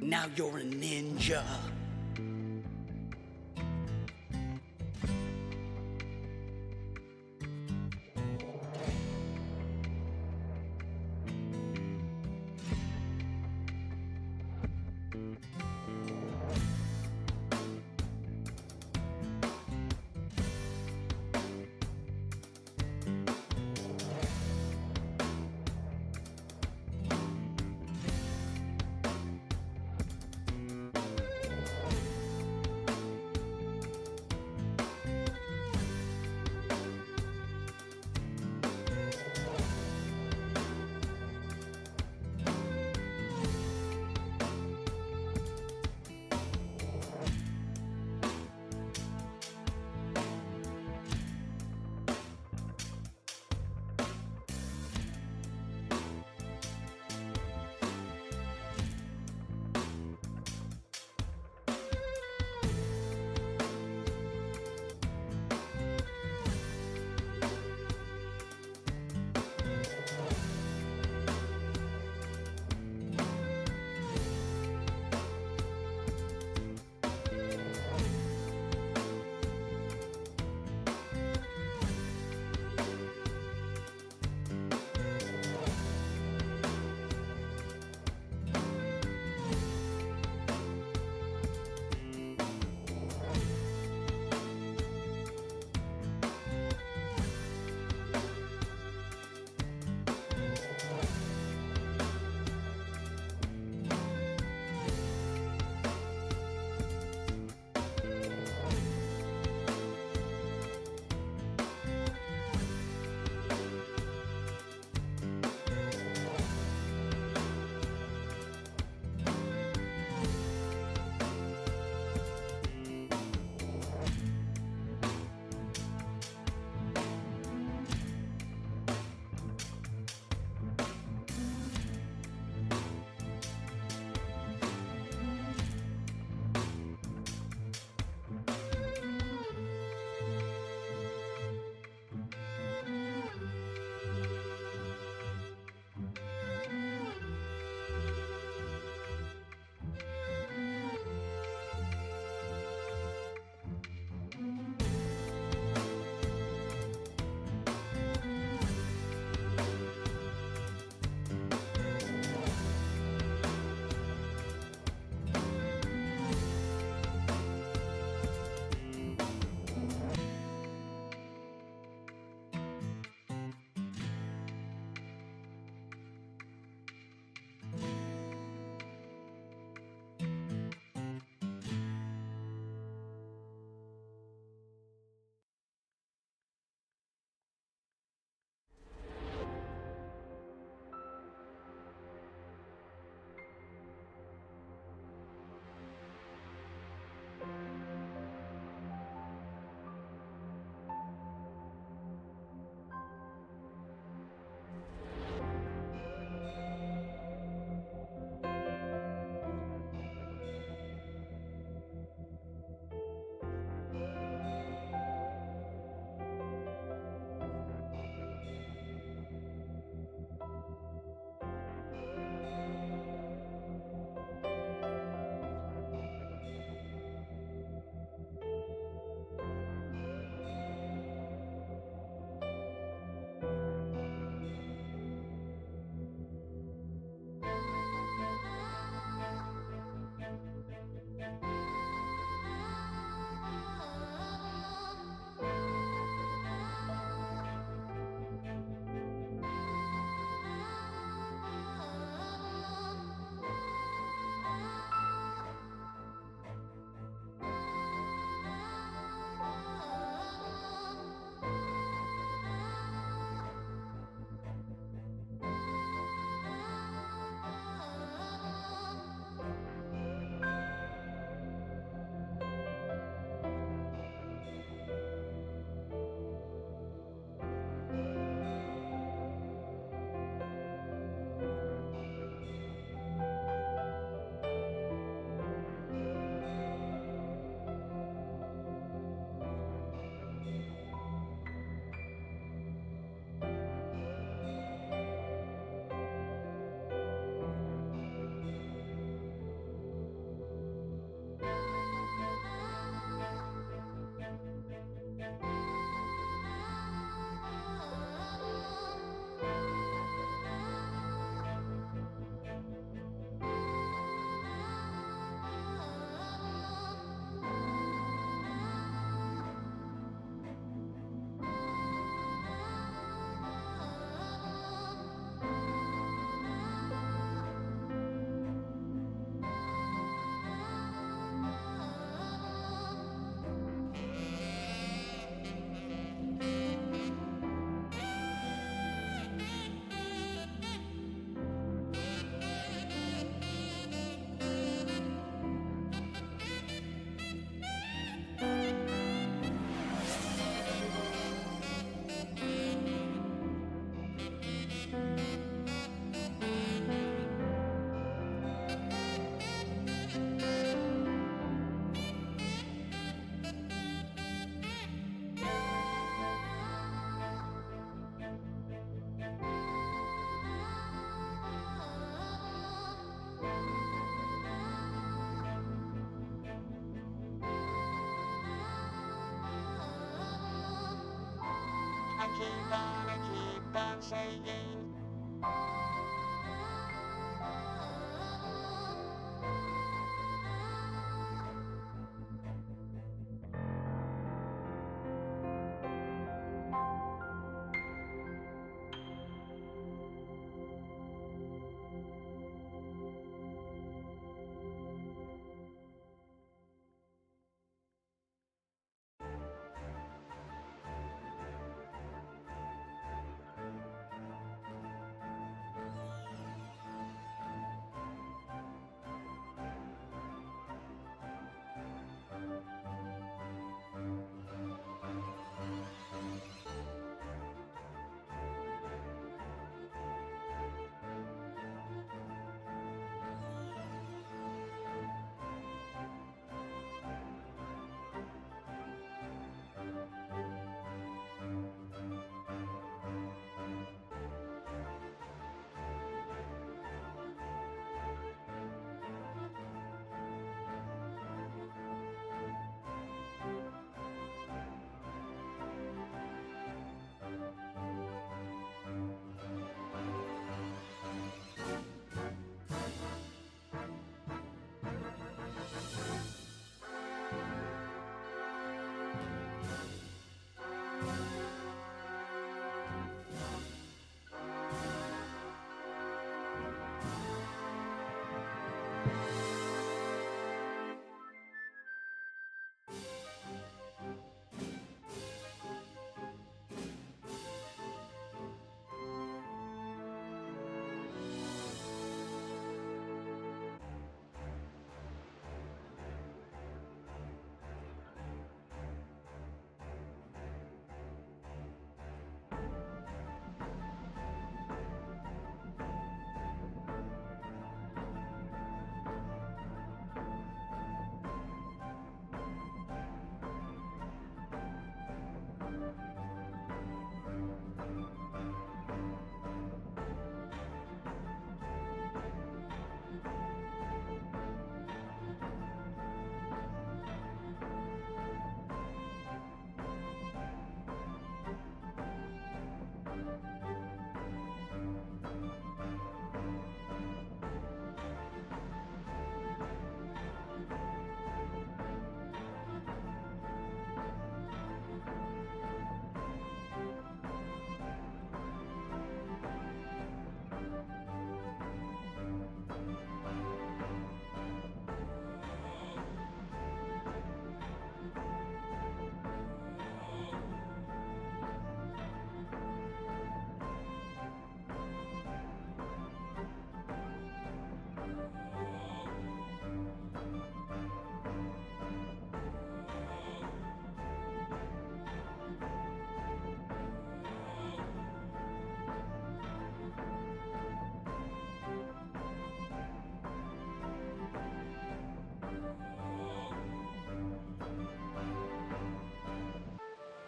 Now you're a ninja.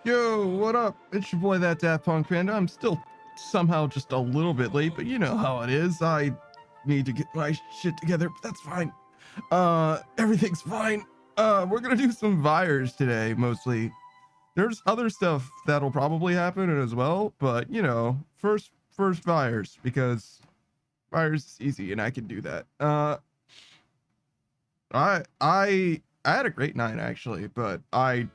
Yo, what up? It's your boy, that Daft Punk Panda. I'm still somehow just a little bit late, but you know how it is. I need to get my shit together, but that's fine. Everything's fine. We're gonna do some Vyres today, mostly. There's other stuff that'll probably happen as well, but you know, first Vyres, because Vyres is easy and I can do that. I had a great night actually, but I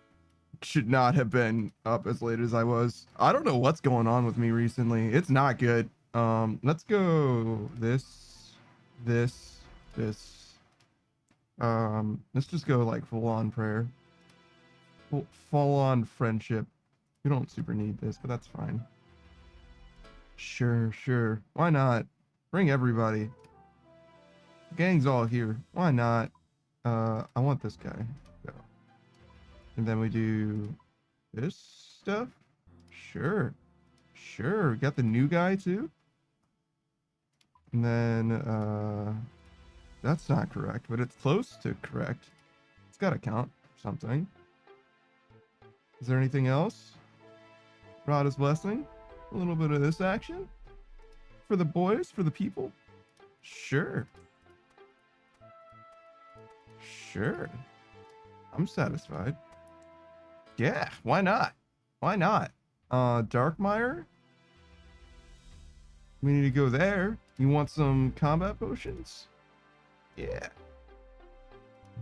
should not have been up as late as I was. I don't know what's going on with me recently. It's not good. Let's go this. Let's just go like full on prayer. Full on friendship. We don't super need this, but that's fine. Sure. Why not? Bring everybody. Gang's all here. Why not? I want this guy. Go. And then we do this stuff. Sure. Got the new guy too. And then that's not correct, but it's close to correct. It's got to count for something. Is there anything else? Rada's blessing. A little bit of this action for the boys, for the people. Sure. I'm satisfied. Yeah, why not? Darkmire. We need to go there. You want some combat potions? Yeah.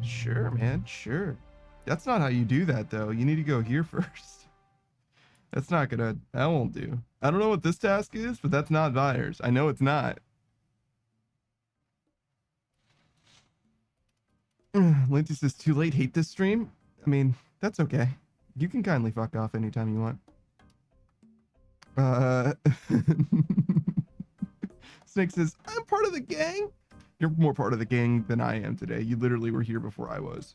Sure, man. Sure. That's not how you do that, though. You need to go here first. That's not gonna... That won't do. I don't know what this task is, but that's not Vyres. I know it's not. Lindsay says, too late. Hate this stream? I mean, that's okay. You can kindly fuck off anytime you want. Snake says, I'm part of the gang. You're more part of the gang than I am today. You literally were here before I was.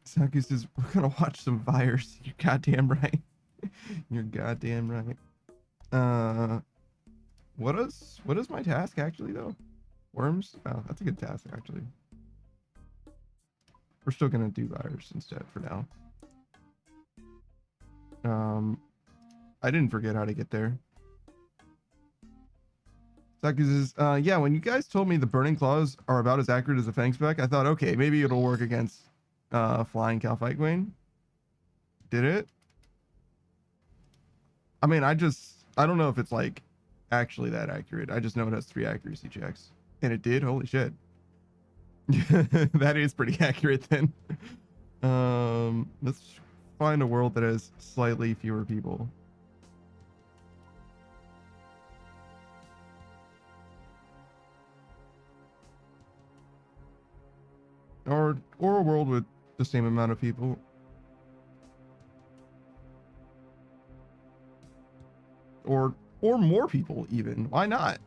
Saku says, we're gonna watch some Vyres. You're goddamn right. You're goddamn right. What is my task actually though? Worms? Oh, that's a good task actually. We're still gonna do Vyres instead for now. I didn't forget how to get there. Saku says, yeah, when you guys told me the burning claws are about as accurate as a fang spec, I thought, okay, maybe it'll work against flying Calphite Queen. Did it? I mean, I don't know if it's like actually that accurate. I just know it has 3 accuracy checks. And it did? Holy shit. That is pretty accurate then. Let's find a world that has slightly fewer people. Or a world with the same amount of people. Or more people even. Why not?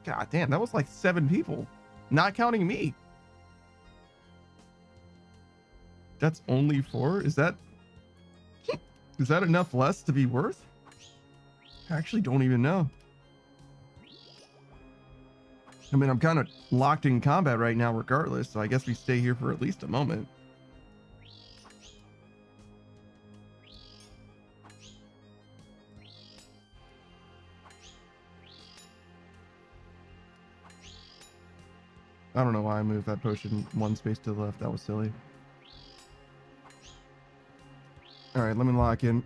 God damn, that was like 7 people. Not counting me. That's only 4? Is that enough less to be worth? I actually don't even know. I mean, I'm kind of locked in combat right now regardless, so I guess we stay here for at least a moment. I don't know why I moved that potion 1 space to the left. That was silly. All right, let me lock in.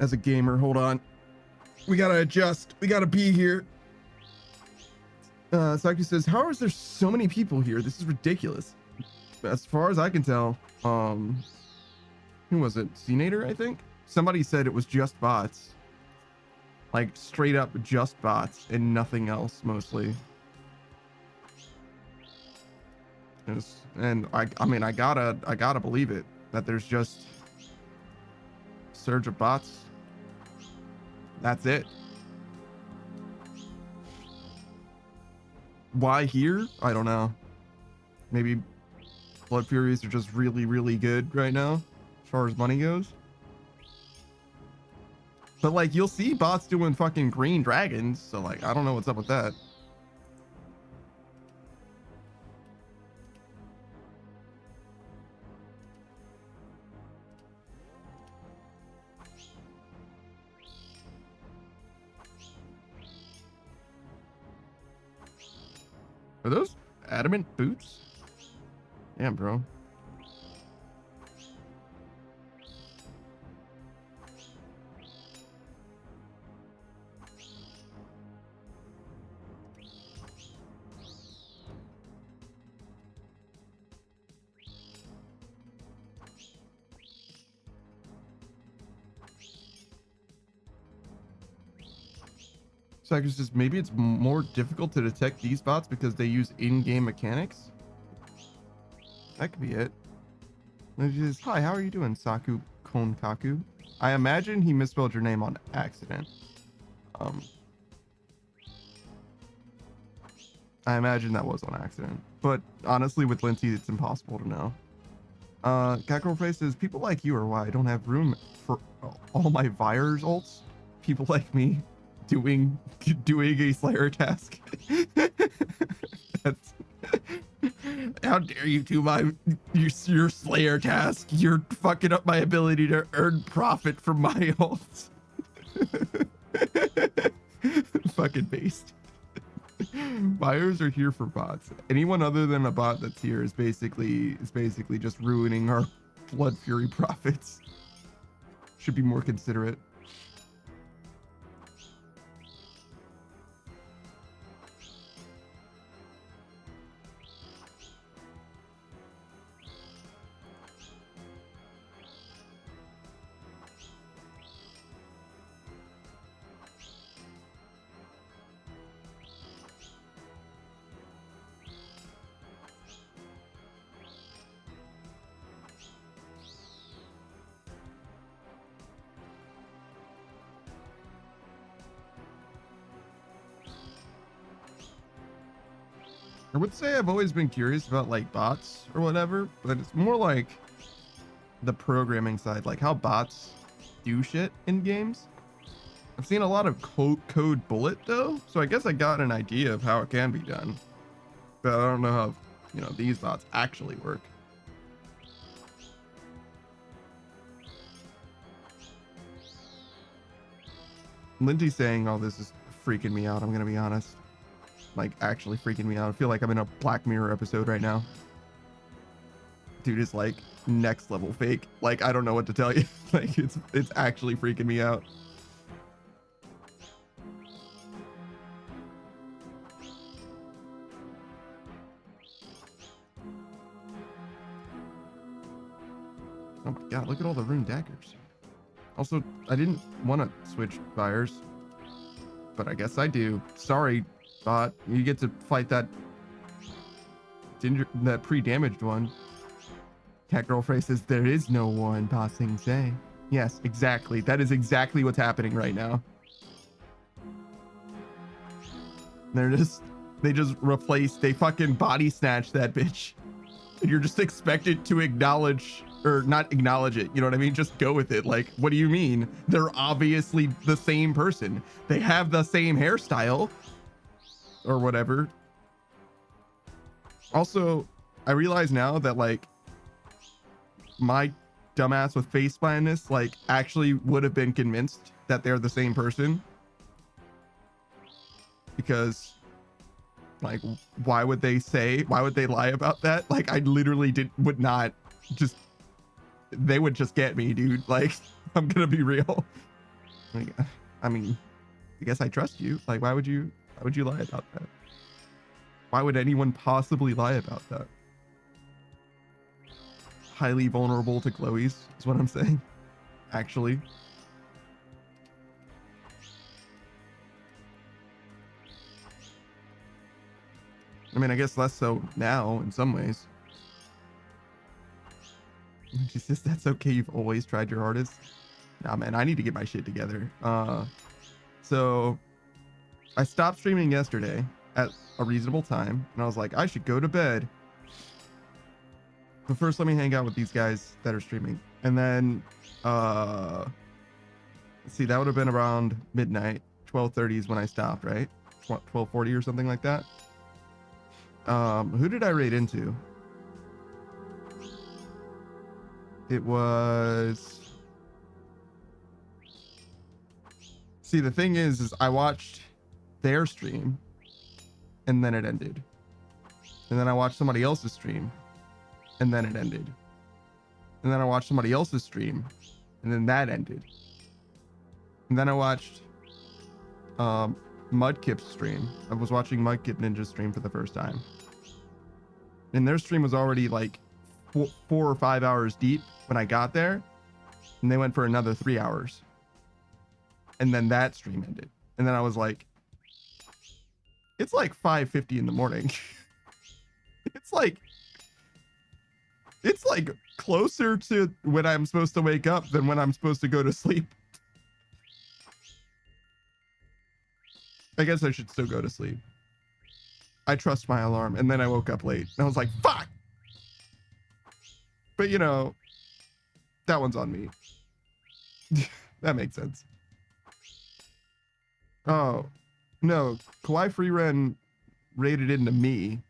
As a gamer, hold on. We gotta adjust. We gotta be here. Saki says, how is there so many people here? This is ridiculous. As far as I can tell, who was it? Senator, I think? Somebody said it was just bots. Like, straight up just bots and nothing else, mostly. And I mean, I gotta believe it, that there's just a surge of bots. That's it. Why here? I don't know. Maybe Blood Furies are just really, really good right now, as far as money goes. But like, you'll see bots doing fucking green dragons, so like, I don't know what's up with that. Are those adamant boots? Damn, bro. Cycus says maybe it's more difficult to detect these bots because they use in-game mechanics. That could be it. And she says, hi, how are you doing, Saku Konkaku? I imagine he misspelled your name on accident. I imagine that was on accident. But honestly, with Linty, it's impossible to know. Gecko Face says, people like you are why I don't have room for all my Vyres ults. People like me doing a Slayer task. That's how dare you do your Slayer task? You're fucking up my ability to earn profit from my ults. Fucking based. Buyers are here for bots. Anyone other than a bot that's here is basically just ruining our Blood Fury profits. Should be more considerate. I would say I've always been curious about like bots or whatever, but it's more like the programming side, like how bots do shit in games. I've seen a lot of code bullet though, so I guess I got an idea of how it can be done, but I don't know how, you know, these bots actually work. Lindy's saying all this is freaking me out, I'm gonna be honest. Like actually freaking me out. I feel like I'm in a Black Mirror episode right now. Dude is like next level fake. Like I don't know what to tell you. Like it's actually freaking me out. Oh my god, look at all the rune daggers. Also, I didn't want to switch Vyres, but I guess I do. Sorry, bot. You get to fight that pre-damaged one. Cat Girlfriend says there is no one passing say. Yes, exactly. That is exactly what's happening right now. They just they fucking body snatch that bitch. And you're just expected to acknowledge or not acknowledge it. You know what I mean? Just go with it. Like, what do you mean? They're obviously the same person. They have the same hairstyle or whatever. Also, I realize now that like my dumbass with face blindness like actually would have been convinced that they're the same person, because like why would they lie about that? Like I literally would not just, they would just get me, dude. Like I'm gonna be real. Like, I mean, I guess I trust you. Like why would you lie about that? Why would anyone possibly lie about that? Highly vulnerable to Chloe's is what I'm saying, actually. I mean, I guess less so now in some ways. She says that's okay, you've always tried your hardest. Nah man, I need to get my shit together. So I stopped streaming yesterday at a reasonable time, and I was like, I should go to bed. But first let me hang out with these guys that are streaming. And then let's see, that would have been around midnight. 12:30 is when I stopped, right? 12:40 or something like that. Who did I raid into? It was, see, the thing is I watched their stream and then it ended. And then I watched somebody else's stream and then it ended. And then I watched somebody else's stream and then that ended. And then I watched Mudkip's stream. I was watching Mudkip Ninja's stream for the first time. And their stream was already like 4 or 5 hours deep when I got there. And they went for another 3 hours. And then that stream ended. And then I was like, it's like 5:50 in the morning. It's like closer to when I'm supposed to wake up than when I'm supposed to go to sleep. I guess I should still go to sleep. I trust my alarm. And then I woke up late. And I was like, fuck! But you know, that one's on me. That makes sense. Oh, no. Kawaii Freeren raided into me.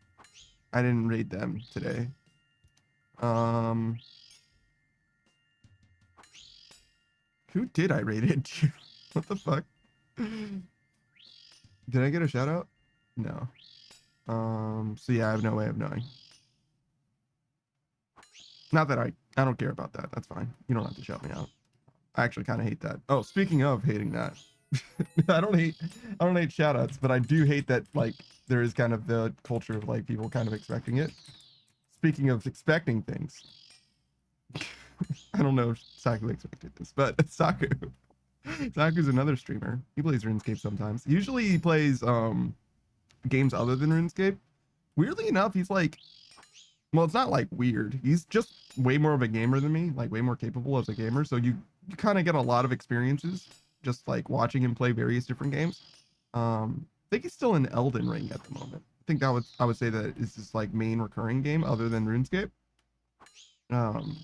I didn't raid them today. Who did I raid into? What the fuck? Did I get a shout out? No. So yeah, I have no way of knowing. Not that I I don't care about that. That's fine. You don't have to shout me out. I actually kind of hate that. Oh, speaking of hating that, I don't hate shout outs, but I do hate that like there is kind of the culture of like people kind of expecting it. Speaking of expecting things, I don't know if Saku expected this, but Saku's another streamer. He plays RuneScape sometimes. Usually he plays games other than RuneScape. Weirdly enough, he's like, well, it's not like weird. He's just way more of a gamer than me, like way more capable as a gamer. So you kind of get a lot of experiences just like watching him play various different games. I think he's still in Elden Ring at the moment. I think I would say that is his like main recurring game other than RuneScape. Um,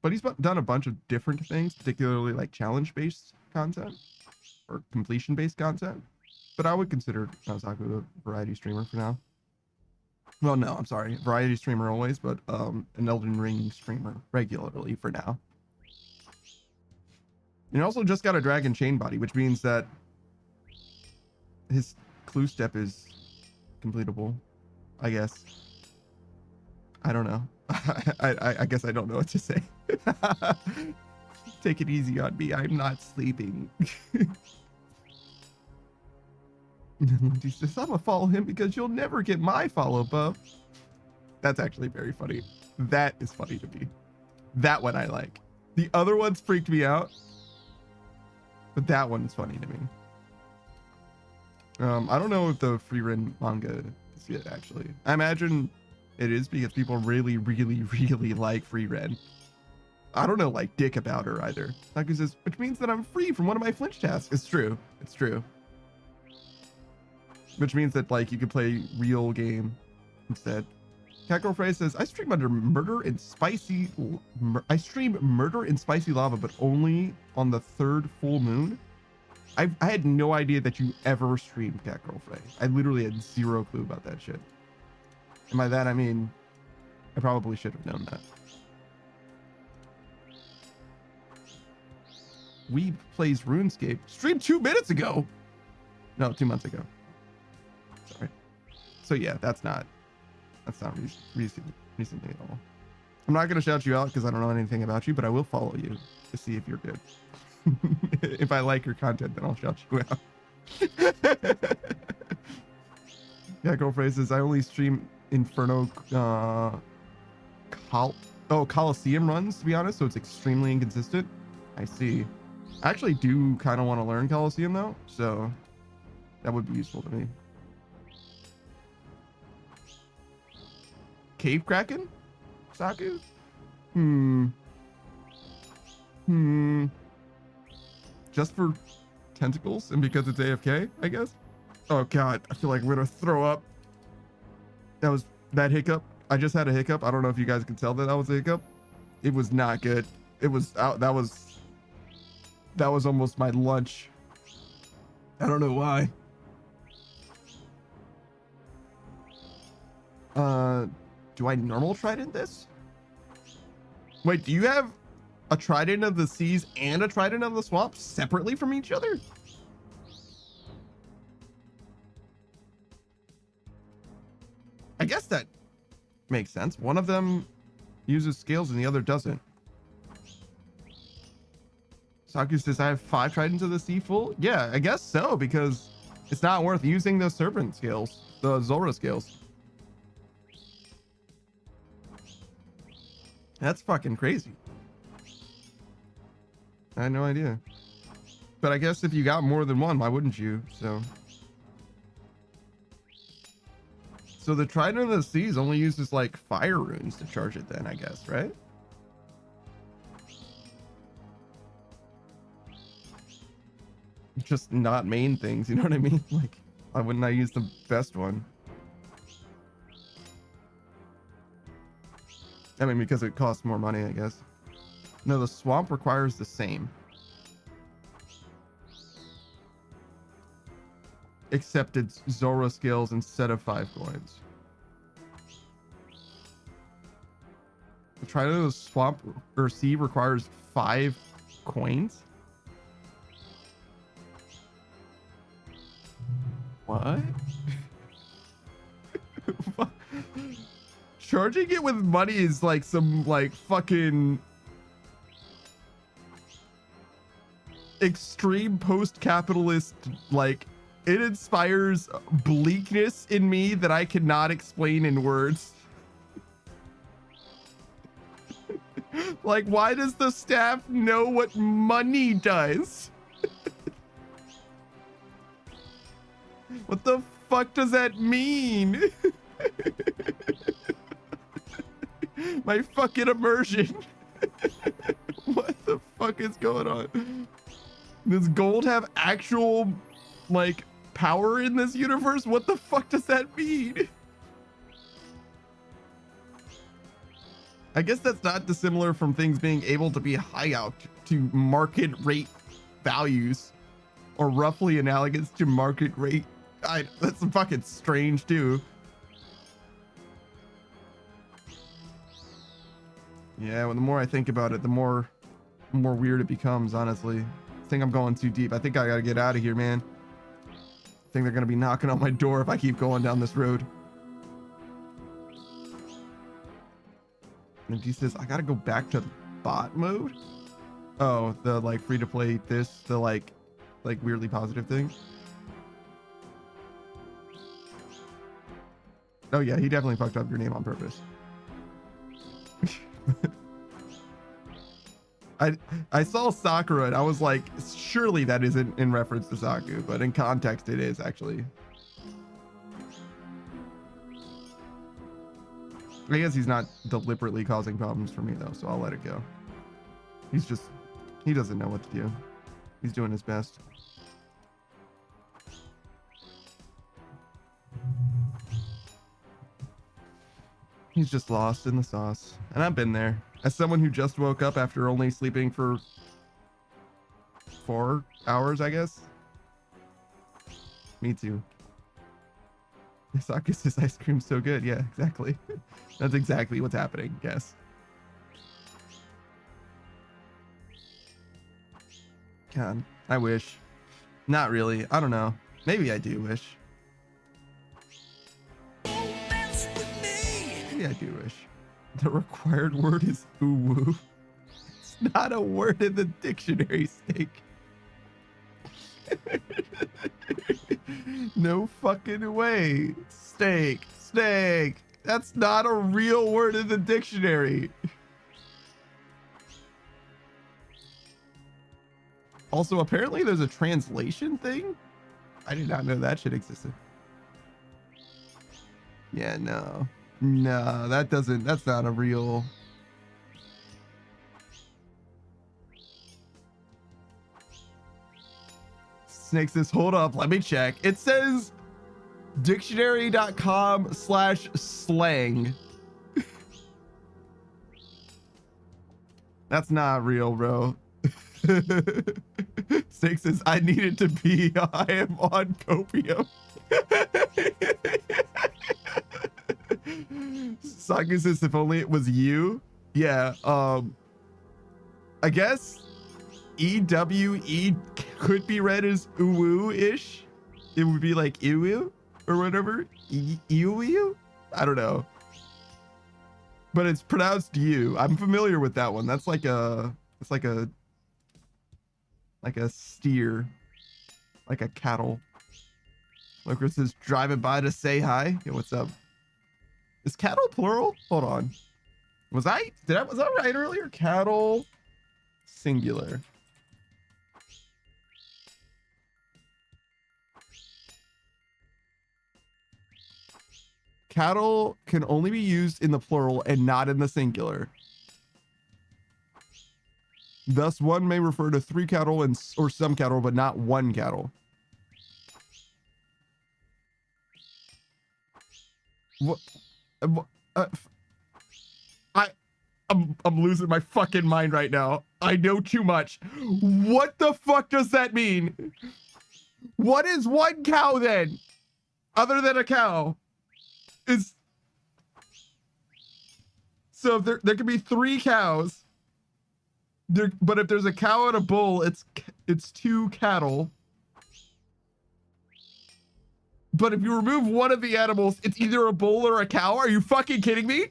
but he's done a bunch of different things, particularly like challenge based content or completion based content. But I would consider Saku a variety streamer for now. Well, no, I'm sorry, variety streamer always, but an Elden Ring streamer regularly for now. And he also just got a dragon chain body, which means that his clue step is completable, I guess. I don't know. I guess I don't know what to say. Take it easy on me. I'm not sleeping. He says, I'm gonna follow him because you'll never get my follow, bub. That's actually very funny. That is funny to me. That one I like. The other ones freaked me out, but that one is funny to me. I don't know if the free run manga is yet, actually. I imagine it is because people really, really, really like free run. I don't know like dick about her either. Like it says, which means that I'm free from one of my flinch tasks. It's true. It's true. Which means that like you could play real game instead. Catgirl Frey says, I stream murder and spicy lava, but only on the 3rd full moon. I had no idea that you ever streamed Catgirl Frey. I literally had zero clue about that shit. And by that I mean I probably should have known that. We plays RuneScape. Streamed 2 minutes ago. No, 2 months ago. Sorry. So yeah, that's not recently at all. I'm not gonna shout you out because I don't know anything about you, but I will follow you to see if you're good. If I like your content, then I'll shout you out. Yeah, girlfriend says I only stream Inferno Coliseum runs, to be honest, so it's extremely inconsistent. I see. I actually do kind of want to learn Coliseum though, so that would be useful to me. Cave Kraken? Saku? Just for tentacles and because it's AFK, I guess? Oh god, I feel like we're gonna throw up. That hiccup. I just had a hiccup. I don't know if you guys can tell that was a hiccup. It was not good. It was out. That was almost my lunch. I don't know why. Do I normal trident this? Wait, do you have a trident of the seas and a trident of the swamp separately from each other? I guess that makes sense. One of them uses scales and the other doesn't. Saku says, I have 5 tridents of the sea full. Yeah, I guess so, because it's not worth using the serpent scales, the Zora scales. That's fucking crazy. I had no idea. But I guess if you got more than one, why wouldn't you? So the Trident of the Seas only uses like fire runes to charge it then, I guess, right? Just not main things, you know what I mean? Like, why wouldn't I use the best one? I mean, because it costs more money, I guess. No, the swamp requires the same. Except it's Zora skills instead of 5 coins. The Trident of the swamp or sea requires 5 coins? What? charging it with money is like some like fucking extreme post-capitalist, like it inspires bleakness in me that I cannot explain in words. Like, why does the staff know what money does? What the fuck does that mean? My fucking immersion. What the fuck is going on? Does gold have actual, like, power in this universe? What the fuck does that mean? I guess that's not dissimilar from things being able to be high out to market rate values, or roughly analogous to market rate. That's fucking strange too. Yeah, well, the more I think about it, the more weird it becomes, honestly. I think I'm going too deep. I think I gotta get out of here, man. I think they're gonna be knocking on my door if I keep going down this road. And he says, I gotta go back to bot mode. Oh, the like free to play this, the like weirdly positive thing. Oh yeah, he definitely fucked up your name on purpose. I saw Sakura and I was like, surely that isn't in reference to Saku, but in context it is actually. I guess he's not deliberately causing problems for me though, so I'll let it go. He doesn't know what to do. He's doing his best. He's just lost in the sauce. And I've been there. As someone who just woke up after only sleeping for 4 hours, I guess. Me too. Saku's ice cream's so good. Yeah, exactly. That's exactly what's happening. Yes. God, I wish. Not really. I don't know. Maybe I do wish. Maybe I do wish. The required word is uwu. It's not a word in the dictionary, Steak. No fucking way. Steak. That's not a real word in the dictionary. Also, apparently there's a translation thing. I did not know that shit existed. Yeah, no, that's not a real. Snake says, hold up, let me check. It says dictionary.com/slang. That's not real, bro. Snake says, I need it to be, I am on copium. Saku says, if only it was you. Yeah, I guess EWE could be read as uwu-ish. It would be like iwu or whatever. Iwu? I don't know. But it's pronounced you. I'm familiar with that one. That's like a, it's like a steer, like a cattle. Look, it says driving by to say hi. Yo, what's up? Is cattle plural? Hold on. Was I right earlier? Cattle singular. Cattle can only be used in the plural and not in the singular. Thus, one may refer to 3 cattle and or some cattle, but not 1 cattle. What? I'm losing my fucking mind right now. I know too much. What the fuck does that mean? What is 1 cow then? Other than a cow? Is so if there could be 3 cows. But if there's a cow and a bull, it's 2 cattle. But if you remove one of the animals, it's either a bull or a cow. Are you fucking kidding me?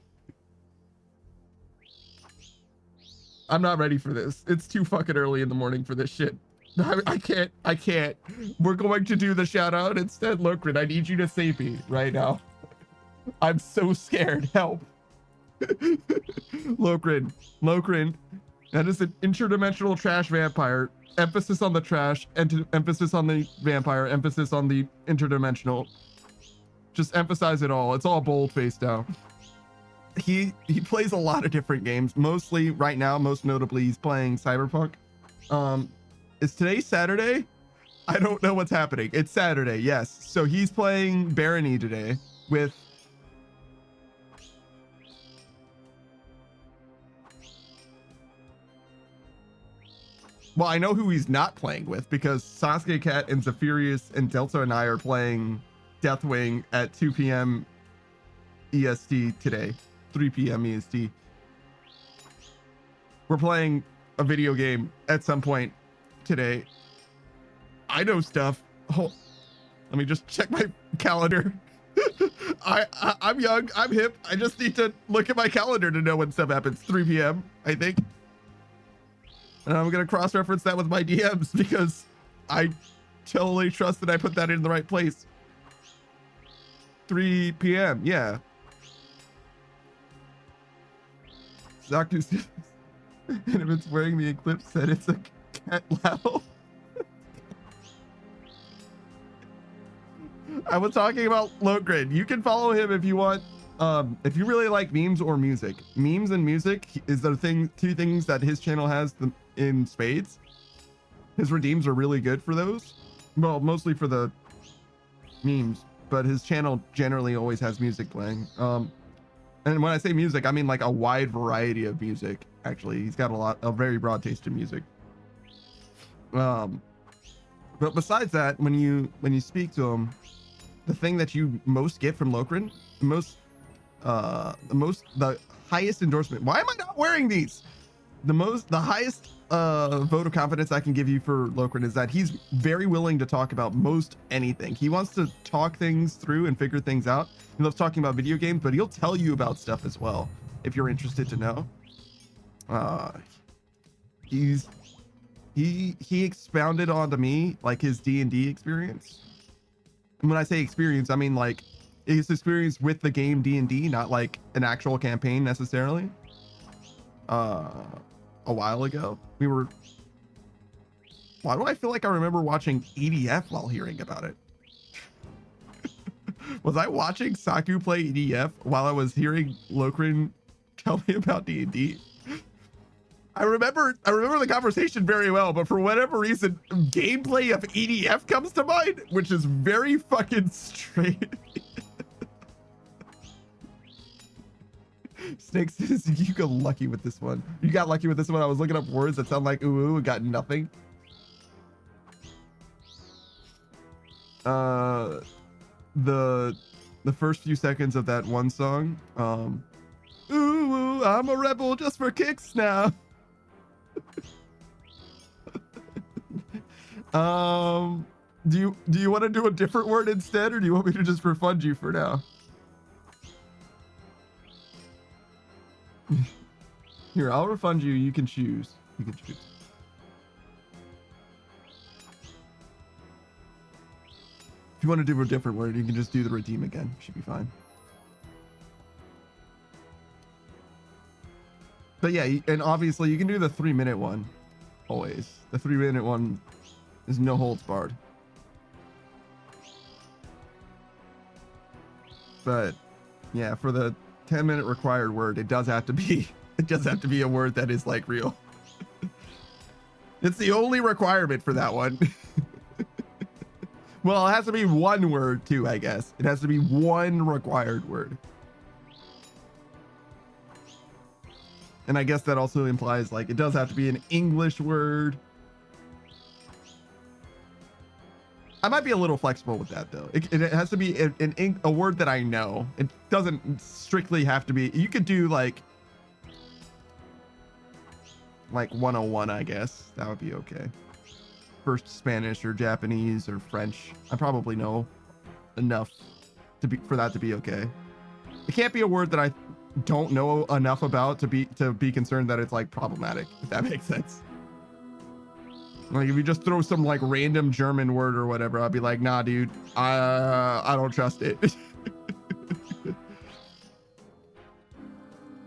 I'm not ready for this. It's too fucking early in the morning for this shit. I can't. We're going to do the shout out instead. Lokrin, I need you to save me right now. I'm so scared. Help. Lokrin. That is an interdimensional trash vampire. Emphasis on the trash, and emphasis on the vampire, emphasis on the interdimensional. Just emphasize it all. It's all bold-faced now. He plays a lot of different games. Mostly right now, most notably, he's playing Cyberpunk. Is today Saturday? I don't know what's happening. It's Saturday, yes. So he's playing Barony today with... Well, I know who he's not playing with because Sasuke Cat and Zephyrius and Delta and I are playing Deathwing at 2 p.m. EST today. 3 p.m. EST. We're playing a video game at some point today. I know stuff. Oh, let me just check my calendar. I'm young. I'm hip. I just need to look at my calendar to know when stuff happens. 3 p.m. I think. And I'm going to cross-reference that with my DMs because I totally trust that I put that in the right place. 3 p.m. Yeah. And if it's wearing the Eclipse set, it's a cat level. I was talking about Lokrin. You can follow him if you want. If you really like memes or music. Memes and music is the two things that his channel has in spades. His redeems are really good for those. Well, mostly for the memes, but his channel generally always has music playing. And when I say music, I mean like a wide variety of music. Actually, he's got a very broad taste in music. But besides that, when you speak to him, the thing that you most get from Lokrin, the highest endorsement. Why am I not wearing these? The highest vote of confidence I can give you for Lokrin is that he's very willing to talk about most anything. He wants to talk things through and figure things out. He loves talking about video games, but he'll tell you about stuff as well if you're interested to know. He expounded onto me like his D&D experience. And when I say experience, I mean like his experience with the game D&D, not like an actual campaign necessarily. A while ago, why do I feel like I remember watching EDF while hearing about it? Was I watching Saku play EDF while I was hearing Lokrin tell me about D&D? I remember the conversation very well, but for whatever reason, gameplay of EDF comes to mind, which is very fucking strange. Snake says you got lucky with this one. You got lucky with this one. I was looking up words that sound like ooh and got nothing. The first few seconds of that one song, ooh, I'm a rebel just for kicks now. Do you want to do a different word instead, or do you want me to just refund you for now? Here, I'll refund you. You can choose. You can choose. If you want to do a different word, you can just do the redeem again. Should be fine. But yeah, and obviously you can do the 3-minute one. Always. The 3-minute one is no holds barred. But yeah, for the 10-minute required word, it does have to be a word that is like real. It's the only requirement for that one. Well, it has to be one word too, I guess. It has to be one required word. And I guess that also implies like it does have to be an English word. I might be a little flexible with that though. It has to be a word that I know. It doesn't strictly have to be. You could do like 101, I guess. That would be okay. First Spanish or Japanese or French. I probably know enough for that to be okay. It can't be a word that don't know enough about to be concerned that it's like problematic, if that makes sense. Like if you just throw some like random German word or whatever, I'll be like, nah, dude, I don't trust it.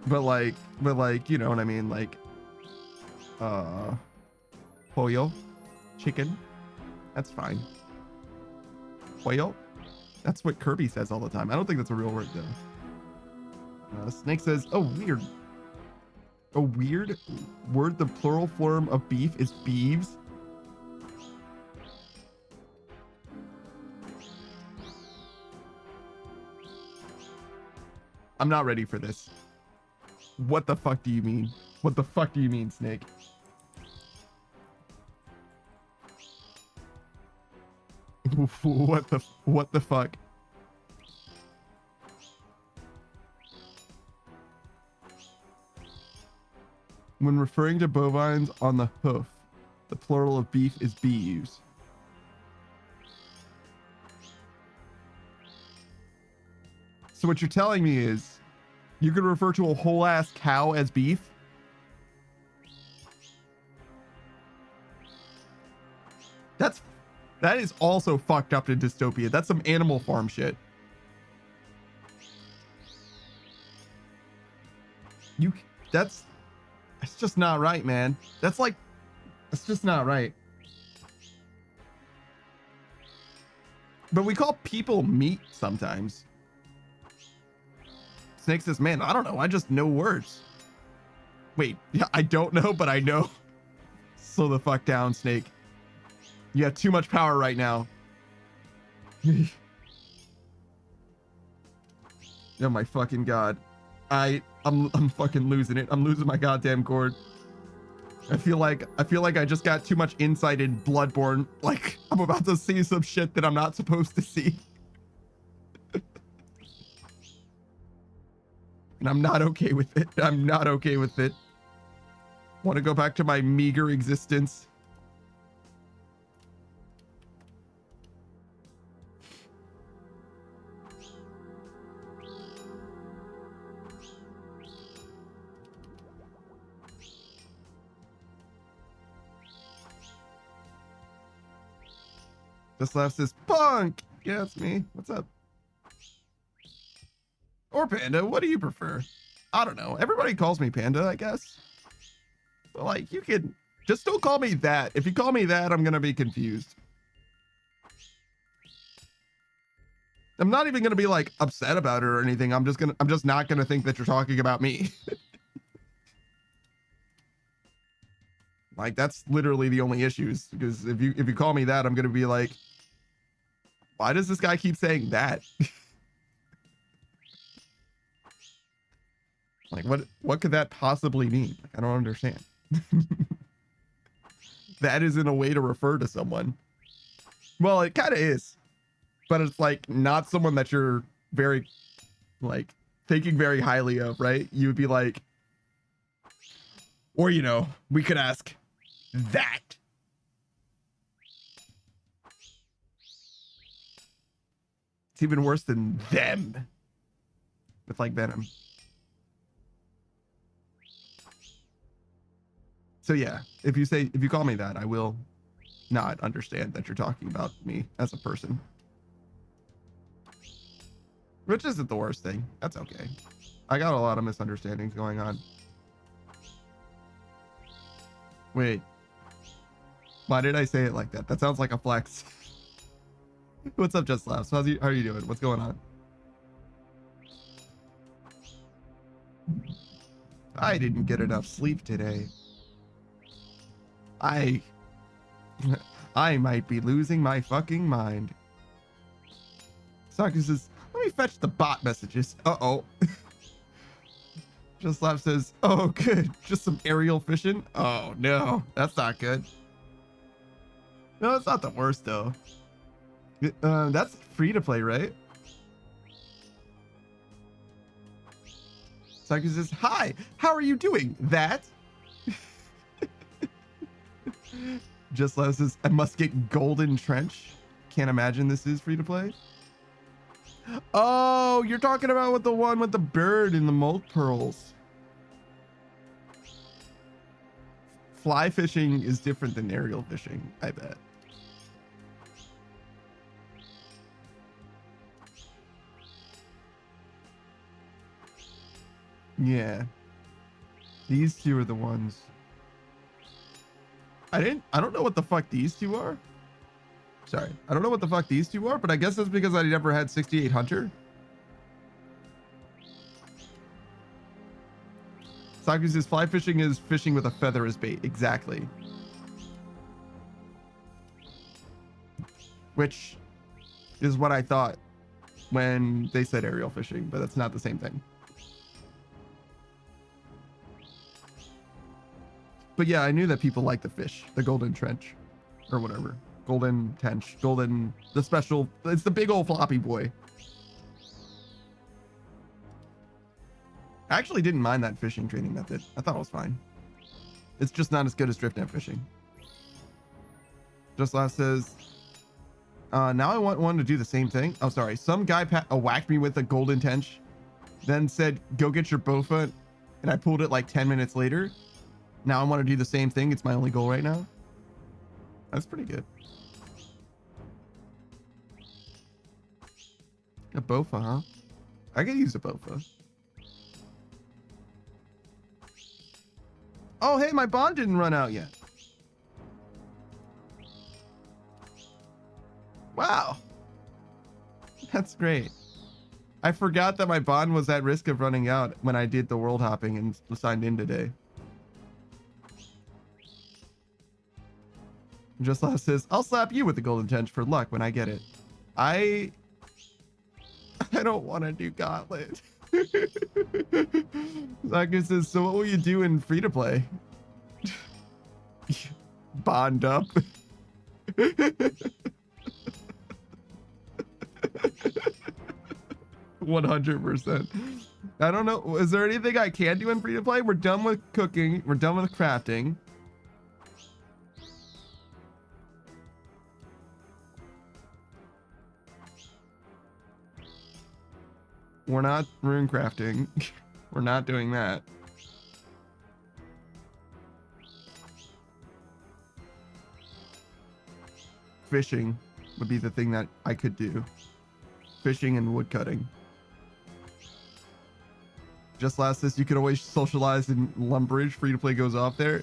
but like, you know what I mean? Like, pollo, chicken, that's fine. Pollo, that's what Kirby says all the time. I don't think that's a real word though. Snake says, oh, weird. A weird word, the plural form of beef is beeves. I'm not ready for this. What the fuck do you mean? What the fuck do you mean, Snake? What the fuck? When referring to bovines on the hoof, the plural of beef is beeves. So what you're telling me is you could refer to a whole ass cow as beef? That is also fucked up in dystopia. That's some Animal Farm shit. That's just not right, man. That's just not right. But we call people meat sometimes. Snake says, man, I don't know. I just know words. Wait, yeah, I don't know, but I know. Slow the fuck down, Snake. You have too much power right now. Oh my fucking god. I'm fucking losing it. I'm losing my goddamn gourd. I feel like I just got too much insight in Bloodborne. Like I'm about to see some shit that I'm not supposed to see. And I'm not okay with it. I'm not okay with it. Want to go back to my meager existence. Just left says punk. Yeah, it's me. What's up? Or Panda, what do you prefer? I don't know. Everybody calls me Panda, I guess. But like, you can just don't call me that. If you call me that, I'm gonna be confused. I'm not even gonna be like upset about it or anything. I'm just not gonna think that you're talking about me. Like that's literally the only issues, because if you call me that, I'm gonna be like, why does this guy keep saying that? Like what could that possibly mean? Like, I don't understand. That isn't a way to refer to someone. Well, it kind of is, but it's like not someone that you're very like thinking very highly of, right? You would be like, or you know, we could ask that. It's even worse than them with like Venom. So yeah, if you call me that, I will not understand that you're talking about me as a person. Which isn't the worst thing. That's okay. I got a lot of misunderstandings going on. Wait. Why did I say it like that? That sounds like a flex. What's up, Just Laughs? How are you doing? What's going on? I didn't get enough sleep today. I might be losing my fucking mind. Soccer says, let me fetch the bot messages. Uh-oh. Just Laugh says, oh, good. Just some aerial fishing? Oh, no. That's not good. No, it's not the worst, though. That's free to play, right? Soccer says, hi. How are you doing? That? Just Laugh says, I must get Golden Trench. Can't imagine this is free to play. Oh, you're talking about with the one with the bird and the molt pearls. Fly fishing is different than aerial fishing, I bet. Yeah. These two are the ones. I don't know what the fuck these two are. Sorry. I don't know what the fuck these two are, but I guess that's because I never had 68 Hunter. Saki says fly fishing is fishing with a feather as bait. Exactly. Which is what I thought when they said aerial fishing, but that's not the same thing. But yeah, I knew that people like the fish, the golden trench or whatever. Golden tench, the special, it's the big old floppy boy. I actually didn't mind that fishing training method. I thought it was fine. It's just not as good as drift net fishing. Just Last says, now I want one to do the same thing. Oh, sorry. Some guy whacked me with a golden tench, then said, go get your bofa. And I pulled it like 10 minutes later. Now I want to do the same thing. It's my only goal right now. That's pretty good. A bofa, huh? I could use a bofa. Oh, hey, my bond didn't run out yet. Wow. That's great. I forgot that my bond was at risk of running out when I did the world hopping and signed in today. Just Last says, I'll slap you with the golden tench for luck when I get it. I don't want to do gauntlet. Zaka says, so what will you do in free to play? Bond up. 100%. I don't know. Is there anything I can do in free to play? We're done with cooking. We're done with crafting. We're not rune crafting. We're not doing that. Fishing would be the thing that I could do. Fishing and wood cutting. Just Last says you could always socialize in Lumbridge. Free to play goes off there.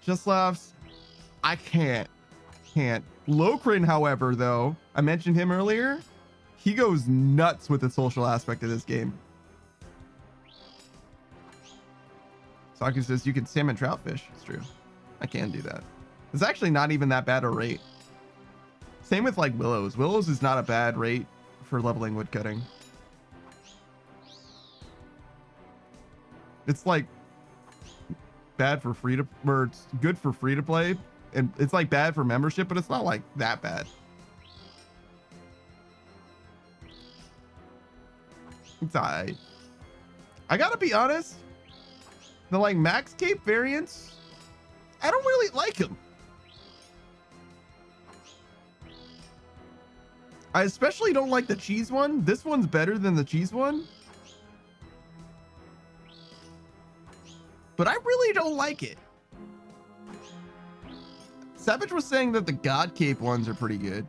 Just Laughs. I can't. Lokrin, however, though, I mentioned him earlier. He goes nuts with the social aspect of this game. Saku says you can salmon trout fish. It's true. I can do that. It's actually not even that bad a rate. Same with like Willows. Willows is not a bad rate for leveling woodcutting. It's like bad for free to, or it's good for free to play, and it's like bad for membership, but it's not like that bad. It's alright. I gotta be honest, the like max cape variants, I don't really like them. I especially don't like the cheese one. This one's better than the cheese one. But I really don't like it. Savage was saying that the God Cape ones are pretty good.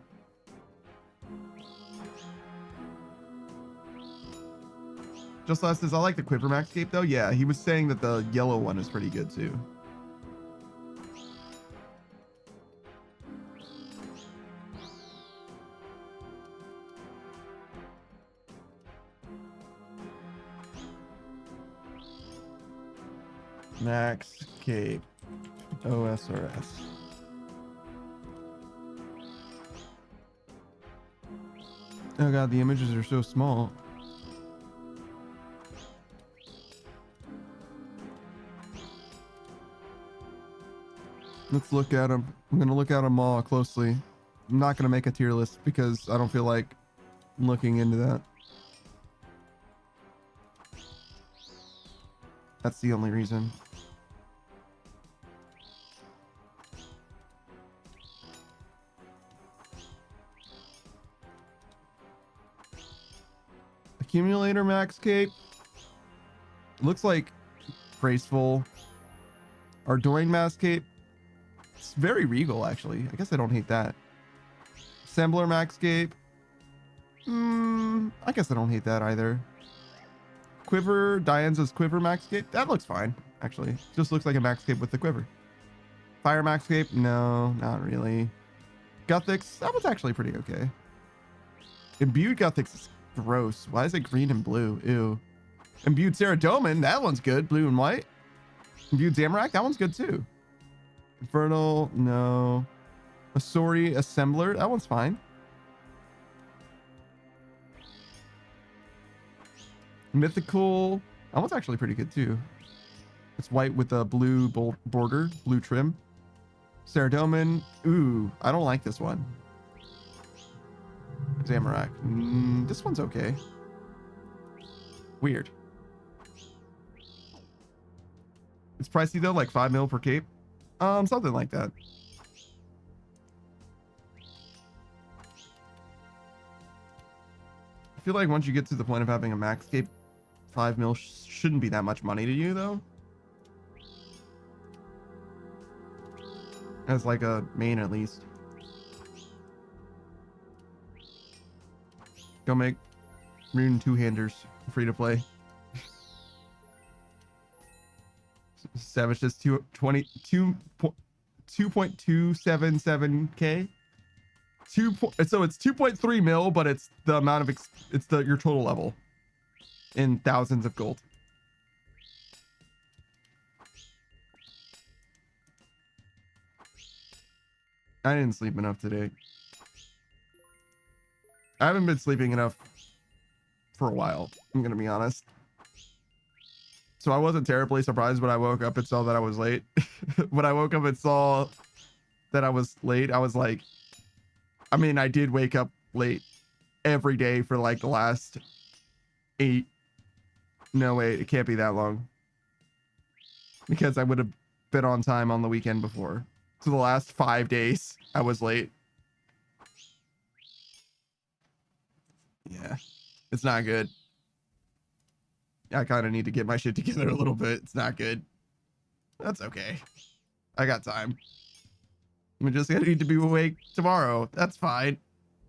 Just Last says, I like the Quiver Max Cape though. Yeah, he was saying that the yellow one is pretty good too. Max Cape OSRS. Oh god, the images are so small. Let's look at them. I'm gonna look at them all closely. I'm not gonna make a tier list because I don't feel like looking into that. That's the only reason. Accumulator max cape. Looks like graceful. Our Dorian mask cape. It's very regal, actually. I guess I don't hate that. Assembler max cape. I guess I don't hate that either. Quiver, Dianza's quiver max cape. That looks fine, actually. Just looks like a max cape with the quiver. Fire max cape. No, not really. Guthix. That one's actually pretty okay. Imbued Guthix is gross. Why is it green and blue? Ew. Imbued Ceradomin. That one's good. Blue and white. Imbued Zamorak. That one's good too. Infernal. No. Asori Assembler. That one's fine. Mythical. That one's actually pretty good too. It's white with a blue border, blue trim. Ceradomin. Ooh, I don't like this one. Zamorak. This one's okay. Weird. It's pricey though, like 5 mil per cape. Something like that. I feel like once you get to the point of having a max cape, 5 mil shouldn't be that much money to you though. As like a main at least. Go make Rune two-handers free to play. Savage just 2.277k. So it's 2.3 mil, but it's the amount of your total level in thousands of gold. I didn't sleep enough today. I haven't been sleeping enough for a while, I'm gonna be honest. So I wasn't terribly surprised when I woke up and saw that I was late. When I woke up and saw that I was late, I was like, I mean, I did wake up late every day for like the last 8. No, wait, it can't be that long. Because I would have been on time on the weekend before. So the last 5 days, I was late. Yeah, it's not good. I kind of need to get my shit together a little bit. It's not good. That's okay. I got time. I'm just gonna need to be awake tomorrow. That's fine.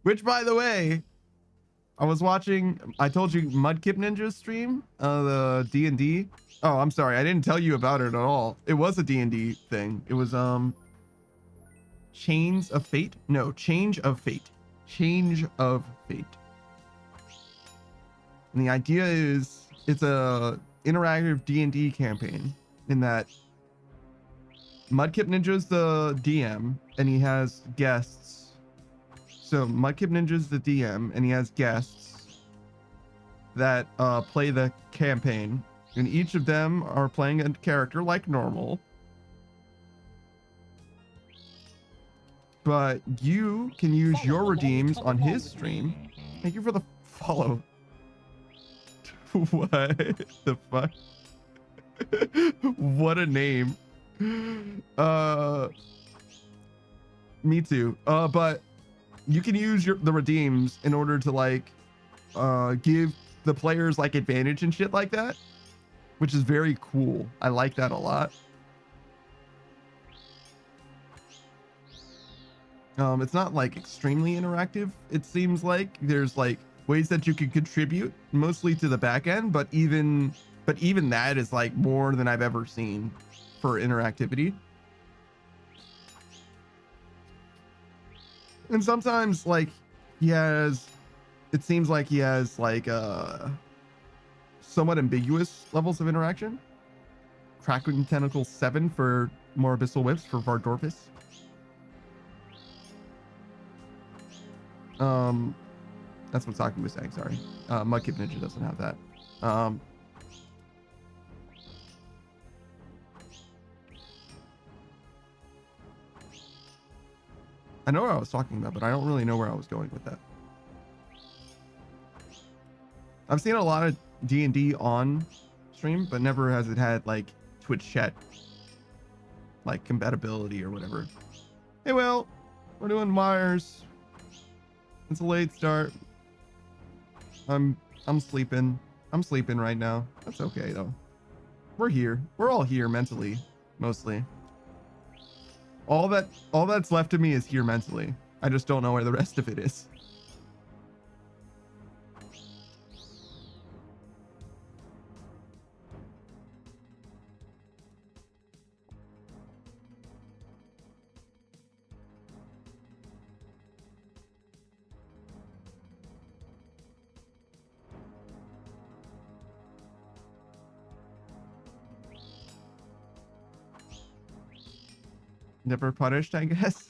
Which, by the way, I was watching. I told you Mudkip Ninja's stream, the D&D. Oh, I'm sorry. I didn't tell you about it at all. It was a D&D thing. It was Chains of Fate. No, Change of Fate. Change of Fate. And the idea is it's a interactive D&D campaign in that Mudkip Ninja's the DM and he has guests. So Mudkip Ninja's the DM and he has guests that play the campaign, and each of them are playing a character like normal. But you can use your redeems on his stream. Thank you for the follow. What the fuck? What a name. Me too. But you can use the redeems in order to like give the players like advantage and shit like that, which is very cool. I like that a lot. It's not like extremely interactive. It seems like there's like ways that you can contribute mostly to the back end, but even that is like more than I've ever seen for interactivity. And sometimes like it seems like he has like somewhat ambiguous levels of interaction. Cracking Tentacle 7 for more Abyssal Whips for Vardorpus. That's what Saki was saying, sorry. Mudkip Ninja doesn't have that. I know what I was talking about, but I don't really know where I was going with that. I've seen a lot of D&D on stream, but never has it had like Twitch chat like compatibility or whatever. Hey, Will, we're doing Vyres. It's a late start. I'm I'm sleeping. I'm sleeping right now. That's okay though. We're here. We're all here mentally, mostly. All that's left of me is here mentally. I just don't know where the rest of it is. Never punished, I guess.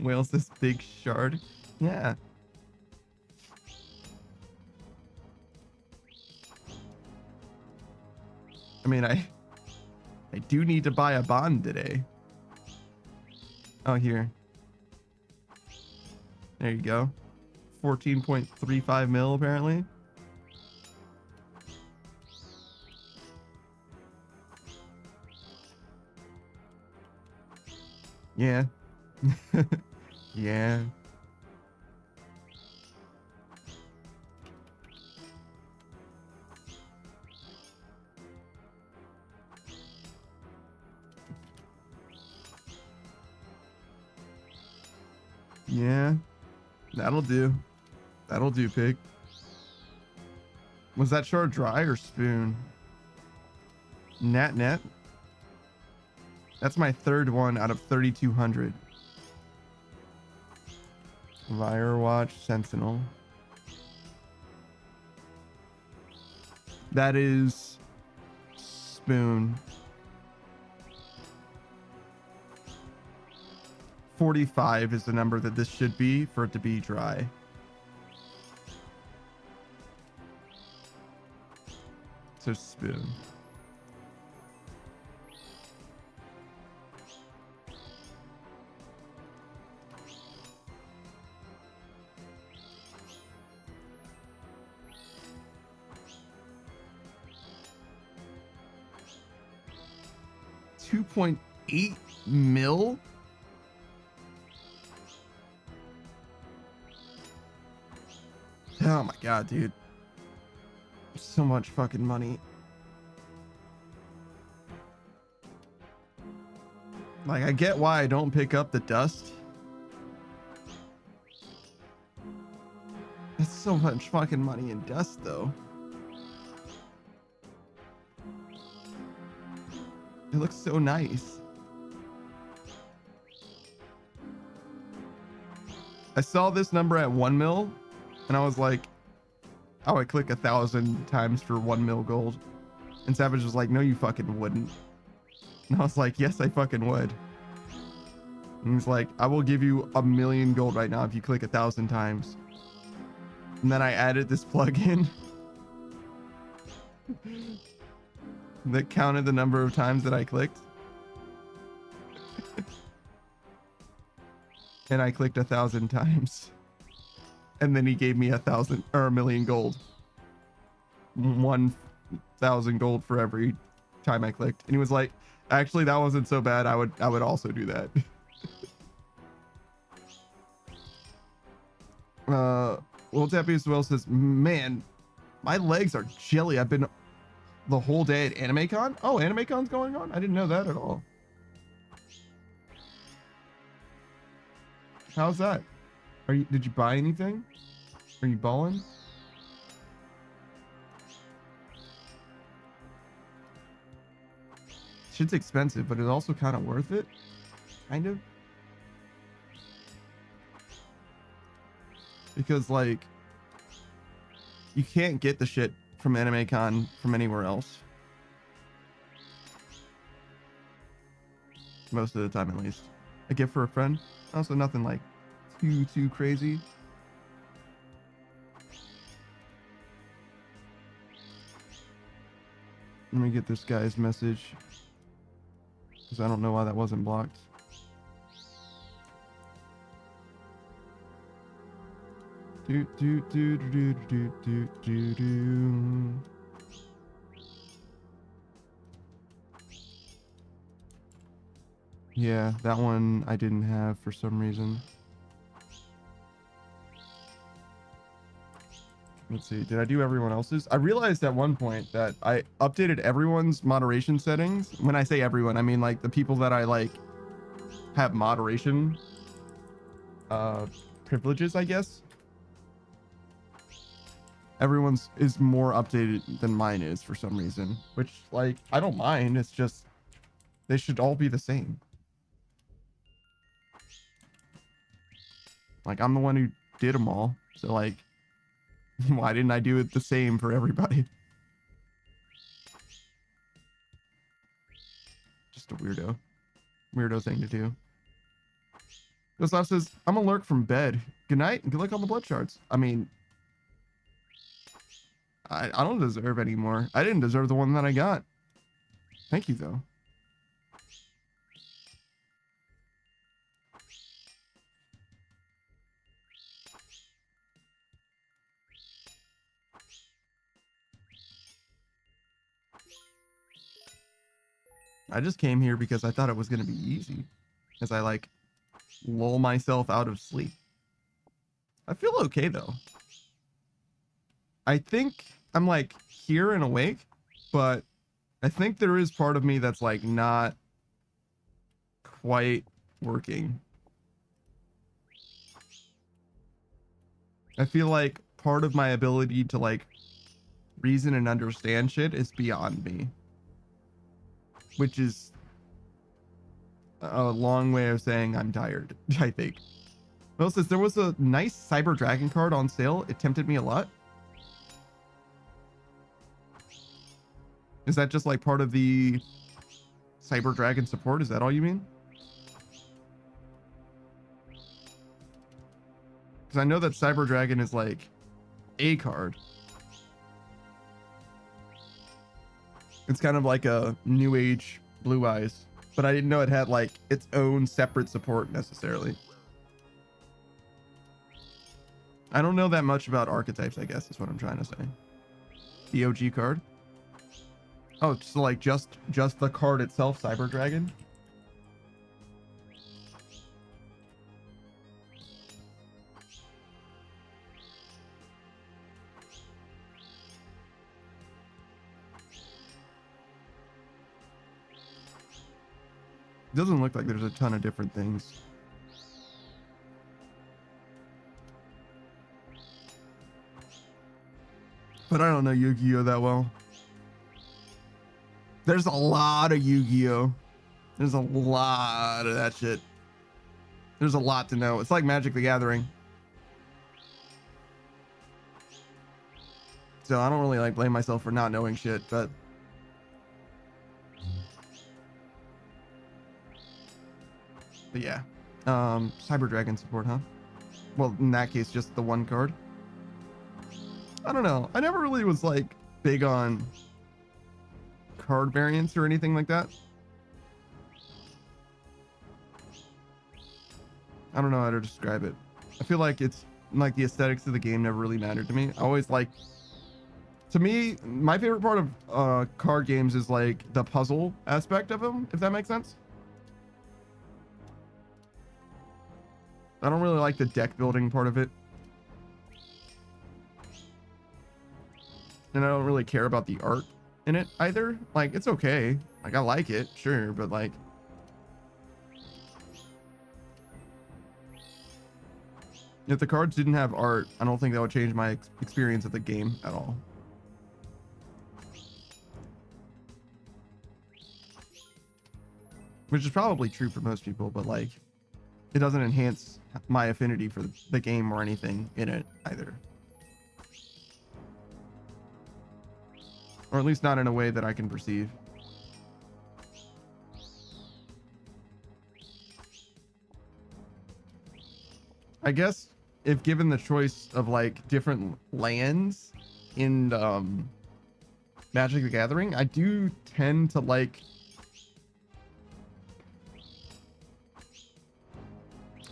Whales this big shard. Yeah. I mean, I do need to buy a bond today. Oh, here. There you go. 14.35 mil apparently. Yeah. Yeah. Yeah. That'll do. That'll do, pig. Was that shard dry or spoon? Net. That's my third one out of 3,200. Firewatch Sentinel. That is spoon. 45 is the number that this should be for it to be dry. So spoon. $2.8 mil. Oh my god, dude. So much fucking money. Like, I get why I don't pick up the dust. That's so much fucking money in dust, though. It looks so nice. I saw this number at 1 mil, and I was like, I would click 1,000 times for 1 mil gold. And Savage was like, no, you fucking wouldn't. And I was like, yes, I fucking would. And he's like, I will give you 1,000,000 gold right now if you click 1,000 times. And then I added this plugin that counted the number of times that I clicked. And I clicked 1,000 times. And then he gave me 1,000 or 1,000,000 gold. 1,000 gold for every time I clicked. And he was like, actually, that wasn't so bad. I would also do that. Well, Deputy as well says, man, my legs are jelly. I've been the whole day at AnimeCon. Oh, AnimeCon's going on? I didn't know that at all. How's that? Did you buy anything? Are you balling? Shit's expensive, but it's also kind of worth it. Kind of. Because, like, you can't get the shit from AnimeCon from anywhere else. Most of the time, at least. A gift for a friend. Also, nothing like too crazy. Let me get this guy's message, because I don't know why that wasn't blocked. Do. Yeah, that one I didn't have for some reason. Let's see. Did I do everyone else's? I realized at one point that I updated everyone's moderation settings. When I say everyone, I mean like the people that I like have moderation privileges, I guess. Everyone's is more updated than mine is for some reason, which like I don't mind. It's just they should all be the same. Like I'm the one who did them all. So like why didn't I do it the same for everybody? Just a weirdo thing to do. Gustav says, I'm alert from bed. Good night and good luck on the blood charts. I mean, I don't deserve any more. I didn't deserve the one that I got. Thank you, though. I just came here because I thought it was going to be easy. As I, like, lull myself out of sleep. I feel okay, though. I think I'm, like, here and awake, but I think there is part of me that's, like, not quite working. I feel like part of my ability to, like, reason and understand shit is beyond me. Which is a long way of saying I'm tired, I think. Well, says there was a nice Cyber Dragon card on sale. It tempted me a lot. Is that just like part of the Cyber Dragon support? Is that all you mean? Because I know that Cyber Dragon is like a card. It's kind of like a new age Blue Eyes, but I didn't know it had like its own separate support necessarily. I don't know that much about archetypes, I guess is what I'm trying to say. The OG card. Oh, so like just the card itself, Cyber Dragon. Doesn't look like there's a ton of different things. But I don't know Yu-Gi-Oh that well. There's a lot of Yu-Gi-Oh. There's a lot of that shit. There's a lot to know. It's like Magic the Gathering. So I don't really like blame myself for not knowing shit, but yeah. Cyber Dragon support, huh? Well, in that case, just the one card. I don't know. I never really was like big on card variants or anything like that. I don't know how to describe it. I feel like it's like the aesthetics of the game never really mattered to me. I always like, to me, my favorite part of card games is like the puzzle aspect of them, if that makes sense. I don't really like the deck building part of it. And I don't really care about the art in it either. Like, it's okay. Like, I like it, sure, but like, if the cards didn't have art, I don't think that would change my experience of the game at all. Which is probably true for most people, but like, it doesn't enhance my affinity for the game or anything in it either. Or at least not in a way that I can perceive. I guess if given the choice of like different lands in Magic the Gathering, I do tend to like,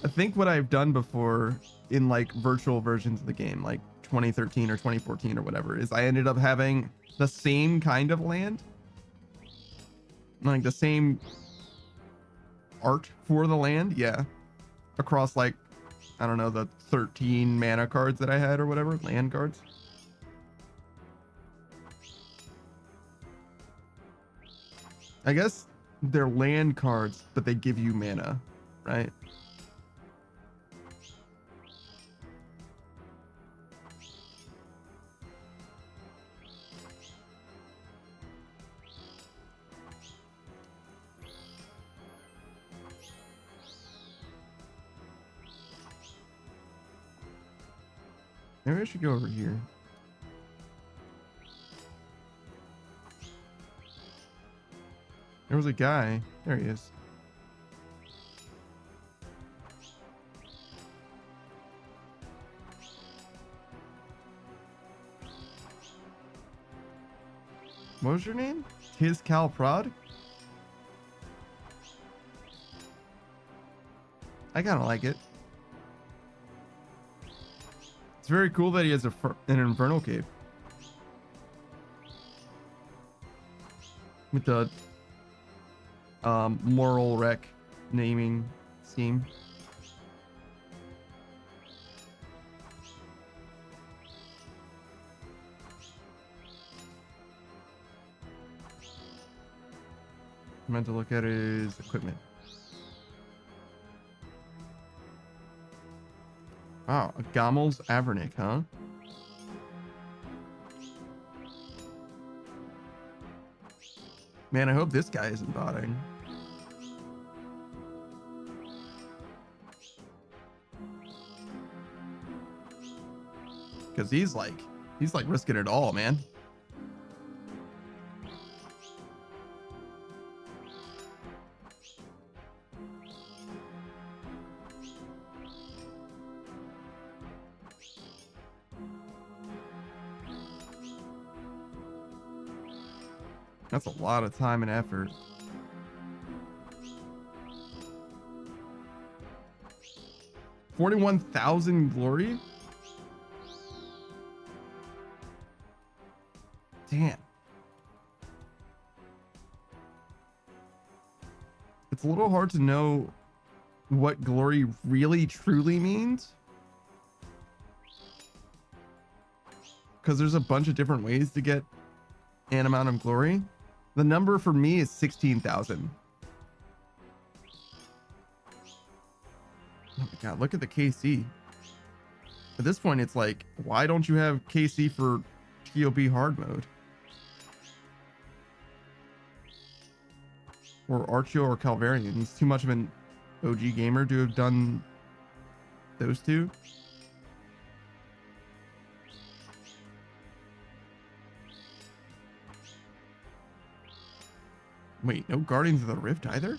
I think what I've done before in like virtual versions of the game, like 2013 or 2014 or whatever, is I ended up having the same kind of land, like the same art for the land. Yeah. Across like, I don't know, the 13 mana cards that I had or whatever, land cards. I guess they're land cards, but they give you mana, right? Maybe I should go over here. There was a guy. There he is. What was your name? Tis Cal Prod? I kind of like it. It's very cool that he has an Infernal Cape. With the Moral Wreck naming scheme. I meant to look at his equipment. Wow, a Gommel's Avernick, huh? Man, I hope this guy isn't botting. Because he's like risking it all, man. That's a lot of time and effort. $41,000 glory? Damn. It's a little hard to know what glory really truly means. Because there's a bunch of different ways to get an amount of glory. The number for me is 16,000. Oh my god, look at the KC. At this point, it's like, why don't you have KC for TOB hard mode? Or Archeo or Calvarian. He's too much of an OG gamer to have done those two. Wait, no Guardians of the Rift either?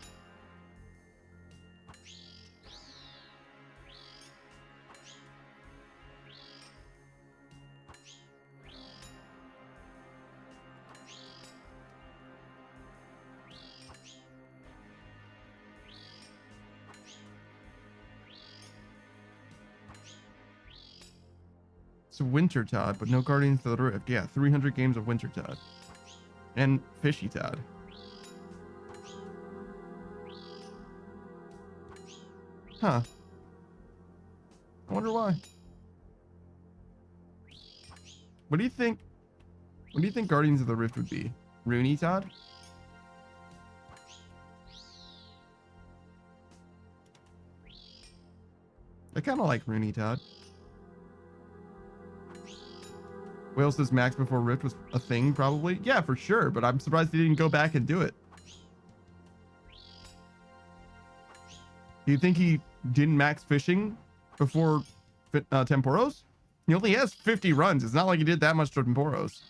It's Winter Todd, but no Guardians of the Rift. Yeah, 300 games of Winter Todd. And Fishy Todd. Huh. I wonder why. What do you think? What do you think Guardians of the Rift would be? Rooney Todd? I kind of like Rooney Todd. Wales says Max before Rift was a thing, probably. Yeah, for sure, but I'm surprised he didn't go back and do it. Do you think he didn't max fishing before Temporos? He only has 50 runs. It's not like he did that much to Temporos.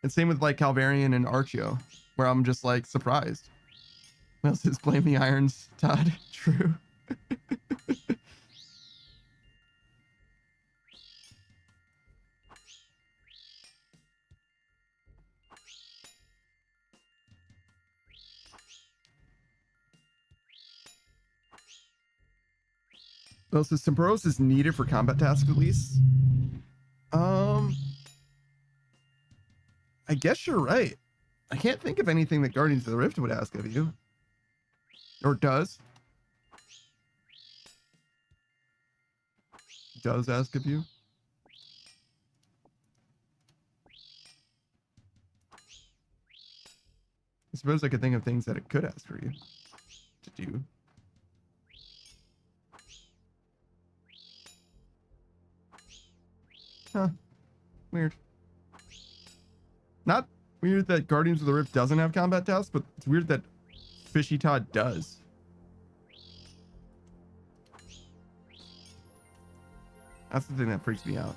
And same with like Calvarian and Archeo, where I'm just like surprised. What else is blame the irons, Todd? True. Well, so Temporos is needed for combat tasks at least. I guess you're right. I can't think of anything that Guardians of the Rift would ask of you. Or does. Does ask of you. I suppose I could think of things that it could ask for you to do. Huh. Weird. Not weird that Guardians of the Rift doesn't have combat tasks, but it's weird that Fishy Todd does. That's the thing that freaks me out.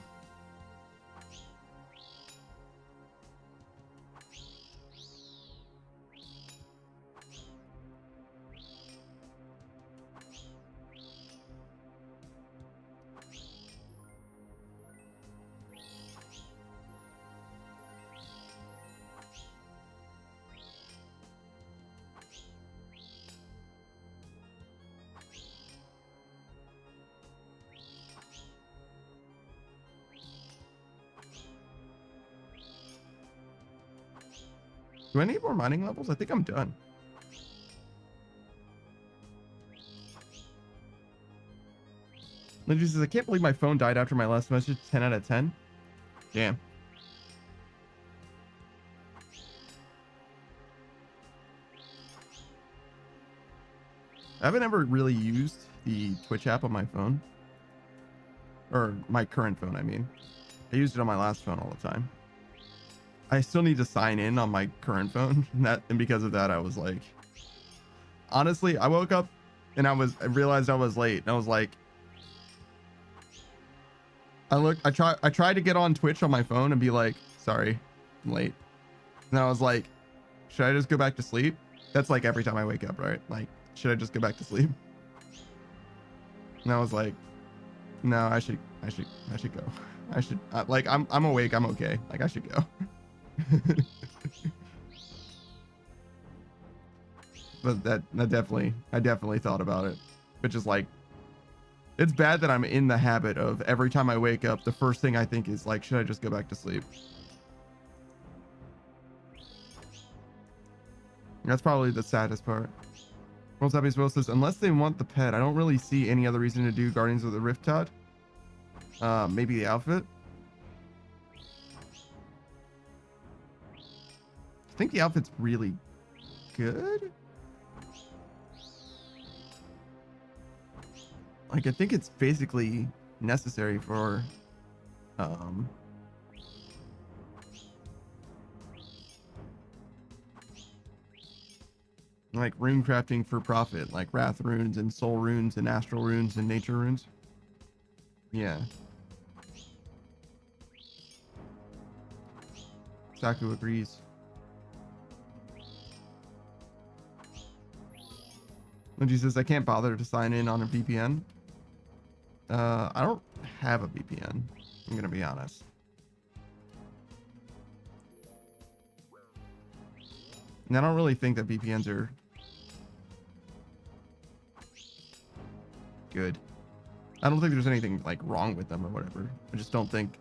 Do I need more mining levels? I think I'm done. Lindsay says, I can't believe my phone died after my last message. 10 out of 10. Damn. I haven't ever really used the Twitch app on my phone. Or my current phone, I mean. I used it on my last phone all the time. I still need to sign in on my current phone. And because of that, I was like... Honestly, I woke up and I realized I was late. And I was like... I tried to get on Twitch on my phone and be like, sorry, I'm late. And I was like, should I just go back to sleep? That's like every time I wake up, right? Like, should I just go back to sleep? And I was like, no, I should go. I should, like, I'm awake. I'm okay. Like, I should go. But I definitely thought about it. But just like, it's bad that I'm in the habit of every time I wake up, the first thing I think is like, should I just go back to sleep? That's probably the saddest part. World's Happiest Will says, unless they want the pet, I don't really see any other reason to do Guardians of the Rift Todd. Maybe the outfit. I think the outfit's really good. Like, I think it's basically necessary for, like rune crafting for profit, like wrath runes and soul runes and astral runes and nature runes. Yeah. Saku agrees. Lindsay says, I can't bother to sign in on a VPN. I don't have a VPN. I'm gonna be honest. And I don't really think that VPNs are good. I don't think there's anything like wrong with them or whatever. I just don't think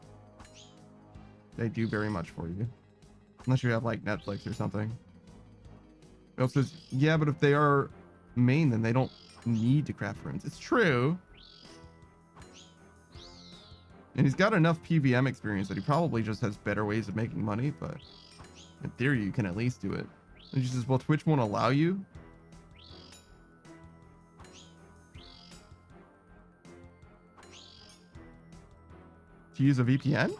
they do very much for you. Unless you have like Netflix or something. It also says, yeah, but if they are main, then they don't need to craft runes. It's true. And he's got enough PVM experience that he probably just has better ways of making money, but in theory, you can at least do it. And he says, well, Twitch won't allow you. To use a VPN?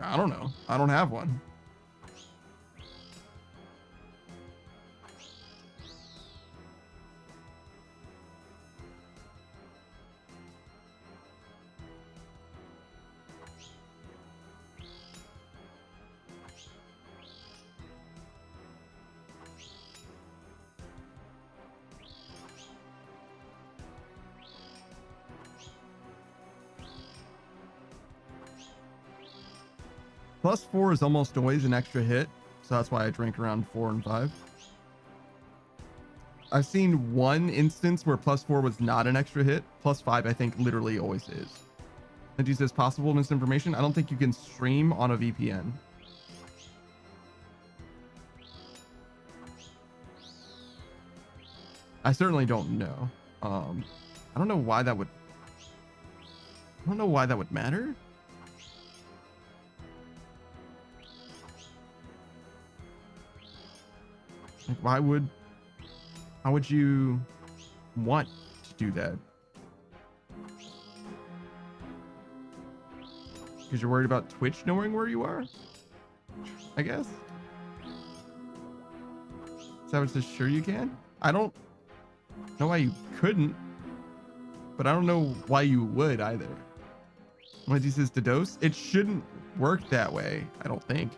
I don't know. I don't have one. +4 is almost always an extra hit, so that's why I drink around 4 and 5. I've seen one instance where +4 was not an extra hit. +5, I think, literally always is. And he says possible misinformation. I don't think you can stream on a VPN. I certainly don't know. I don't know why that would. I don't know why that would matter. Like, why would you want to do that? Because you're worried about Twitch knowing where you are? I guess. Savage says, sure you can. I don't know why you couldn't, but I don't know why you would either. When he says to dose, it shouldn't work that way, I don't think.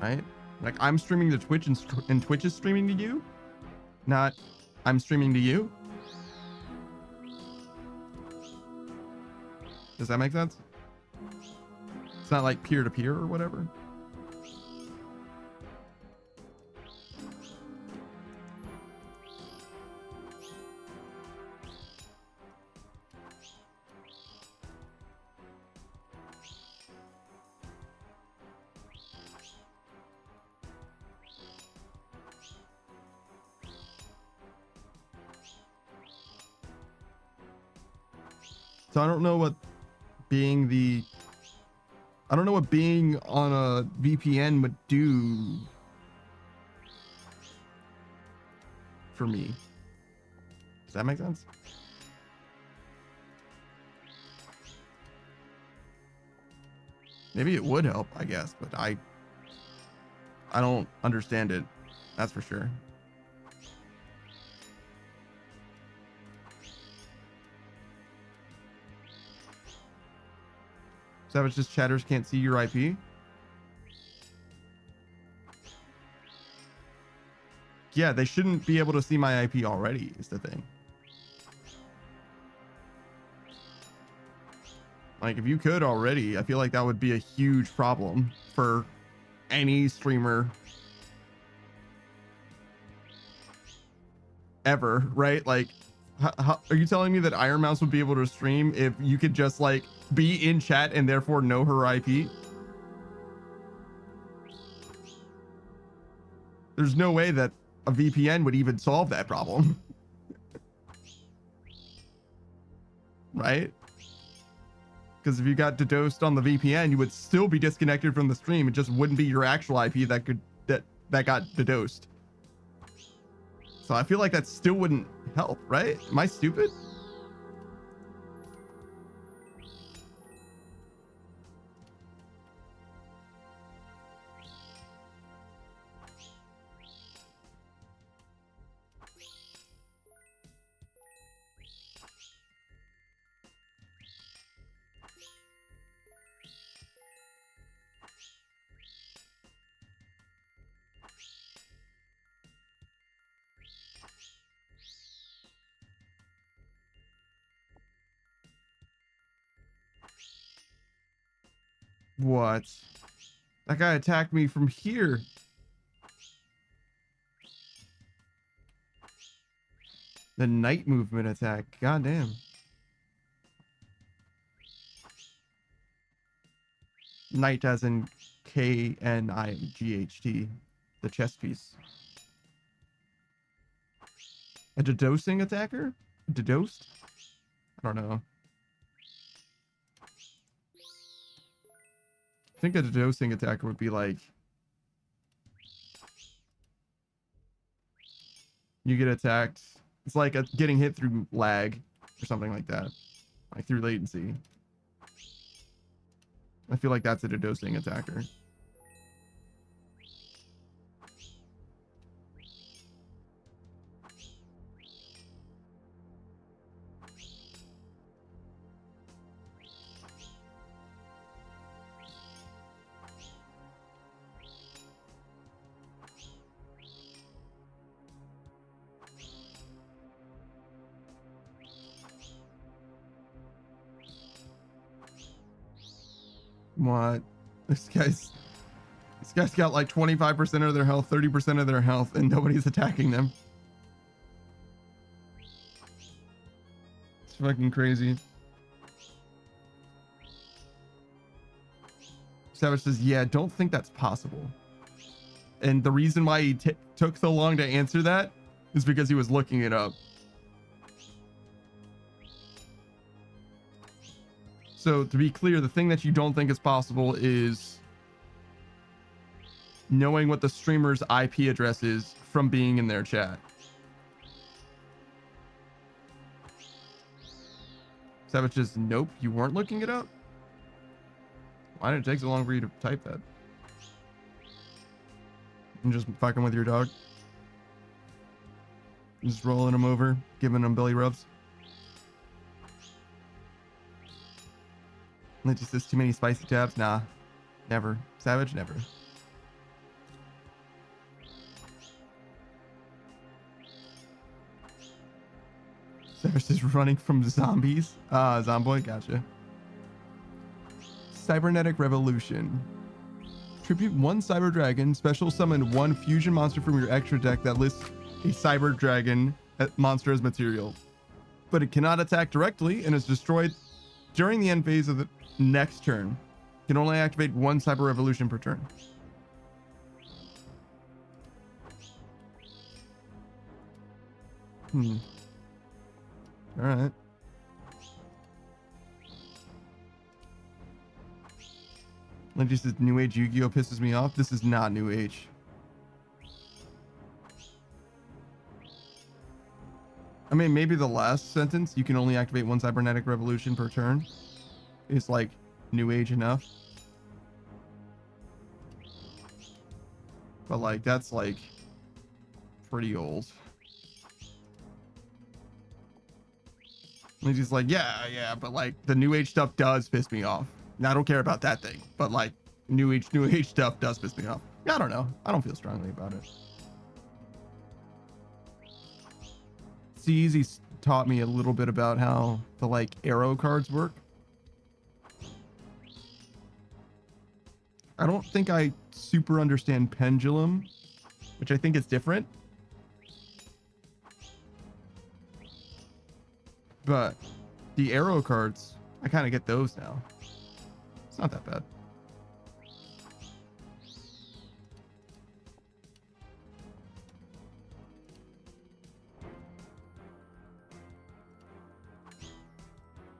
Right? Like, I'm streaming to Twitch and Twitch is streaming to you, not I'm streaming to you. Does that make sense? It's not like peer-to-peer or whatever. So I don't know what being on a VPN would do for me. Does that make sense? Maybe it would help, I guess, but I don't understand it. That's for sure. Savage just chatters can't see your IP. Yeah, they shouldn't be able to see my IP already, is the thing. Like, if you could already, I feel like that would be a huge problem for any streamer ever, right? Like, how, are you telling me that Iron Mouse would be able to stream if you could just like be in chat and therefore know her IP? There's no way that a VPN would even solve that problem. Right? Because if you got DDoSed on the VPN, you would still be disconnected from the stream. It just wouldn't be your actual IP that got DDoSed. So I feel like that still wouldn't help, right? Am I stupid? What? That guy attacked me from here. The night movement attack. Goddamn. Knight as in Knight, the chess piece. A DDoSing attacker? DDoSed? I don't know. I think a DDoSing attacker would be like, you get attacked. It's like getting hit through lag or something like that, like through latency. I feel like that's a DDoSing attacker. What? This guy's got like 25% of their health, 30% of their health, and nobody's attacking them. fucking crazy. Savage says, yeah, don't think that's possible. And the reason why he took so long to answer that is because he was looking it up. So to be clear, the thing that you don't think is possible is knowing what the streamer's IP address is from being in their chat. Savage says, nope, you weren't looking it up? Why did it take so long for you to type that? I'm just fucking with your dog. Just rolling him over, giving him belly rubs. And it just says too many spicy tabs. Nah, never. Savage, never. Savage is running from zombies. Zomboid, gotcha. Cybernetic Revolution. Tribute 1 Cyber Dragon, special summon 1 fusion monster from your extra deck that lists a Cyber Dragon monster as material. But it cannot attack directly and is destroyed during the end phase of the next turn. Can only activate 1 Cyber Revolution per turn. Alright. Like just this New Age Yu-Gi-Oh pisses me off. This is not New Age. I mean, maybe the last sentence, you can only activate 1 Cybernetic Revolution per turn, is like New Age enough. But like, that's like pretty old. And he's just like, yeah, but like the New Age stuff does piss me off. Now, I don't care about that thing, but like New Age stuff does piss me off. Yeah, I don't know. I don't feel strongly about it. He's taught me a little bit about how the like arrow cards work. I don't think I super understand Pendulum, which I think is different. But the arrow cards, I kind of get those now. It's not that bad.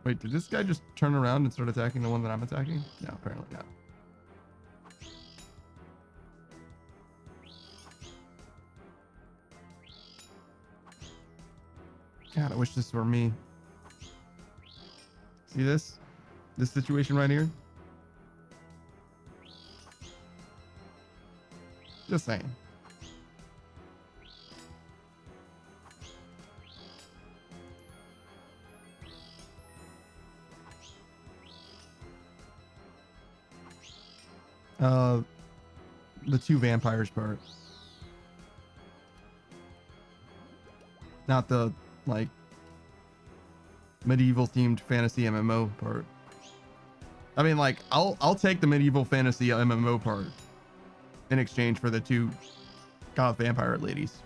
Wait, did this guy just turn around and start attacking the one that I'm attacking? No, apparently not. God, I wish this were me. See this? This situation right here? Just saying. The 2 vampires part. Not the, like, medieval themed fantasy MMO part. I mean, like, I'll take the medieval fantasy MMO part in exchange for the 2 goth vampire ladies.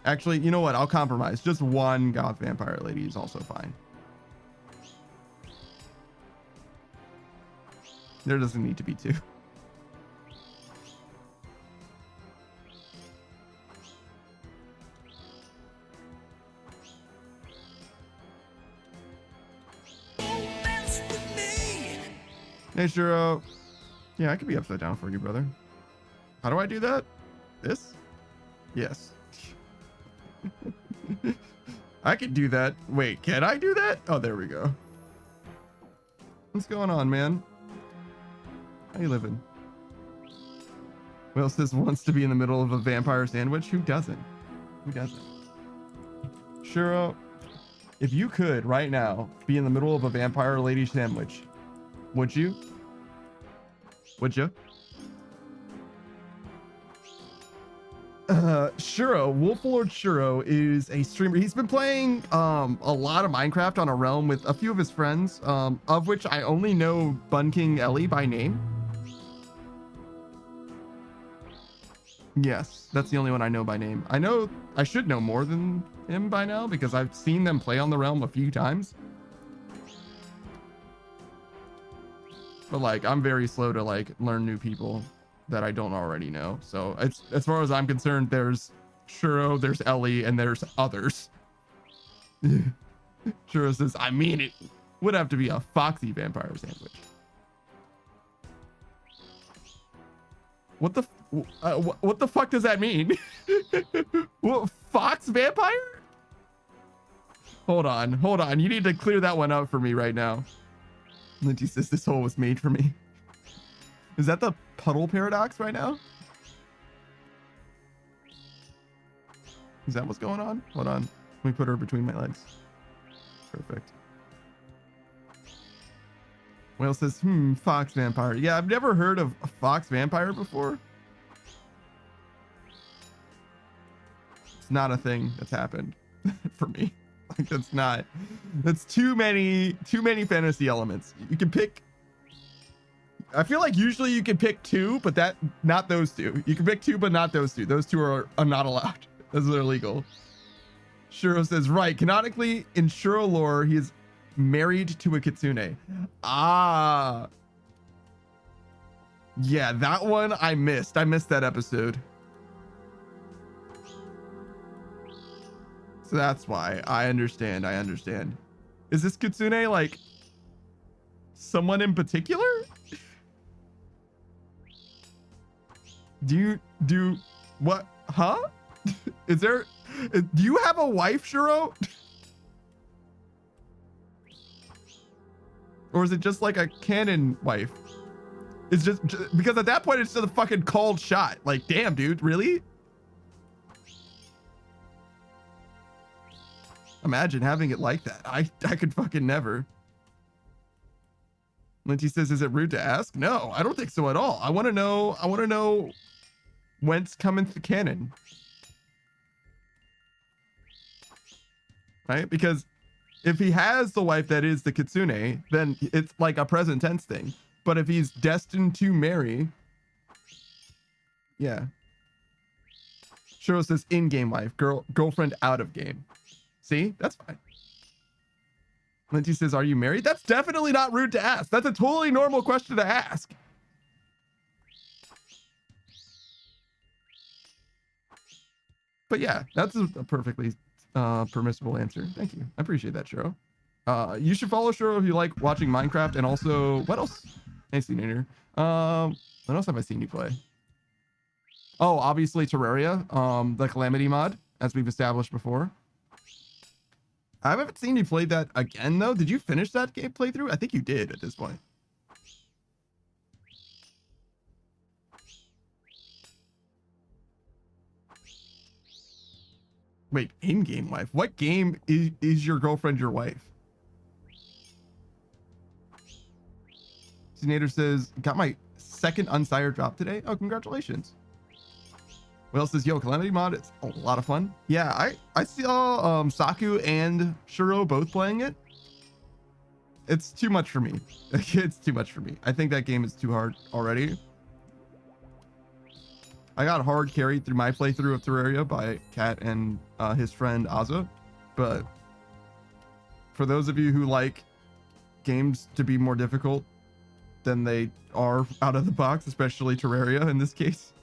Actually, you know what? I'll compromise. Just 1 goth vampire lady is also fine. There doesn't need to be 2. Hey, Shiro. Yeah, I could be upside down for you, brother. How do I do that? This? Yes. I could do that. Wait, can I do that? Oh, there we go. What's going on, man? How you living? Who else wants to be in the middle of a vampire sandwich? Who doesn't? Who doesn't? Shiro, if you could right now be in the middle of a vampire lady sandwich, would you? Would you? Shuro, Wolflord Shuro is a streamer. He's been playing a lot of Minecraft on a realm with a few of his friends, of which I only know Bun King Ellie by name. Yes, that's the only one I know by name. I should know more than him by now because I've seen them play on the realm a few times. But like, I'm very slow to like learn new people that I don't already know. So it's, as far as I'm concerned, there's Shuro, there's Ellie, and there's others. Shuro says, I mean, it would have to be a foxy vampire sandwich. What the fuck does that mean? What, fox vampire? Hold on. You need to clear that one up for me right now. Linty says this hole was made for me. Is that the puddle paradox right now? Is that what's going on? Hold on. Let me put her between my legs. Perfect. Whale says, fox vampire. Yeah, I've never heard of a fox vampire before. It's not a thing that's happened for me. Like, that's too many fantasy elements. You can pick, I feel like usually you can pick two, but not those two. You can pick two, but not those two. Those two are not allowed. Those are illegal. Shuro says, right, canonically in Shuro lore, he is married to a kitsune. Ah. Yeah, that one I missed. I missed that episode. So that's why. I understand. Is this kitsune like someone in particular? Do what? Huh? Do you have a wife, Shuro? Or is it just like a canon wife? It's just because at that point it's just a fucking called shot. Like, damn, dude, really? Imagine having it like that. I could fucking never. Linty says, is it rude to ask? No, I don't think so at all. I want to know whence cometh the canon. Right? Because if he has the wife that is the kitsune, then it's like a present tense thing. But if he's destined to marry, yeah. Shuro says in-game wife, girlfriend out of game. See, that's fine. Linty says, are you married? That's definitely not rude to ask. That's a totally normal question to ask. But yeah, that's a perfectly permissible answer. Thank you. I appreciate that, Shuro. You should follow Shuro if you like watching Minecraft. And also, what else? Hey, Senior. What else have I seen you play? Oh, obviously Terraria, the Calamity mod, as we've established before. I haven't seen you play that again, though. Did you finish that game playthrough? I think you did at this point. Wait, in-game wife? What game is your girlfriend your wife? Senator says, got my second Unsire drop today. Oh, congratulations. What else says, yo, Calamity mod, it's a lot of fun. Yeah, I saw Saku and Shuro both playing it. It's too much for me. It's too much for me. I think that game is too hard already. I got hard carried through my playthrough of Terraria by Kat and his friend Aza. But for those of you who like games to be more difficult than they are out of the box, especially Terraria in this case,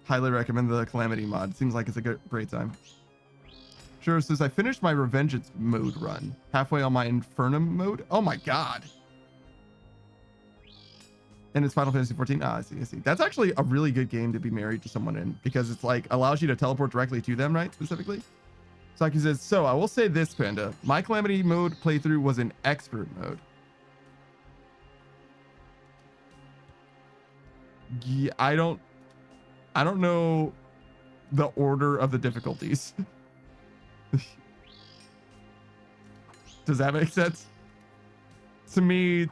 highly recommend the Calamity mod. It seems like it's a great time. Sure says, I finished my Revengeance mode run. Halfway on my Infernum mode. Oh my god. And it's Final Fantasy 14. Ah, I see. That's actually a really good game to be married to someone in, because it's like allows you to teleport directly to them, right? Specifically. Saki says, so I will say this, Panda. My Calamity mode playthrough was in expert mode. Yeah, I don't know the order of the difficulties. Does that make sense? To me,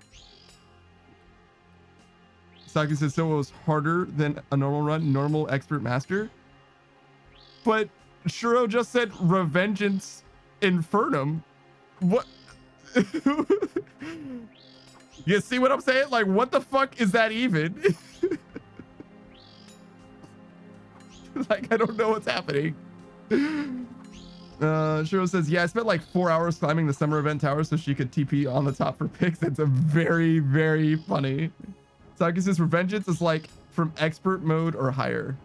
Saki says, so it was harder than a normal run, normal expert master. But Shuro just said Revengeance Infernum. What? You see what I'm saying? Like, what the fuck is that even? Like, I don't know what's happening. Shiro says, yeah, I spent like 4 hours climbing the summer event tower so she could TP on the top for pics. That's a very, very funny. Saki says, Revengeance is like from expert mode or higher.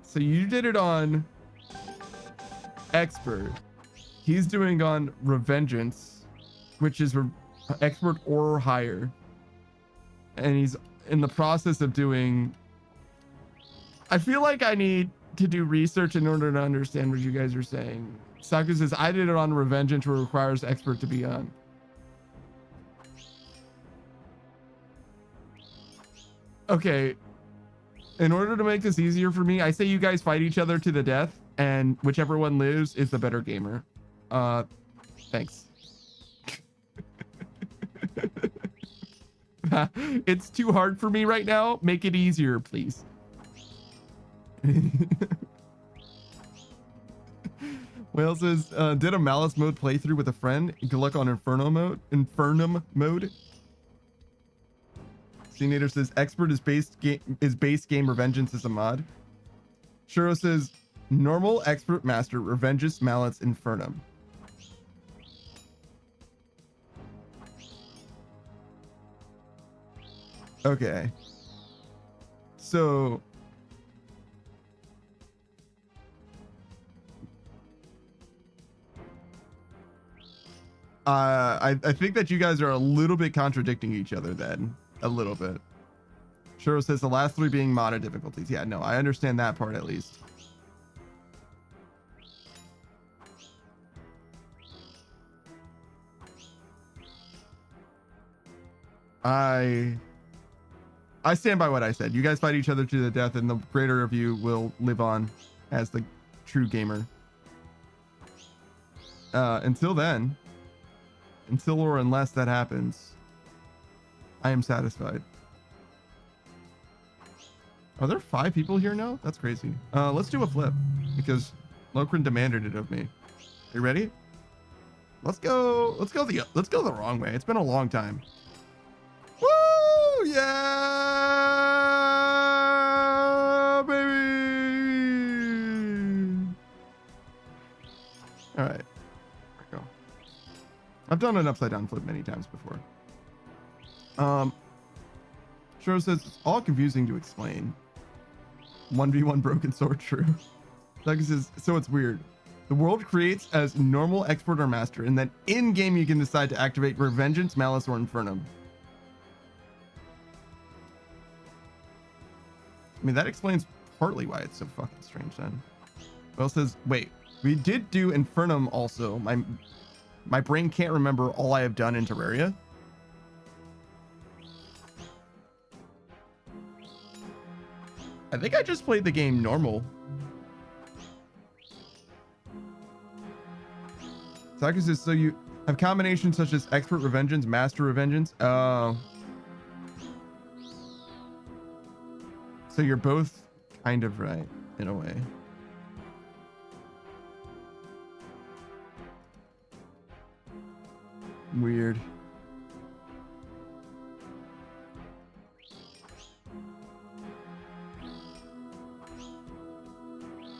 So you did it on expert. He's doing on Revengeance, which is expert or higher. And he's in the process of doing... I feel like I need to do research in order to understand what you guys are saying. Saku says, I did it on Revengeance, where it requires expert to be on. Okay. In order to make this easier for me, I say you guys fight each other to the death, and whichever one lives is the better gamer. Thanks. It's too hard for me right now. Make it easier, please. Whale says, did a Malice mode playthrough with a friend. Good luck on Infernum mode. Cnator says, expert is base game Revengeance is a mod. Shiro says, normal, expert, master, Revengeance, Malice, Infernum. Okay. So I think that you guys are a little bit contradicting each other then. A little bit. Shiro says the last 3 being modded difficulties. Yeah, no, I understand that part at least. I stand by what I said. You guys fight each other to the death, and the greater of you will live on as the true gamer. Until then, until or unless that happens, I am satisfied. Are there 5 people here now? That's crazy. Let's do a flip because Lokrin demanded it of me. Are you ready? Let's go the wrong way. It's been a long time. Woo! Yeah, baby! All right. There we go. I've done an upside down flip many times before. Shiro says it's all confusing to explain. 1v1 broken sword, true. Doug says, so it's weird. The world creates as normal, expert, or master, and then in-game you can decide to activate Revengeance, Malice, or Infernum. I mean, that explains partly why it's so fucking strange then. Well, says, wait, we did do Infernum also. My brain can't remember all I have done in Terraria. I think I just played the game normal. Saku says, so you have combinations such as expert Revengeance, master Revengeance. Oh. So you're both kind of right in a way. Weird.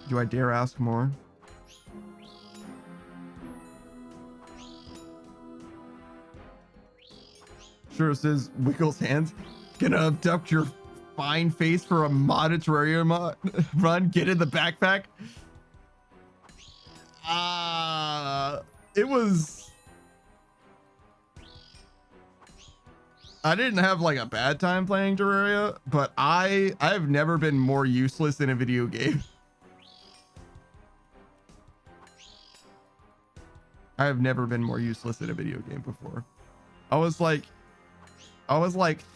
Do I dare ask more? Sure says, wiggles hands. Gonna abduct your fine face for a modded Terraria run. Get in the backpack. It was... I didn't have like a bad time playing Terraria, but I've never been more useless in a video game. I have never been more useless in a video game before. I was like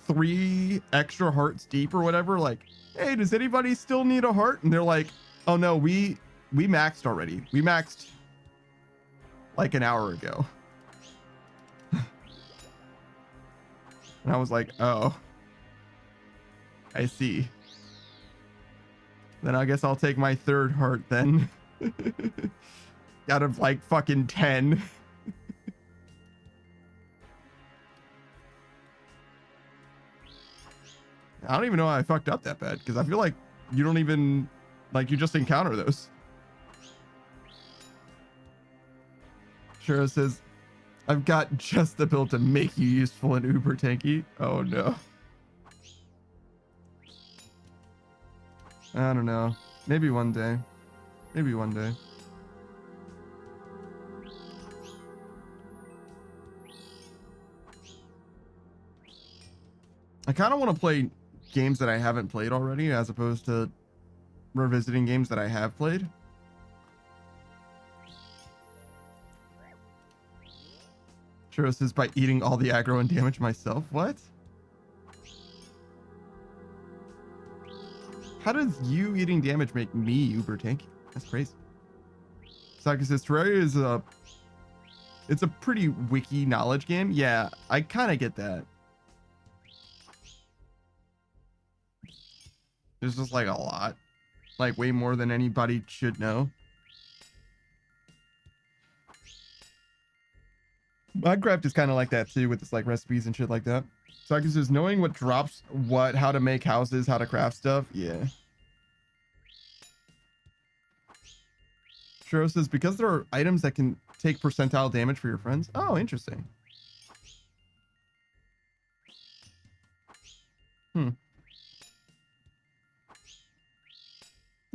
3 extra hearts deep or whatever. Like, hey, does anybody still need a heart? And they're like, oh no, we maxed already. We maxed like an hour ago. And I was like, oh, I see. Then I guess I'll take my 3rd heart then. Out of like fucking 10. I don't even know how I fucked up that bad, because I feel like you don't even, like, you just encounter those. Shiro says, I've got just the build to make you useful and uber tanky. Oh no. I don't know. Maybe one day. Maybe one day. I kind of want to play games that I haven't played already, as opposed to revisiting games that I have played. Churro says, by eating all the aggro and damage myself. What? How does you eating damage make me uber tanky? That's crazy. Saka says, Terraria is it's a pretty wiki knowledge game. Yeah, I kind of get that. There's just like a lot, like way more than anybody should know. Minecraft is kind of like that too, with this like recipes and shit like that. Saka says, knowing what drops what, how to make houses, how to craft stuff. Yeah. Shiro says, because there are items that can take percentile damage for your friends. Oh, interesting.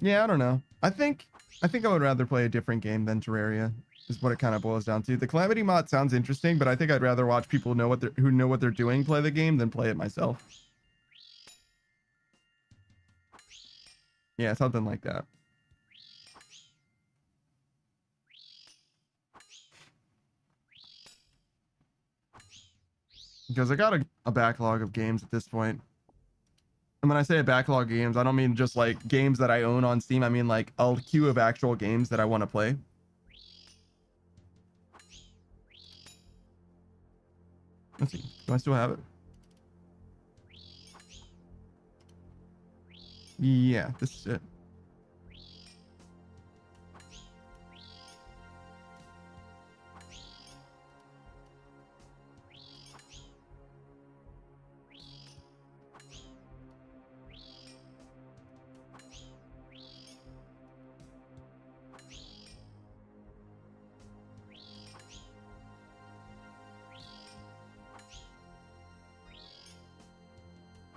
Yeah, I don't know. I think I would rather play a different game than Terraria, is what it kind of boils down to. The Calamity mod sounds interesting, but I think I'd rather watch people who know what they're doing play the game than play it myself. Yeah, something like that. Because I got a backlog of games at this point. And when I say a backlog of games, I don't mean just like games that I own on Steam. I mean like a queue of actual games that I want to play. Let's see. Do I still have it? Yeah, this is it.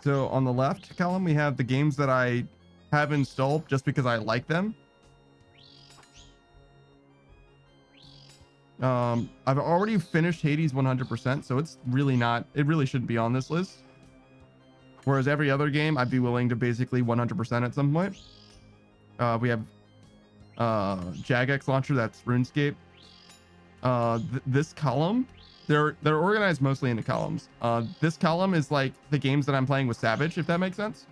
So on the left column, we have the games that I have installed just because I like them. I've already finished Hades 100%, so it's really not, it really shouldn't be on this list. Whereas every other game, I'd be willing to basically 100% at some point. We have Jagex launcher, that's RuneScape. This column, they're organized mostly into columns. This column is like the games that I'm playing with Savage, if that makes sense.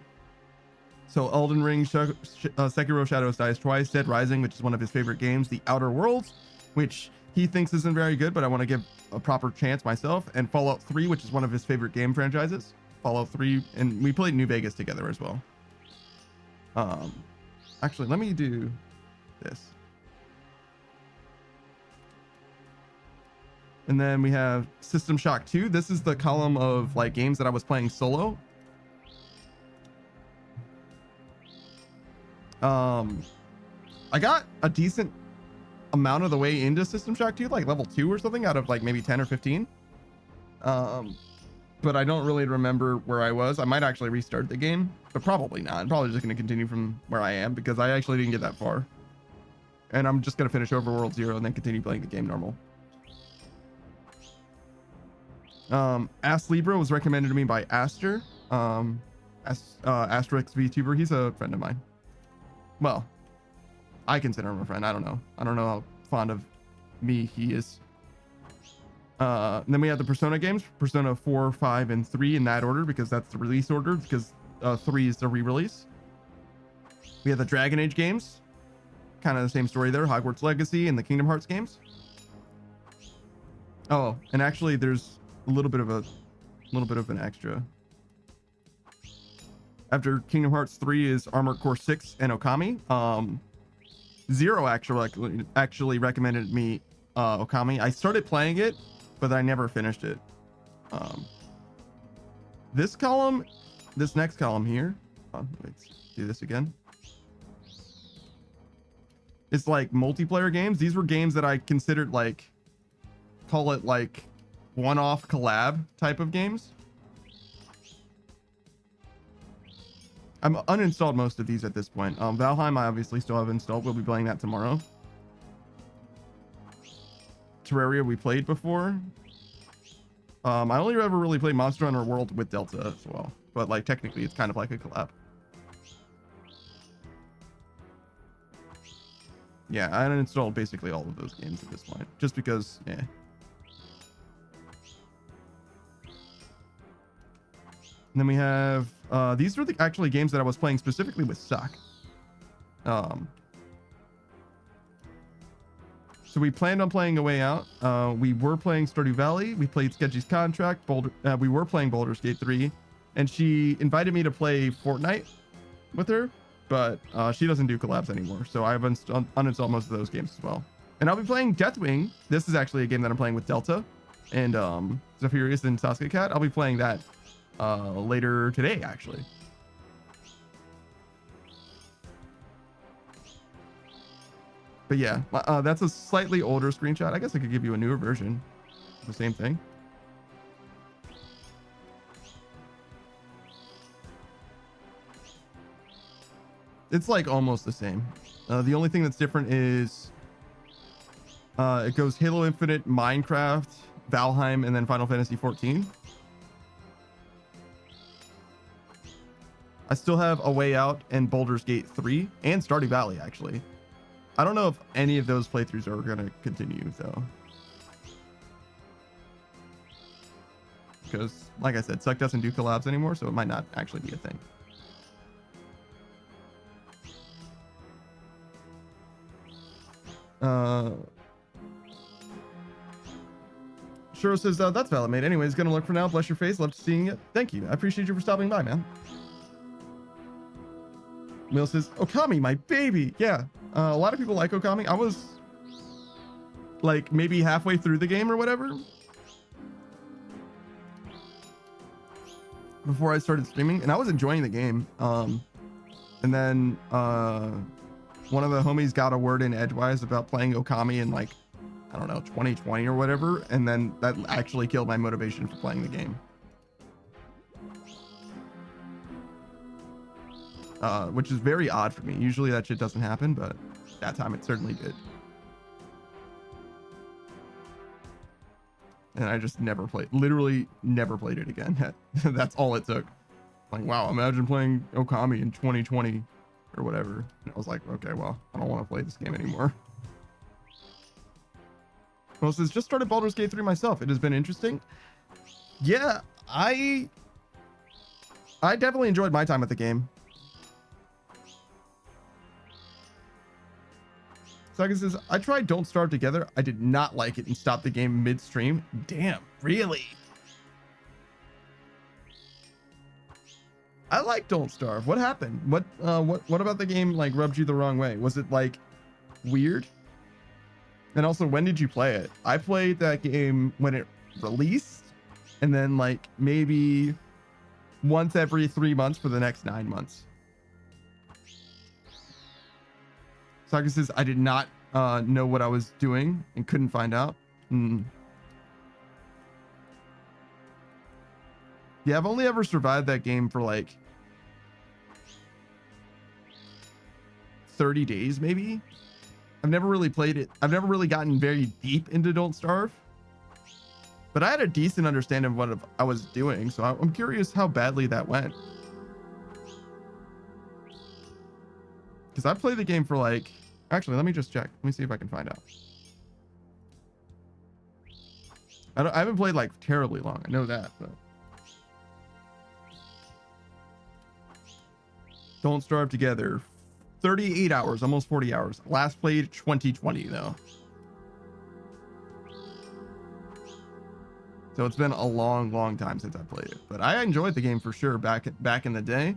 So Elden Ring, Sekiro Shadows Dies Twice, Dead Rising, which is one of his favorite games, The Outer Worlds, which he thinks isn't very good, but I want to give a proper chance myself, and Fallout 3, which is one of his favorite game franchises. Fallout 3, and we played New Vegas together as well. Actually, let me do this. And then we have System Shock 2. This is the column of like games that I was playing solo. I got a decent amount of the way into System Shock 2, like level 2 or something, out of like maybe 10 or 15. But I don't really remember where I was. I might actually restart the game, but probably not. I'm probably just going to continue from where I am, because I actually didn't get that far. And I'm just going to finish Overworld 0 and then continue playing the game normal. Ask Libra was recommended to me by Aster. Asterix VTuber. He's a friend of mine. Well, I consider him a friend. I don't know how fond of me he is. Then we have the Persona games, Persona 4, 5, and 3 in that order, because that's the release order, because 3 is the re-release. We have the Dragon Age games, kind of the same story there, Hogwarts Legacy and the Kingdom Hearts games. Oh, and actually there's a little bit of an extra. After Kingdom Hearts 3 is Armored Core 6 and Okami. Zero actually recommended me Okami. I started playing it, but I never finished it. This column this next column here, let's do this again. It's like multiplayer games. These were games that I considered like, call it like one-off collab type of games. I'm uninstalled most of these at this point. Valheim I obviously still have installed. We'll be playing that tomorrow. Terraria we played before. I only ever really played Monster Hunter World with Delta as well, but like technically it's kind of like a collab. Yeah, I uninstalled basically all of those games at this point, just because, yeah. And then we have, these were the actually games that I was playing specifically with Suck. So we planned on playing A Way Out. We were playing Stardew Valley. We played Sketchy's Contract. We were playing Baldur's Gate 3. And she invited me to play Fortnite with her, but she doesn't do collabs anymore. So I've uninstalled most of those games as well. And I'll be playing Deathwing. This is actually a game that I'm playing with Delta and Zephyrus and Sasuke Cat. I'll be playing that later today, actually. But yeah, that's a slightly older screenshot. I guess I could give you a newer version. The same thing. It's like almost the same. The only thing that's different is it goes Halo Infinite, Minecraft, Valheim, and then Final Fantasy 14. I still have A Way Out and Baldur's Gate 3 and Stardew Valley, actually. I don't know if any of those playthroughs are going to continue, though. Because, like I said, Suck doesn't do collabs anymore, so it might not actually be a thing. Shuro says, that's valid, mate. Anyways, gonna look for now. Bless your face. Love seeing it. Thank you. I appreciate you for stopping by, man. Mill says, Okami, my baby. Yeah. A lot of people like Okami. I was like maybe halfway through the game or whatever before I started streaming, and I was enjoying the game. And then one of the homies got a word in edgewise about playing Okami in like, I don't know, 2020 or whatever, and then that actually killed my motivation for playing the game. Which is very odd for me. Usually that shit doesn't happen, but that time it certainly did. And I just never played, literally never played it again. That's all it took. Like, wow, imagine playing Okami in 2020 or whatever. And I was like, okay, well, I don't want to play this game anymore. Well, since just started Baldur's Gate 3 myself, it has been interesting. Yeah, I definitely enjoyed my time at the game. Saga says, I tried Don't Starve Together. I did not like it and stopped the game midstream. Damn, really? I like Don't Starve. What happened? What about the game like rubbed you the wrong way? Was it like weird? And also, when did you play it? I played that game when it released, and then like maybe once every 3 months for the next 9 months. Saga says, I did not know what I was doing and couldn't find out. Yeah, I've only ever survived that game for like 30 days, maybe. I've never really played it. I've never really gotten very deep into Don't Starve. But I had a decent understanding of what I was doing, so I'm curious how badly that went. Because I played the game for like... Actually, let me just check. Let me see if I can find out. I haven't played like terribly long. I know that, but... Don't Starve Together. 38 hours, almost 40 hours. Last played 2020 though. So it's been a long time since I played it, but I enjoyed the game for sure back in the day.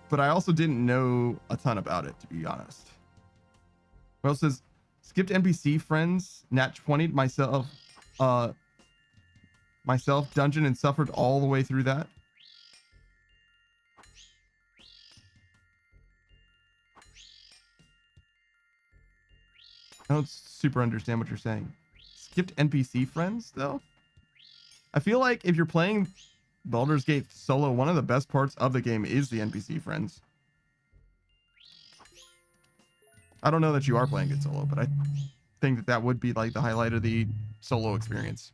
But I also didn't know a ton about it, to be honest. Well, it says skipped NPC friends, nat 20'd myself dungeon and suffered all the way through that. I don't super understand what you're saying. Skipped NPC friends, though? I feel like if you're playing Baldur's Gate solo, one of the best parts of the game is the NPC friends. I don't know that you are playing it solo, but I think that that would be like the highlight of the solo experience.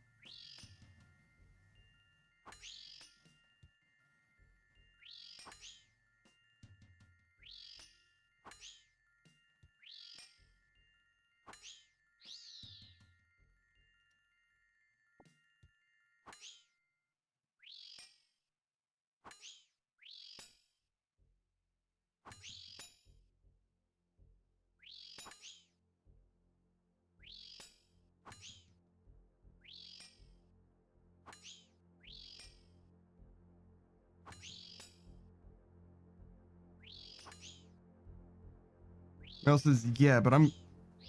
Mel says, yeah, but I'm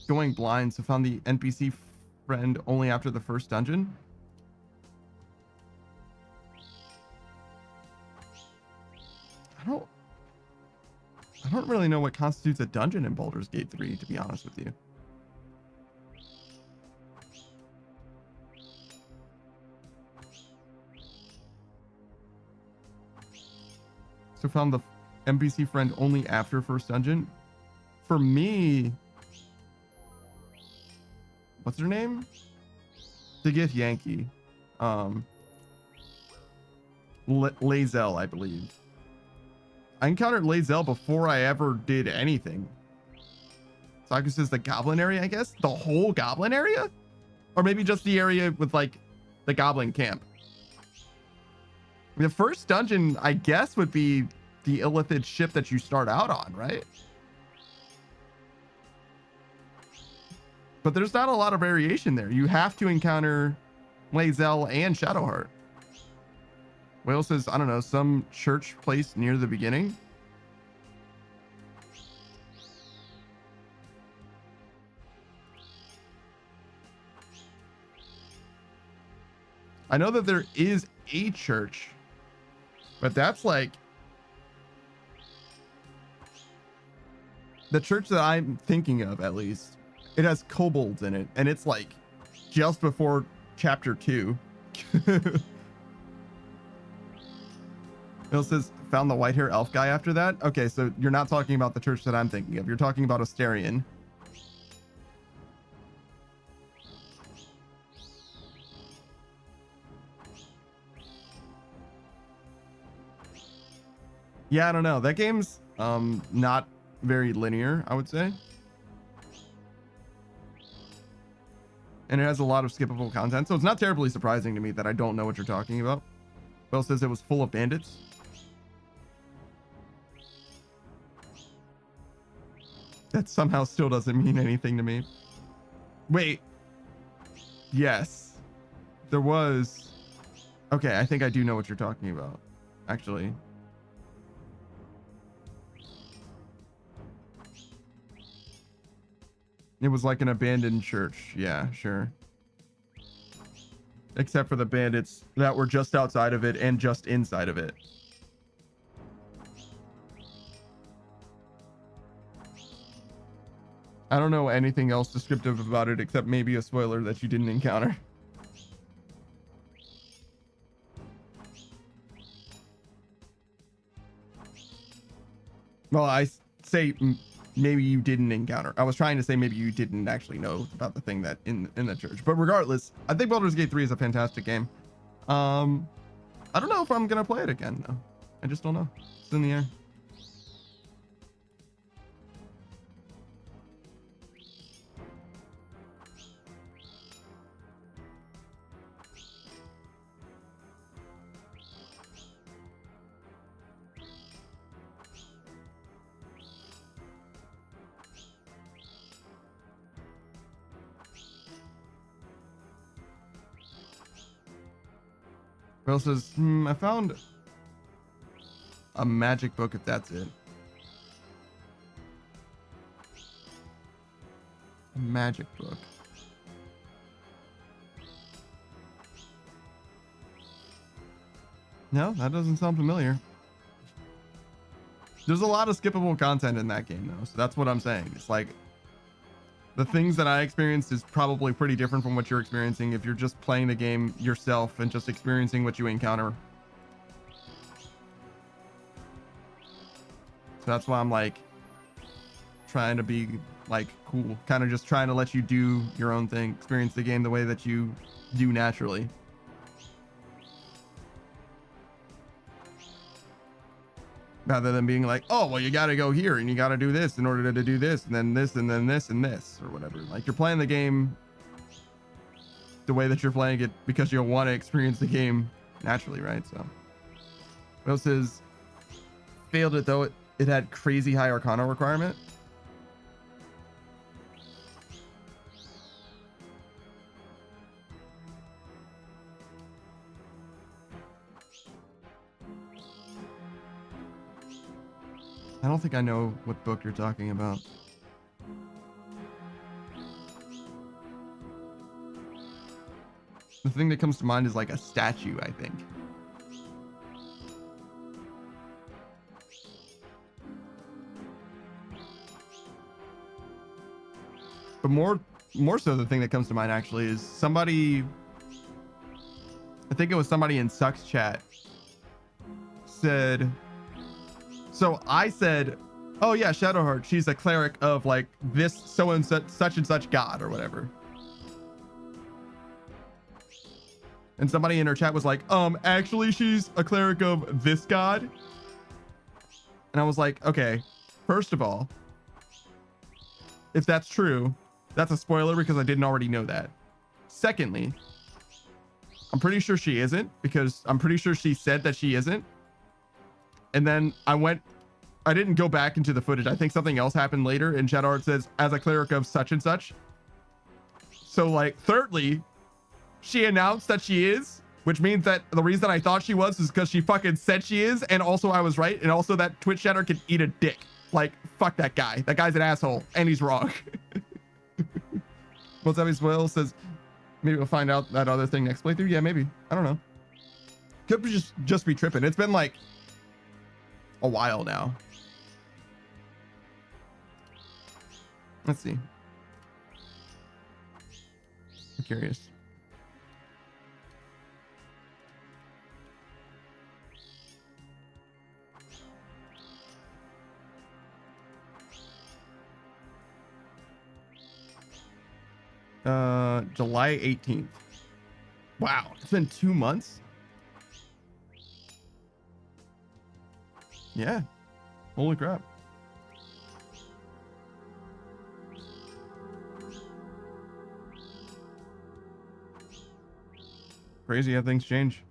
going blind, so found the NPC friend only after the first dungeon. I don't I don't really know what constitutes a dungeon in Baldur's Gate 3, to be honest with you. So found the NPC friend only after first dungeon. For me, what's her name? Sigith Yankee. Lae'zel, I believe. I encountered Lae'zel before I ever did anything. So this is the goblin area, I guess? The whole goblin area? Or maybe just the area with like the goblin camp. The first dungeon, I guess, would be the Illithid ship that you start out on, right? But there's not a lot of variation there. You have to encounter Lae'zel and Shadowheart. Whale says, I don't know, some church place near the beginning. I know that there is a church, but that's like the church that I'm thinking of, at least. It has kobolds in it, and it's like just before chapter 2. Bill says, found the white hair elf guy after that. Okay, so you're not talking about the church that I'm thinking of. You're talking about Asterion. Yeah, I don't know. That game's not very linear, I would say. And it has a lot of skippable content, so it's not terribly surprising to me that I don't know what you're talking about. Bill says it was full of bandits. That somehow still doesn't mean anything to me. Wait. Yes. There was... Okay, I think I do know what you're talking about, actually. It was like an abandoned church. Yeah, sure. Except for the bandits that were just outside of it and just inside of it. I don't know anything else descriptive about it except maybe a spoiler that you didn't encounter. Well, I say maybe you didn't encounter. I was trying to say maybe you didn't actually know about the thing that in the church. But regardless, I think Baldur's Gate 3 is a fantastic game. I don't know if I'm gonna play it again though. I just don't know. It's in the air. Will says, I found a magic book if that's it. A magic book. No, that doesn't sound familiar. There's a lot of skippable content in that game though, so that's what I'm saying. It's like the things that I experienced is probably pretty different from what you're experiencing if you're just playing the game yourself and just experiencing what you encounter. So that's why I'm like trying to be like cool, kind of just trying to let you do your own thing, experience the game the way that you do naturally. Rather than being like, oh, well, you got to go here and you got to do this in order to do this and then this and then this and this or whatever. Like you're playing the game the way that you're playing it because you want to experience the game naturally, right? So Will says failed it though. It had crazy high Arcana requirement. I don't think I know what book you're talking about. The thing that comes to mind is like a statue, I think. But more so the thing that comes to mind actually is somebody, I think it was somebody in Sucks chat said, so I said, oh yeah, Shadowheart, she's a cleric of like this so and such and such god or whatever. And somebody in her chat was like, actually she's a cleric of this god. And I was like, okay, first of all, if that's true, that's a spoiler because I didn't already know that. Secondly, I'm pretty sure she isn't because I'm pretty sure she said that she isn't. And then I didn't go back into the footage. I think something else happened later and Shadowheart says as a cleric of such and such. So like, thirdly, she announced that she is, which means that the reason I thought she was is because she fucking said she is. And also I was right. And also that Twitch chatter can eat a dick. Like, fuck that guy. That guy's an asshole and he's wrong. What's up, as well says, maybe we'll find out that other thing next playthrough. Yeah, maybe. I don't know. Could just be tripping. It's been like a while now. Let's see. I'm curious. July 18th. Wow, it's been 2 months. Yeah. Holy crap. Crazy how things change.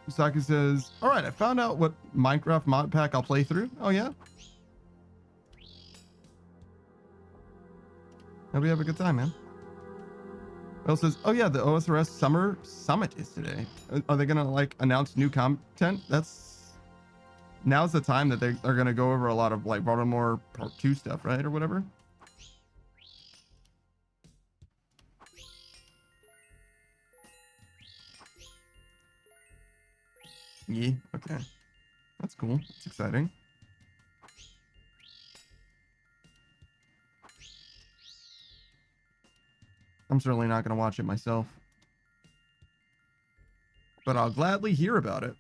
Saki says, all right, I found out what Minecraft mod pack I'll play through. Oh yeah. Hope you have a good time, man. Will says, oh yeah, the OSRS summer summit is today. Are they gonna like announce new content? Now's the time that they are gonna go over a lot of like Baltimore Part 2 stuff, right? Or whatever. Yeah, okay. That's cool. It's exciting. I'm certainly not going to watch it myself, but I'll gladly hear about it.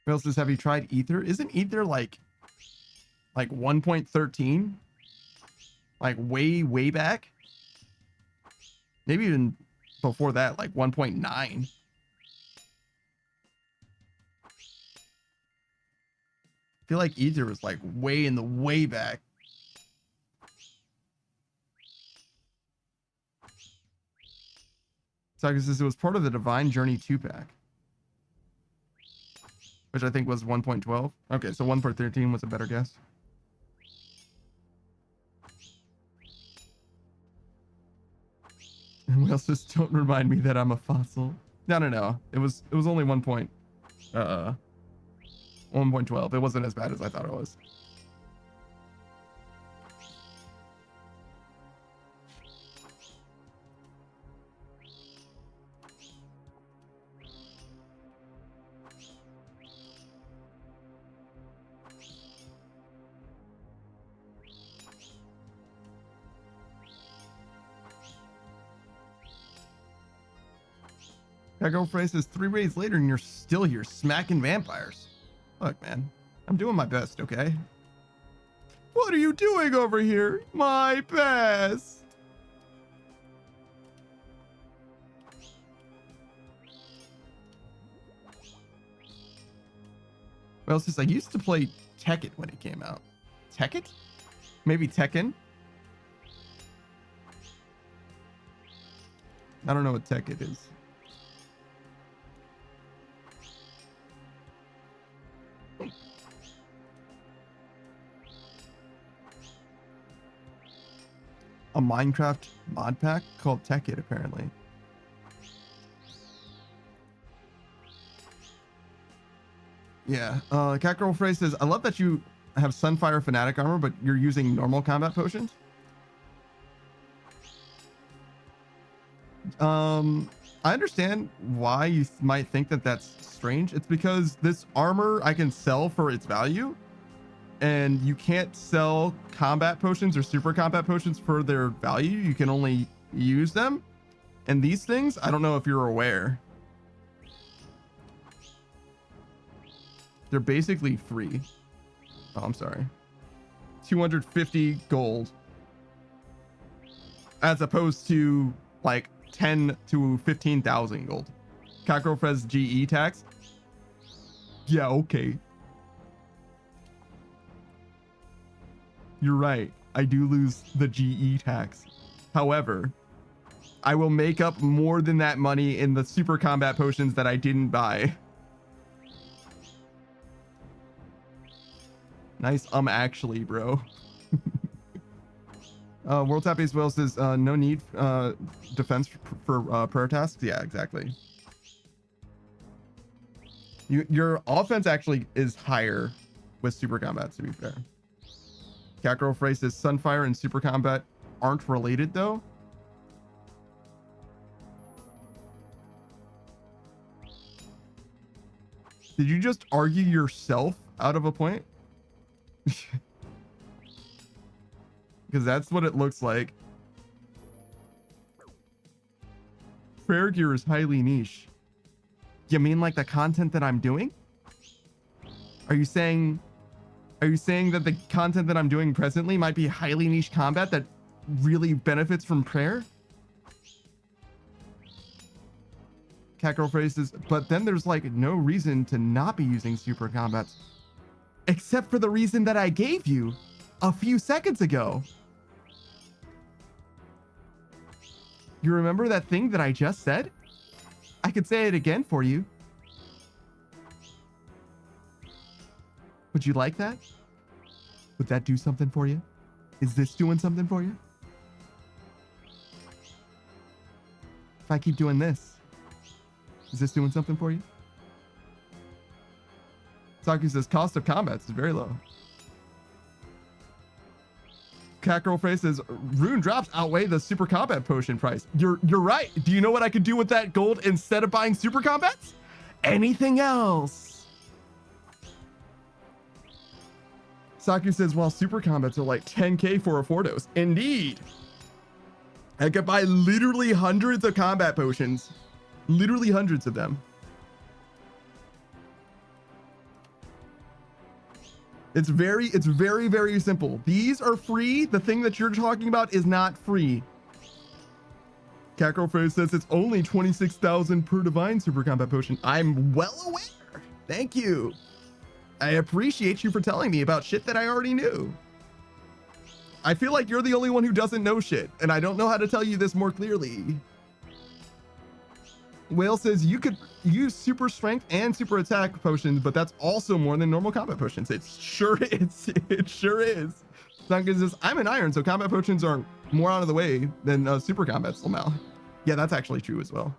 Who else says, have you tried Ether? Isn't Ether like 1.13? Like way back? Maybe even before that, like 1.9. I feel like Ether was like way in the way back. Saga says it was part of the Divine Journey 2-pack, which I think was 1.12. Okay, so 1.13 was a better guess. And Will says, don't remind me that I'm a fossil. No. It was only 1.12. It wasn't as bad as I thought it was. Gregor Frey says 3 raids later and you're still here smacking vampires. Look, man, I'm doing my best, okay? What are you doing over here? My best. Well, since I used to play Tekken when it came out. Tekken? Maybe Tekken? I don't know what Tekken is. A Minecraft mod pack called Tekken, apparently. Yeah. Cat Girl Frey says, I love that you have Sunfire Fanatic armor, but you're using normal combat potions. I understand why you might think that that's strange. It's because this armor I can sell for its value, and you can't sell combat potions or super combat potions for their value. You can only use them. And these things, I don't know if you're aware, they're basically free. Oh, I'm sorry. 250 gold. As opposed to like 10 to 15,000 gold. Kakrofrez GE tax. Yeah, okay. You're right. I do lose the GE tax. However, I will make up more than that money in the super combat potions that I didn't buy. Nice, actually, bro. World Tap Base Will says, no need defense for prayer tasks. Yeah, exactly. Your offense actually is higher with super combat, to be fair. Catgirl Frey says, Sunfire and super combat aren't related, though. Did you just argue yourself out of a point? Because that's what it looks like. Prayer gear is highly niche. You mean like the content that I'm doing? Are you saying that the content that I'm doing presently might be highly niche combat that really benefits from prayer? Catgirl phrases, but then there's like no reason to not be using super combats. Except for the reason that I gave you a few seconds ago. You remember that thing that I just said? I could say it again for you. Would you like that? Would that do something for you? Is this doing something for you? If I keep doing this, is this doing something for you? Saki says cost of combat is very low. Catgirl Face says rune drops outweigh the super combat potion price. You're right. Do you know what I could do with that gold instead of buying super combats? Anything else? Saki says, well, super combats are like 10k for a Fordos. Indeed. I could buy literally hundreds of combat potions. Literally hundreds of them. It's very, very simple. These are free. The thing that you're talking about is not free. Kakrofrey says it's only 26,000 per divine super combat potion. I'm well aware. Thank you. I appreciate you for telling me about shit that I already knew. I feel like you're the only one who doesn't know shit, and I don't know how to tell you this more clearly. Whale says you could use super strength and super attack potions, but that's also more than normal combat potions. It sure is. It sure is. Duncan says, I'm an iron, so combat potions are more out of the way than super combat somehow. Yeah, that's actually true as well.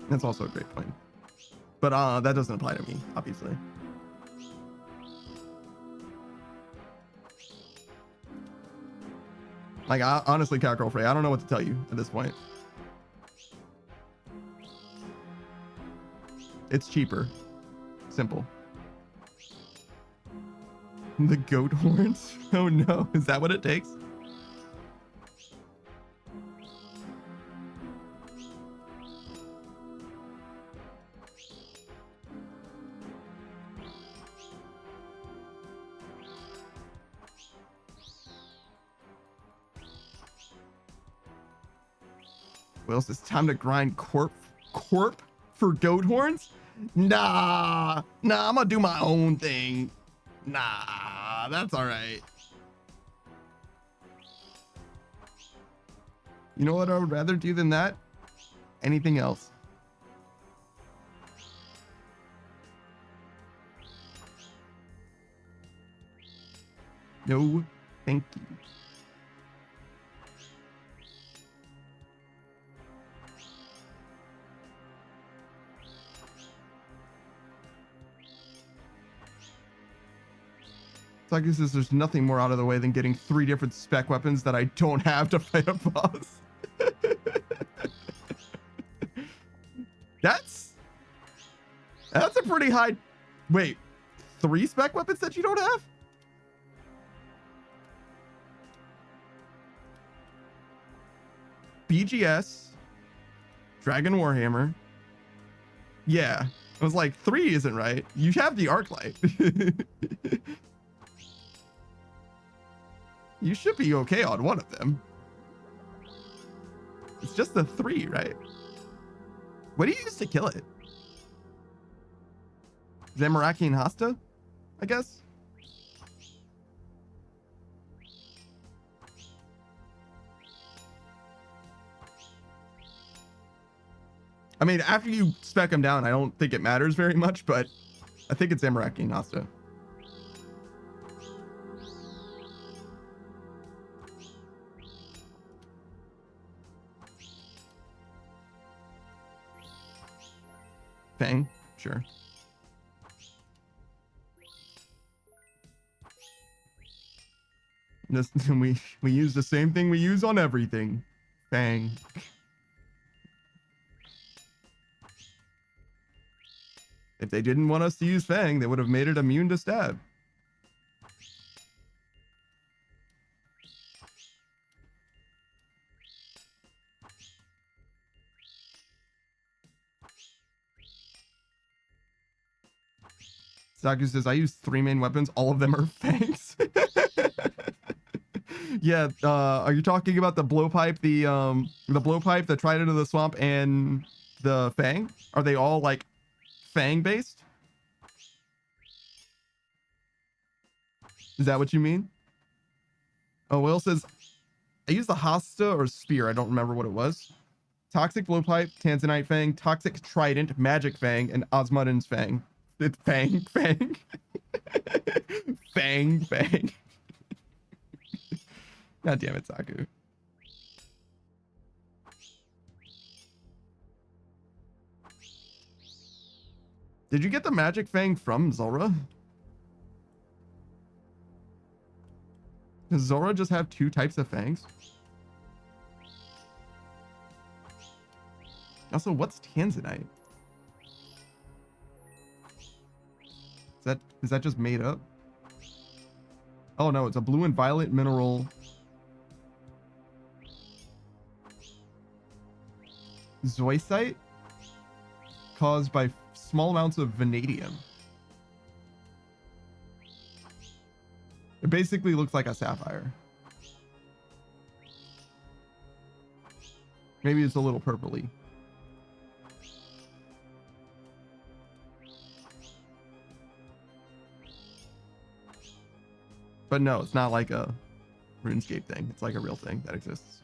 That's also a great point. But that doesn't apply to me, obviously. Like, honestly, Catgirl Frey, I don't know what to tell you at this point. It's cheaper. Simple. The goat horns? Oh no, is that what it takes? What else? It's time to grind corp for goat horns? Nah, I'm gonna do my own thing. Nah, that's all right. You know what I would rather do than that? Anything else. No, thank you. Saki says there's nothing more out of the way than getting 3 different spec weapons that I don't have to fight a boss. That's a pretty high. Wait, 3 spec weapons that you don't have? BGS, Dragon Warhammer. Yeah, I was like 3 isn't right. You have the Arclight. You should be okay on one of them. It's just the 3, right? What do you use to kill it? Zamaraki and Hasta, I guess? I mean, after you spec them down, I don't think it matters very much, but I think it's Zamaraki and Hasta. Fang, sure. This, we use the same thing we use on everything. Fang. If they didn't want us to use Fang, they would have made it immune to stab. Saku says, I use 3 main weapons. All of them are Fangs. Yeah, are you talking about the blowpipe, the blowpipe, the Trident of the Swamp, and the Fang? Are they all like Fang based? Is that what you mean? Oh, Will says, I used the Hasta or Spear. I don't remember what it was. Toxic Blowpipe, Tanzanite Fang, Toxic Trident, Magic Fang, and Osmodin's Fang. It's Fang. Fang. God damn it, Saku. Did you get the Magic Fang from Zora? Does Zora just have 2 types of fangs? Also, what's Tanzanite? Is that just made up? Oh no, it's a blue and violet mineral. Zoisite caused by small amounts of vanadium. It basically looks like a sapphire. Maybe it's a little purpley. But no, it's not like a RuneScape thing. It's like a real thing that exists.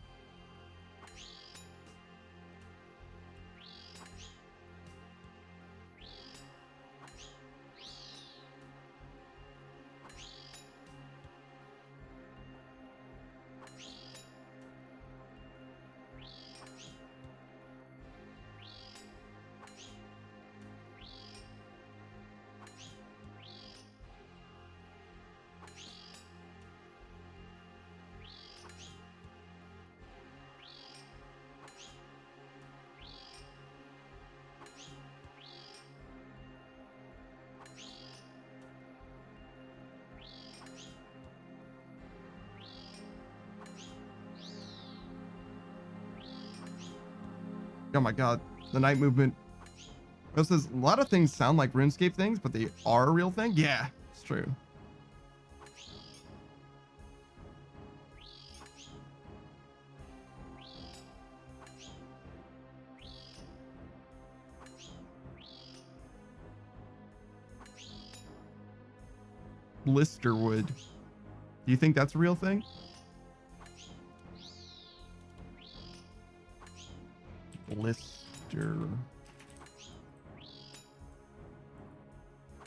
Oh my god, the night movement. This is a lot of things sound like RuneScape things, but they are a real thing. Yeah, it's true. Blisterwood. Do you think that's a real thing? Blister.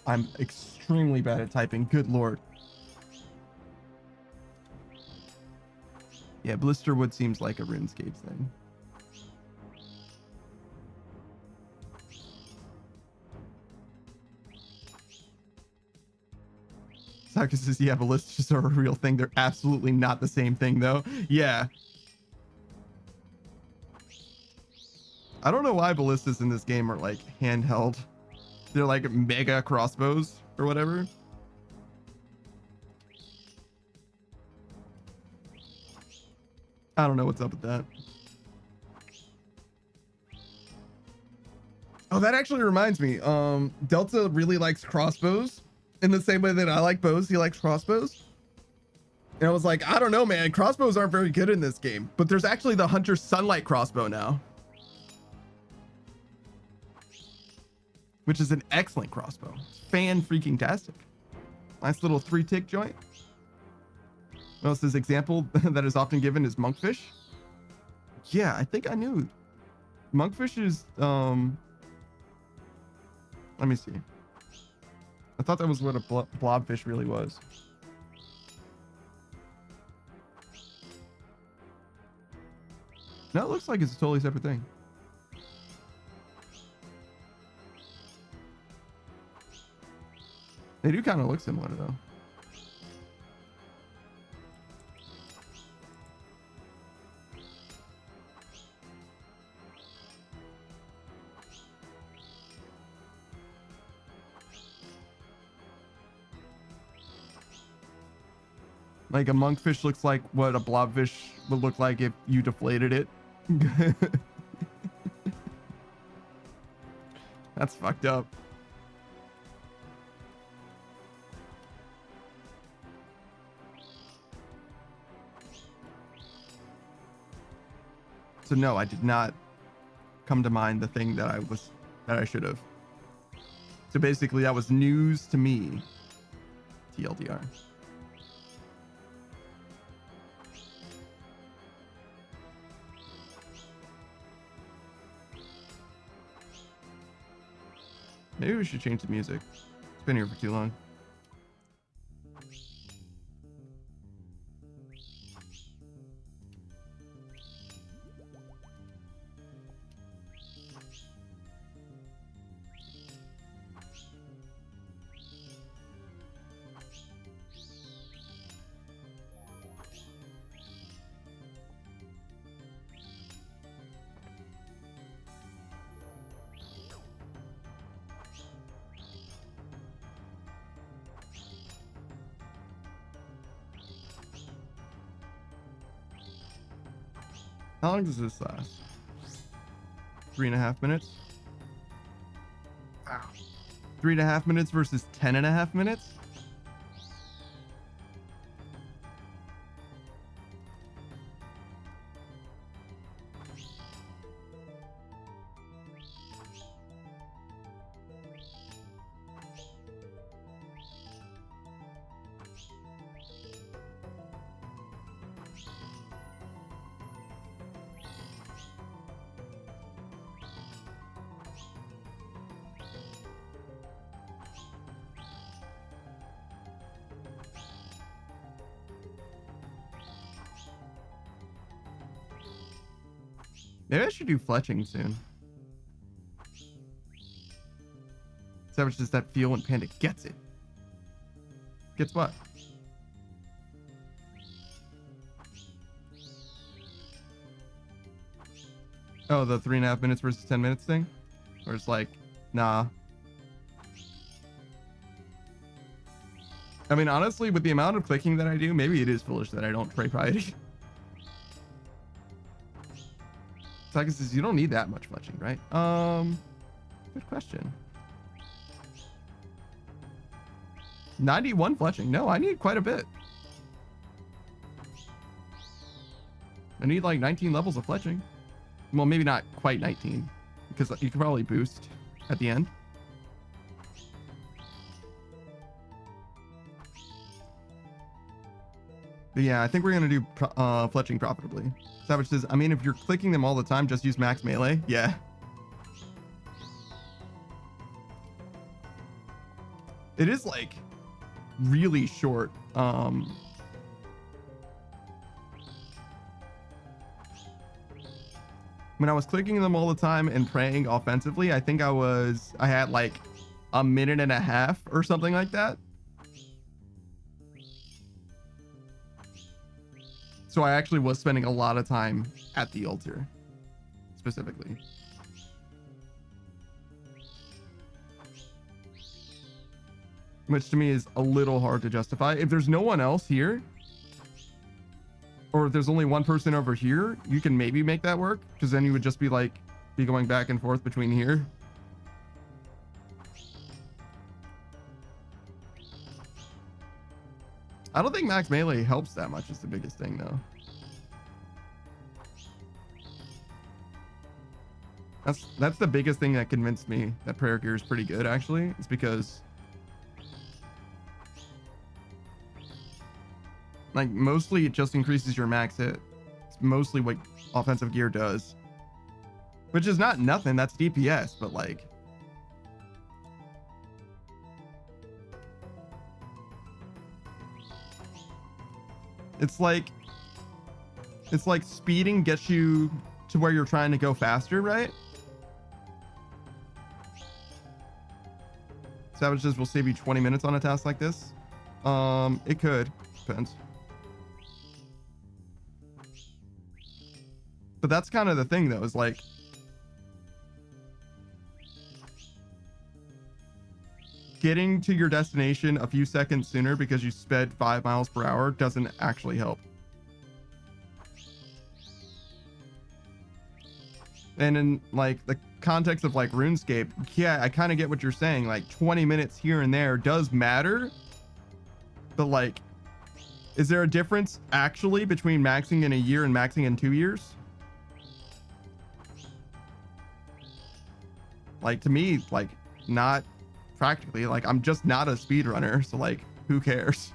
I'm extremely bad at typing. Good lord. Yeah, Blisterwood seems like a RuneScape thing. Saka says, yeah, ballistas are a real thing. They're absolutely not the same thing, though. Yeah. I don't know why ballistas in this game are like handheld. They're like mega crossbows or whatever. I don't know what's up with that. Oh, that actually reminds me. Delta really likes crossbows in the same way that I like bows. He likes crossbows. And I was like, I don't know, man. Crossbows aren't very good in this game. But there's actually the Hunter Sunlight crossbow now, which is an excellent crossbow. Fan-freaking-tastic. Nice little 3-tick joint. What else is example that is often given is monkfish? Yeah, I think I knew. Monkfish is, let me see. I thought that was what a blobfish really was. No, it looks like it's a totally separate thing. They do kind of look similar, though. Like a monkfish looks like what a blobfish would look like if you deflated it. That's fucked up. So no, I did not come to mind the thing that I should have. So basically that was news to me. TLDR. Maybe we should change the music. It's been here for too long. How long does this last? 3.5 minutes? Wow. 3.5 minutes versus 10.5 minutes? Maybe I should do fletching soon. Savage does that feel when Panda gets it? Gets what? Oh, the 3.5 minutes versus 10 minutes thing? Or it's like, nah. I mean, honestly, with the amount of clicking that I do, maybe it is foolish that I don't tray piety. Saka says you don't need that much fletching, right? Good question. 91 fletching. No, I need quite a bit. I need like 19 levels of fletching. Well, maybe not quite 19, because you can probably boost at the end. But yeah, I think we're gonna do fletching profitably. Savage says, I mean, if you're clicking them all the time, just use max melee. Yeah. It is like really short. When I was clicking them all the time and praying offensively, I think I had like a minute and a half or something like that. So I actually was spending a lot of time at the altar, specifically. Which to me is a little hard to justify. If there's no one else here, or if there's only one person over here, you can maybe make that work, because then you would just be going back and forth between here. I don't think max melee helps that much is the biggest thing though. That's the biggest thing that convinced me that prayer gear is pretty good actually. It's because like mostly it just increases your max hit. It's mostly what offensive gear does, which is not nothing. That's DPS, but like it's like speeding gets you to where you're trying to go faster, right? Savages will save you 20 minutes on a task like this. It could. Depends. But that's kind of the thing though, is like getting to your destination a few seconds sooner because you sped 5 miles per hour doesn't actually help. And in like the context of like RuneScape, yeah, I kind of get what you're saying. Like 20 minutes here and there does matter. But like, is there a difference actually between maxing in a year and maxing in 2 years? Like to me, like not practically. Like I'm just not a speedrunner, so like who cares?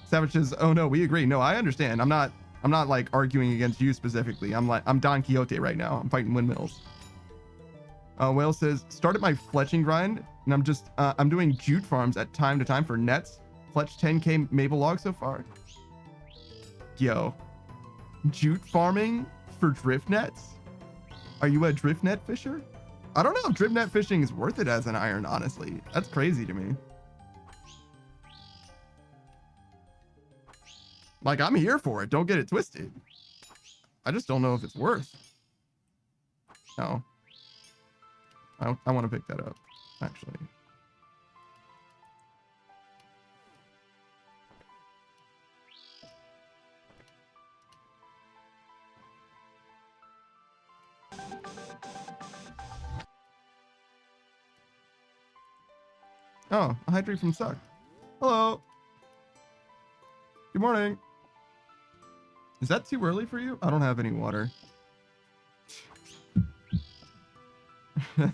Savage says, oh no, we agree. No, I understand. I'm not like arguing against you specifically. I'm Don Quixote right now. I'm fighting windmills. Whale says, started my fletching grind and I'm doing jute farms at time to time for nets. Fletch 10k maple logs so far. Yo, jute farming for drift nets? Are you a drift net fisher? I don't know if drift net fishing is worth it as an iron, honestly. That's crazy to me. Like, I'm here for it. Don't get it twisted. I just don't know if it's worth. No. I want to pick that up, actually. Oh, a hydrate from Suck. Hello. Good morning. Is that too early for you? I don't have any water.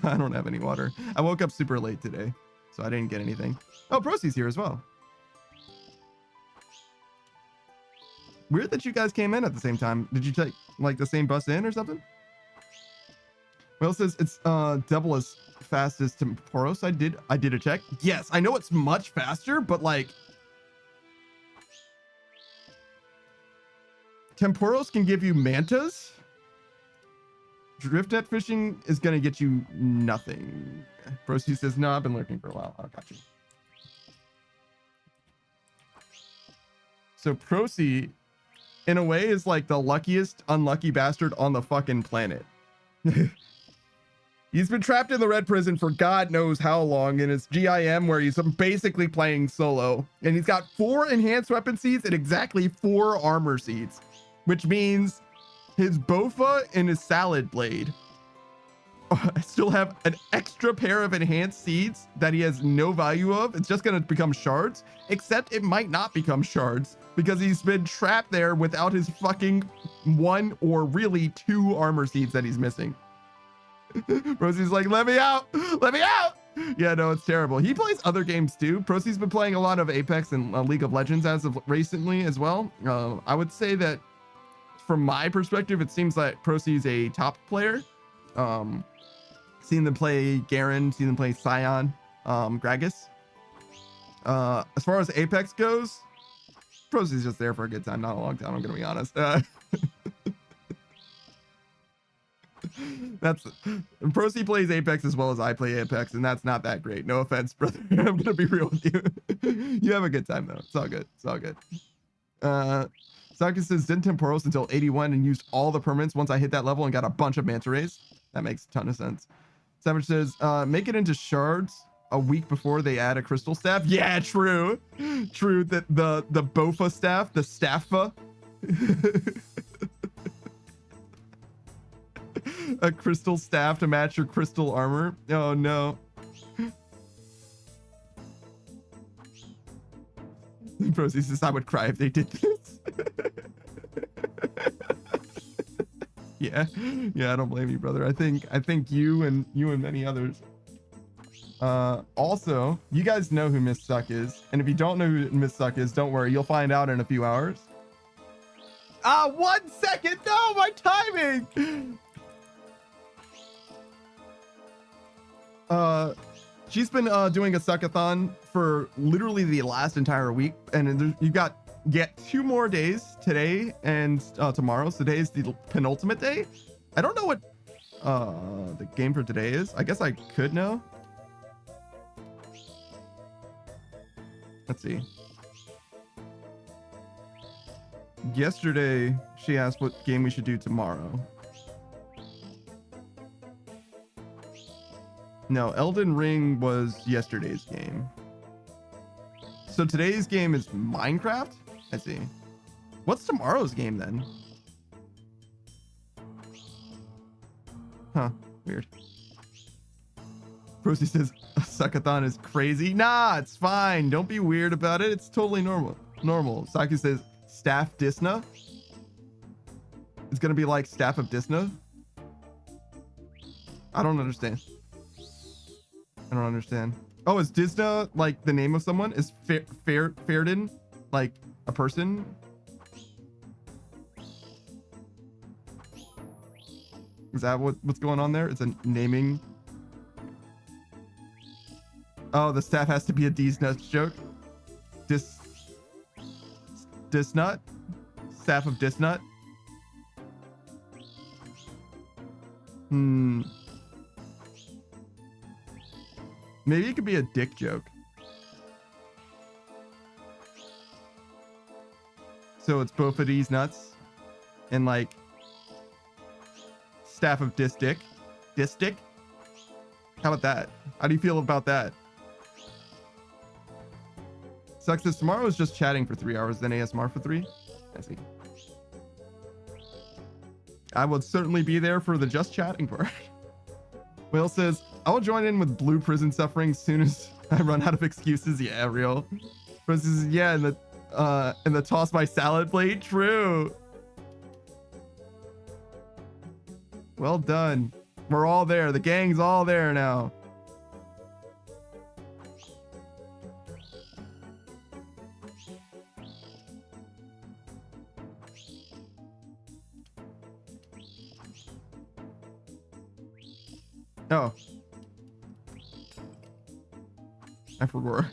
I don't have any water. I woke up super late today, so I didn't get anything. Oh, Procy's here as well. Weird that you guys came in at the same time. Did you take like the same bus in or something? Well, says it's double as fast as Temporos. I did a check. Yes, I know it's much faster, but like Temporos can give you mantas. Drift net fishing is gonna get you nothing. Procy says, no, I've been lurking for a while. I got you. So Procy, in a way, is like the luckiest unlucky bastard on the fucking planet. He's been trapped in the red prison for God knows how long in his GIM, where he's basically playing solo. And he's got 4 enhanced weapon seeds and exactly 4 armor seeds, which means his Bofa and his Salad Blade still have an extra pair of enhanced seeds that he has no value of. It's just going to become shards, except it might not become shards because he's been trapped there without his fucking 1 or really 2 armor seeds that he's missing. Rosie's like, let me out, let me out. Yeah, no, it's terrible. He plays other games too. Procy's been playing a lot of Apex and League of Legends as of recently as well. I would say that from my perspective, it seems like Procy's a top player. Seen them play Garen, seen them play Scion, Gragas. As far as Apex goes, Procy's just there for a good time, not a long time, I'm gonna be honest. That's Procy plays Apex as well as I play Apex, and that's not that great. No offense, brother. I'm gonna be real with you. You have a good time though. It's all good. It's all good. Saki says did temporals until 81 and used all the permanents once I hit that level and got a bunch of manta rays. That makes a ton of sense. Savage says make it into shards a week before they add a crystal staff. Yeah, true. True. That the Bofa staff, the Staffa. A crystal staff to match your crystal armor. Oh no. Procy says I would cry if they did this. Yeah, I don't blame you, brother. I think you and many others. Also, you guys know who Miss Suck is, and if you don't know who Miss Suck is, don't worry, you'll find out in a few hours. 1 second. No, my timing. She's been doing a suckathon for literally the last entire week, and you got 2 more days, today and tomorrow. So today is the penultimate day. I don't know what the game for today is. I guess I could know. Let's see. Yesterday she asked what game we should do tomorrow. No, Elden Ring was yesterday's game. So today's game is Minecraft? I see. What's tomorrow's game then? Huh, weird. Procy says a suckathon is crazy. Nah, it's fine. Don't be weird about it. It's totally normal. Saki says Staff Disna. It's gonna be like Staff of Disna. I don't understand. Oh, is Disna like the name of someone? Is Fairden like a person? Is that what's going on there? It's a naming. Oh, the staff has to be a D's nuts joke. Disnut? Staff of Disnut? Maybe it could be a dick joke. So it's both of these nuts and like Staff of Distick. Distick? How about that? How do you feel about that? Sucks this tomorrow is just chatting for 3 hours, then ASMR for 3. I see. I would certainly be there for the just chatting part. Will says, I will join in with blue prison suffering soon as I run out of excuses. Yeah, real. Prison says, yeah, and the toss my salad plate. True. Well done. We're all there. The gang's all there now. Oh. I forgot.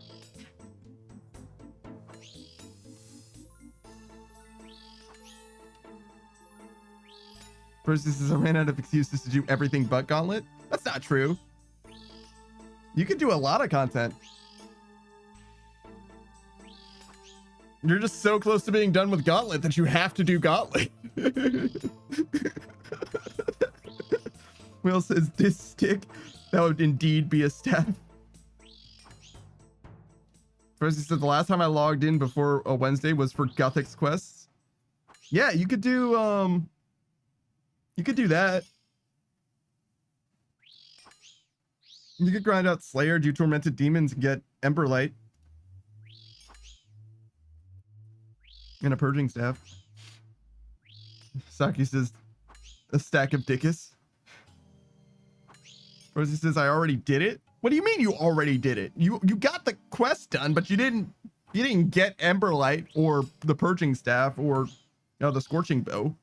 First, this is I ran out of excuses to do everything but Gauntlet. That's not true. You can do a lot of content. You're just so close to being done with Gauntlet that you have to do Gauntlet. Will says, this stick, that would indeed be a staff. First, he said the last time I logged in before a Wednesday was for Gothic's quests. Yeah, you could do that. You could grind out Slayer, do Tormented Demons, and get Ember Light. And a Purging Staff. Saki says, a stack of Dickus. Rosie says, I already did it. What do you mean you already did it? You got the quest done, but you didn't get Emberlight or the Purging Staff or the Scorching Bow.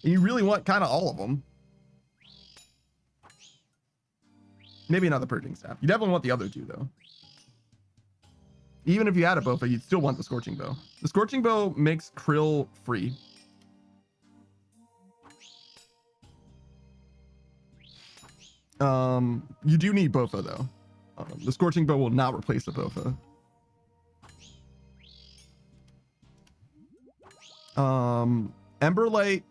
And you really want kind of all of them. Maybe not the Purging Staff. You definitely want the other two though. Even if you had a Bofa, you'd still want the Scorching Bow. The Scorching Bow makes Krill free. You do need Bofa though. The Scorching Bow will not replace the Bofa. Emberlight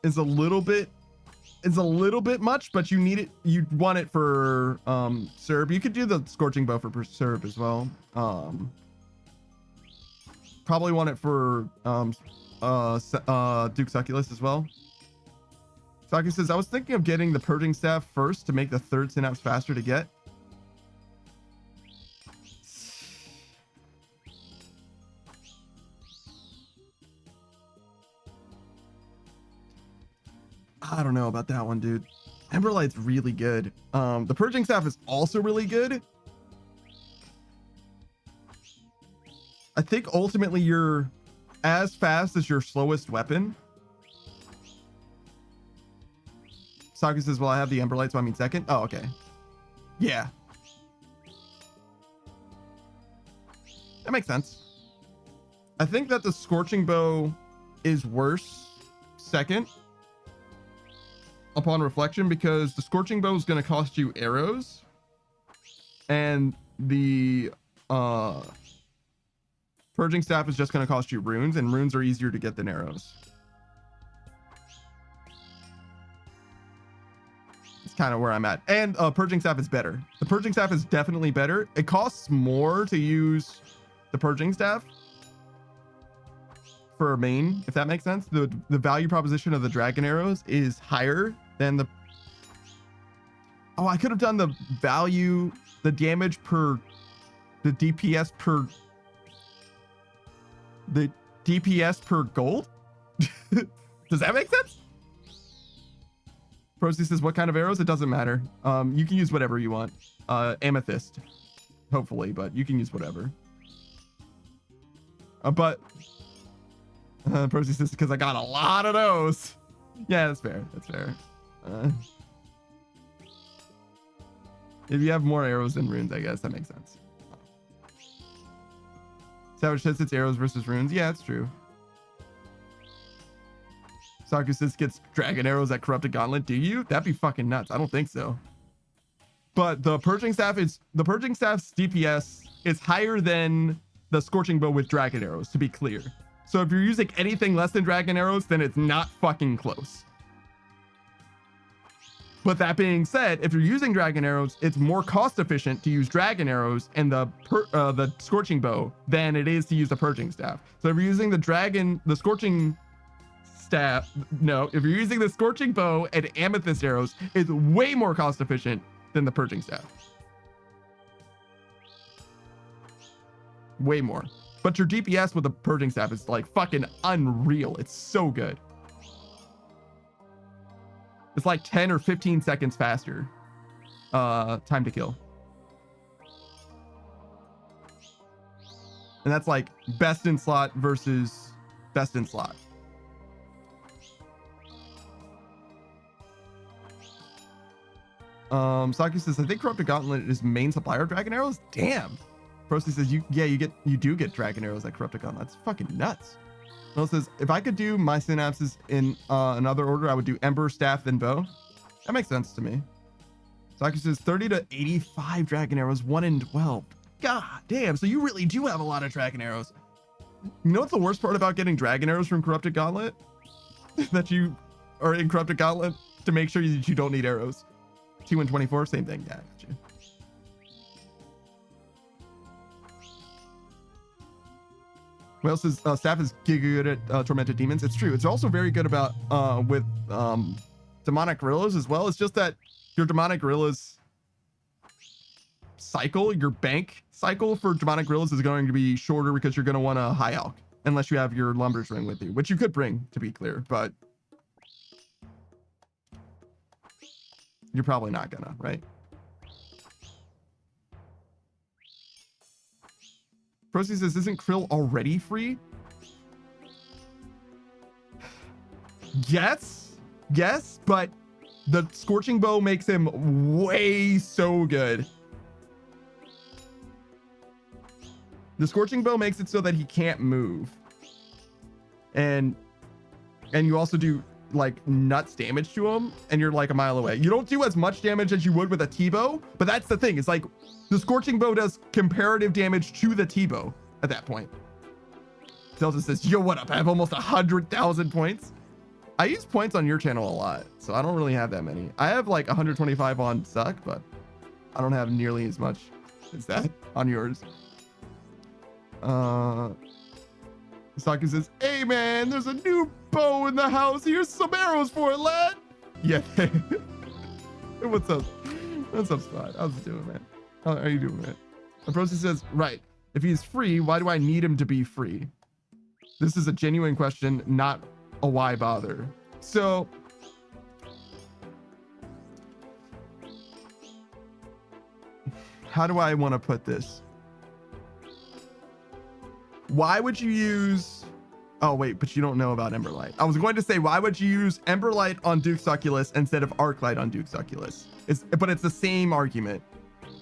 is a little bit much, but you need it. You want it for Serb. You could do the Scorching Bow for Serb as well. Probably want it for Duke Succulus as well. Saki says, I was thinking of getting the Purging Staff first to make the third synapse faster to get. I don't know about that one, dude. Emberlight's really good. The Purging Staff is also really good. I think ultimately you're as fast as your slowest weapon. Saki says, well, I have the Emberlight, so I mean second. Oh, okay. Yeah. That makes sense. I think that the Scorching Bow is worse second upon reflection, because the Scorching Bow is going to cost you arrows, and the Purging Staff is just going to cost you runes, and runes are easier to get than arrows. It's kind of where I'm at. And Purging Staff is better. The Purging Staff is definitely better. It costs more to use the Purging Staff for a main, if that makes sense. The value proposition of the dragon arrows is higher than the... Oh, I could have done the value, the damage per, the DPS per, the DPS per gold. Does that make sense? Procy says, what kind of arrows? It doesn't matter. You can use whatever you want. Amethyst, hopefully, but you can use whatever. But Procy says, because I got a lot of those. Yeah, that's fair. That's fair. If you have more arrows than runes, I guess that makes sense. Savage says it's arrows versus runes. Yeah, that's true. Sakusis gets dragon arrows at Corrupted Gauntlet. Do you? That'd be fucking nuts. I don't think so. But the Purging Staff's DPS is higher than the Scorching Bow with dragon arrows, to be clear. So if you're using anything less than dragon arrows, then it's not fucking close. But that being said, if you're using dragon arrows, it's more cost efficient to use dragon arrows and the Scorching Bow than it is to use the Purging Staff. So if you're using the Scorching Staff, no, if you're using the Scorching Bow and Amethyst arrows, it's way more cost efficient than the Purging Staff. Way more. But your DPS with the Purging Staff is like fucking unreal. It's so good. It's like 10 or 15 seconds faster time to kill. And that's like best in slot versus best in slot. Saki says, I think Corrupted Gauntlet is main supplier of dragon arrows. Damn. Procy says, you do get dragon arrows at Corrupted Gauntlet. That's fucking nuts. Mel says, if I could do my synapses in another order, I would do Ember, Staff, then Bow. That makes sense to me. Saki says 30 to 85 dragon arrows, 1 in 12. God damn. So you really do have a lot of dragon arrows. You know what's the worst part about getting dragon arrows from Corrupted Gauntlet? That you are in Corrupted Gauntlet to make sure that you don't need arrows. 2 and 24, same thing. Yeah, I got you. Well, says Staff is giga good at Tormented Demons. It's true. It's also very good about with Demonic Gorillas as well. It's just that your Demonic Gorillas cycle, your bank cycle for Demonic Gorillas is going to be shorter because you're going to want a High Alch, unless you have your Lumbers ring with you, which you could bring, to be clear. But You're probably not gonna, right? Procy says, isn't Krill already free? Yes, but the Scorching Bow makes him way so good. The Scorching Bow makes it so that he can't move. And you also do like nuts damage to him, and you're like a mile away. You don't do as much damage as you would with a T-bow, but that's the thing. It's like the Scorching Bow does comparative damage to the T-bow at that point. Delta says, yo, what up? I have almost 100,000 points. I use points on your channel a lot, so I don't really have that many. I have like 125 on Suck, but I don't have nearly as much as that on yours. Saki says, hey man, there's a new bow in the house. Here's some arrows for it, lad. Yeah. What's up? What's up, Spot? How's it doing, man? How are you doing, man? Procy says, right. If he's free, why do I need him to be free? This is a genuine question, not a why bother. So how do I want to put this? Why would you use, oh wait, but you don't know about Emberlight. I was going to say, why would you use Emberlight on Duke Succulus instead of Arclight on Duke Succulus? But it's the same argument.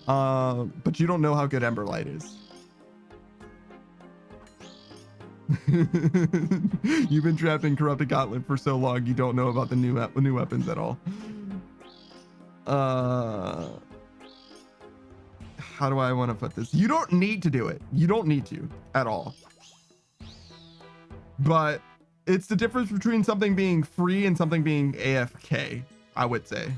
But you don't know how good Emberlight is. You've been trapped in Corrupted Gauntlet for so long, you don't know about the new weapons at all. How do I want to put this? You don't need to do it. You don't need to at all. But it's the difference between something being free and something being AFK, I would say.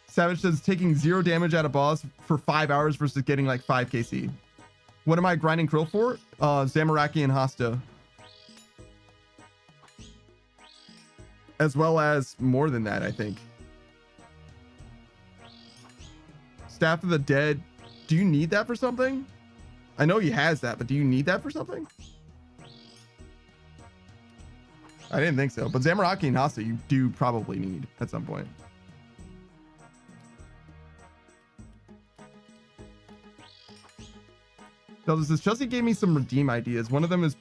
Savage says taking 0 damage at a boss for 5 hours versus getting like 5 KC. What am I grinding Krill for? Zamaraki and Hasta. As well as more than that, I think. Staff of the Dead. Do you need that for something? I know he has that, but do you need that for something? I didn't think so, but Zamaraki and Hasta you do probably need at some point. Delta says, Chelsea gave me some redeem ideas. One of them is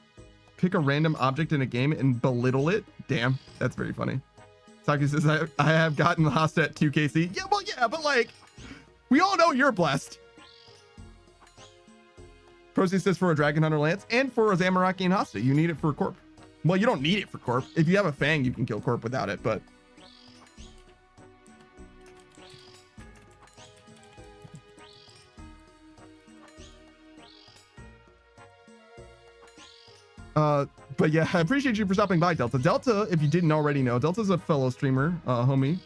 pick a random object in a game and belittle it. Damn, that's very funny. Saki says, I have gotten Hasta at 2KC. Yeah, well, yeah, but like, we all know you're blessed. Procy says for a Dragon Hunter Lance and for a Zamaraki and Hasta, you need it for Corp. Well, you don't need it for Corp. If you have a Fang, you can kill Corp without it, but. But yeah, I appreciate you for stopping by, Delta. Delta, if you didn't already know, Delta's a fellow streamer, homie.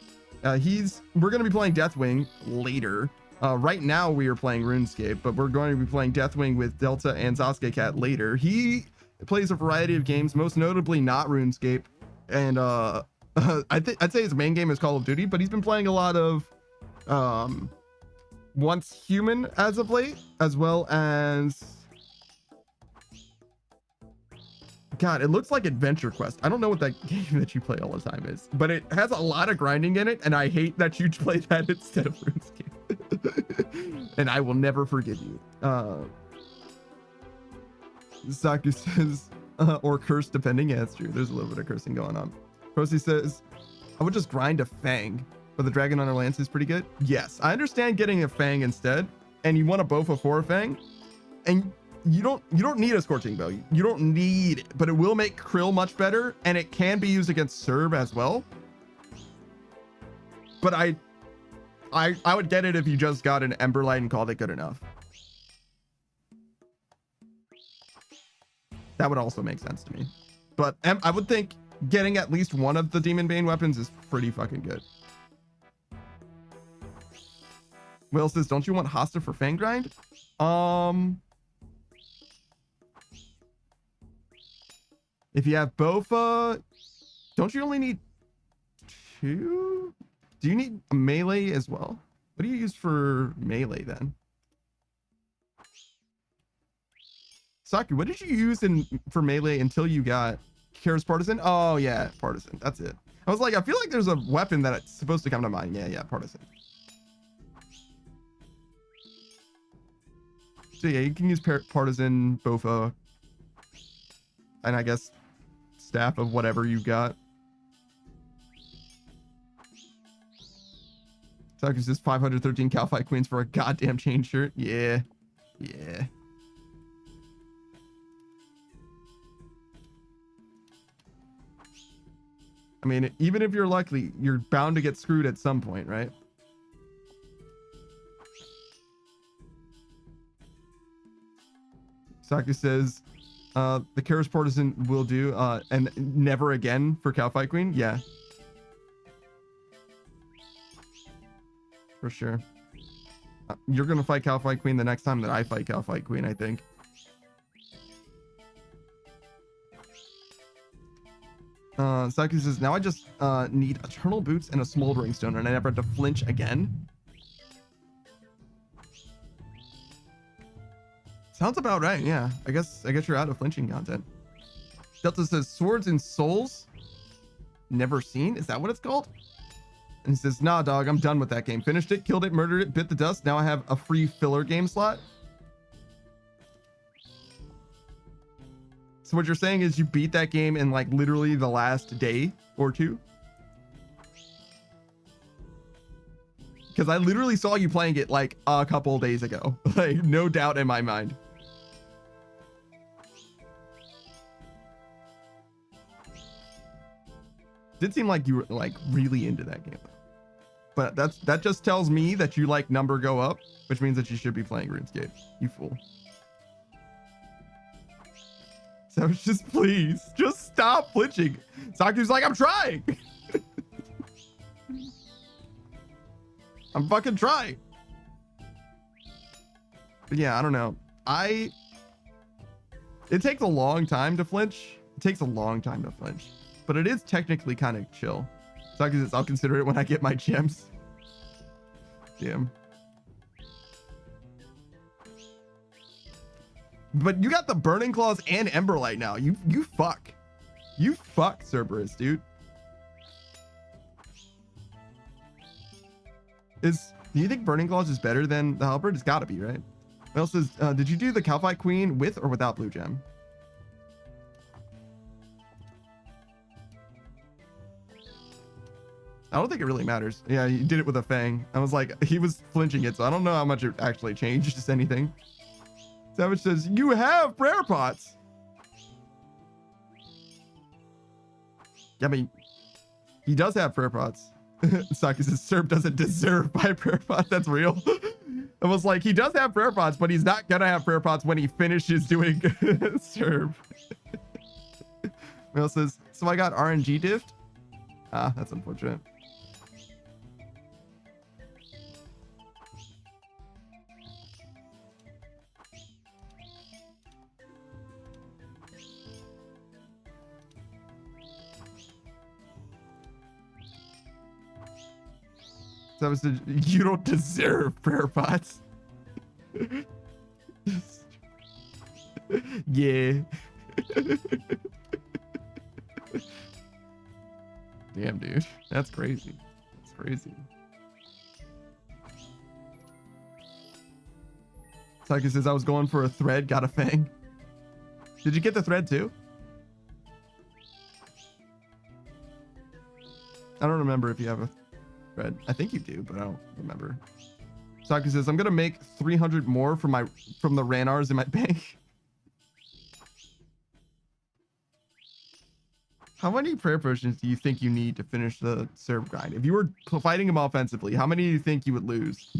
We're going to be playing Deathwing later. Right now we are playing RuneScape, but we're going to be playing Deathwing with Delta and Sasuke Cat later. He plays a variety of games, most notably not RuneScape. And I'd say his main game is Call of Duty, but he's been playing a lot of Once Human as of late, as well as God, it looks like Adventure Quest. I don't know what that game that you play all the time is, but it has a lot of grinding in it, and I hate that you play that instead of RuneScape. And I will never forgive you. Saku says, or curse depending. Yeah, it's true. There's a little bit of cursing going on. Procy says, I would just grind a Fang, but the Dragon Hunter Lance is pretty good. Yes, I understand getting a Fang instead, and you want a Bofa for a Fang, and you don't need a Scorching Bow. You don't need it, but it will make Krill much better, and it can be used against Serb as well. But I would get it if you just got an Emberlight and called it good enough. That would also make sense to me. But I would think getting at least one of the Demon Bane weapons is pretty fucking good. Will says, don't you want Hasta for Fang Grind? If you have Bofa, don't you only need 2? Do you need a melee as well? What do you use for melee then? Saki, what did you use for melee until you got Kara's Partisan? Oh, yeah, Partisan. That's it. I was like, I feel like there's a weapon that's supposed to come to mind. Yeah, Partisan. So yeah, you can use Partisan, Bofa, and I guess staff of whatever you got. Sakus says 513 Cal Fight Queens for a goddamn chain shirt. Yeah. Yeah. I mean, even if you're lucky, you're bound to get screwed at some point, right? Saki says, the Karis Partisan will do, and never again for Cal Fight Queen. Yeah. For sure. You're going to fight Cal Fight Queen the next time that I fight Cal Fight Queen, I think. Saki says, now I just need Eternal Boots and a Smoldering Stone, and I never have to flinch again. Sounds about right, yeah. I guess you're out of flinching content. Delta says, Swords and Souls? Never seen? Is that what it's called? And he says, nah, dog, I'm done with that game. Finished it, killed it, murdered it, bit the dust. Now I have a free filler game slot. So what you're saying is you beat that game in like literally the last day or two? Because I literally saw you playing it like a couple of days ago. Like, no doubt in my mind. Did seem like you were like really into that game. But that just tells me that you like number go up, which means that you should be playing RuneScape. You fool. So just please, just stop flinching. Saku's like, I'm trying. I'm fucking trying. But yeah, I don't know. It takes a long time to flinch. It takes a long time to flinch. But it is technically kind of chill. Saku says, I'll consider it when I get my gems. Damn. But you got the Burning Claws and Emberlight now. You fuck. You fuck, Cerberus, dude. Do you think Burning Claws is better than the Halberd? It's gotta be, right? What else is, did you do the Cal Fight Queen with or without Blue Gem? I don't think it really matters. Yeah, he did it with a Fang. I was like, he was flinching it, so I don't know how much it actually changed, just anything. Savage says, you have prayer pots. Yeah, I mean, he does have prayer pots. Saki says, Serb doesn't deserve my prayer pot. That's real. I was like, he does have prayer pots, but he's not gonna have prayer pots when he finishes doing Serb. Mel says, so I got RNG diffed? Ah, that's unfortunate. That was you don't deserve prayer pots. Yeah. Damn, dude. That's crazy. That's crazy. Saki says, I was going for a thread, got a Fang. Did you get the thread too? I don't remember if you have a thread. I think you do, but I don't remember. Saki says, I'm gonna make 300 more from the Ranars in my bank. How many prayer potions do you think you need to finish the serve grind? If you were fighting him offensively, how many do you think you would lose?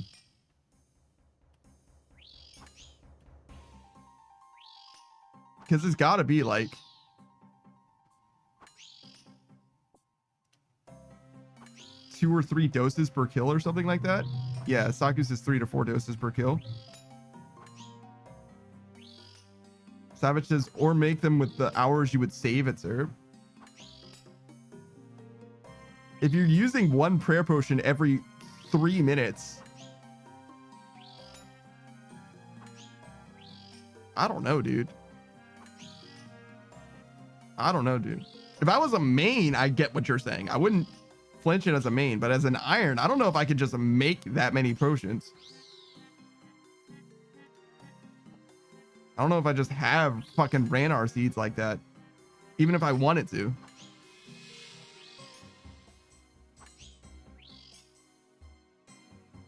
Because it's got to be like 2 or 3 doses per kill or something like that. Yeah, Saku says 3 to 4 doses per kill. Savage says, or make them with the hours you would save at serve. If you're using 1 prayer potion every 3 minutes, I don't know, dude. I don't know, dude. If I was a main, I get what you're saying. I wouldn't flinch it as a main, but as an iron, I don't know if I could just make that many potions. I don't know if I just have fucking Ranar seeds like that, even if I wanted to.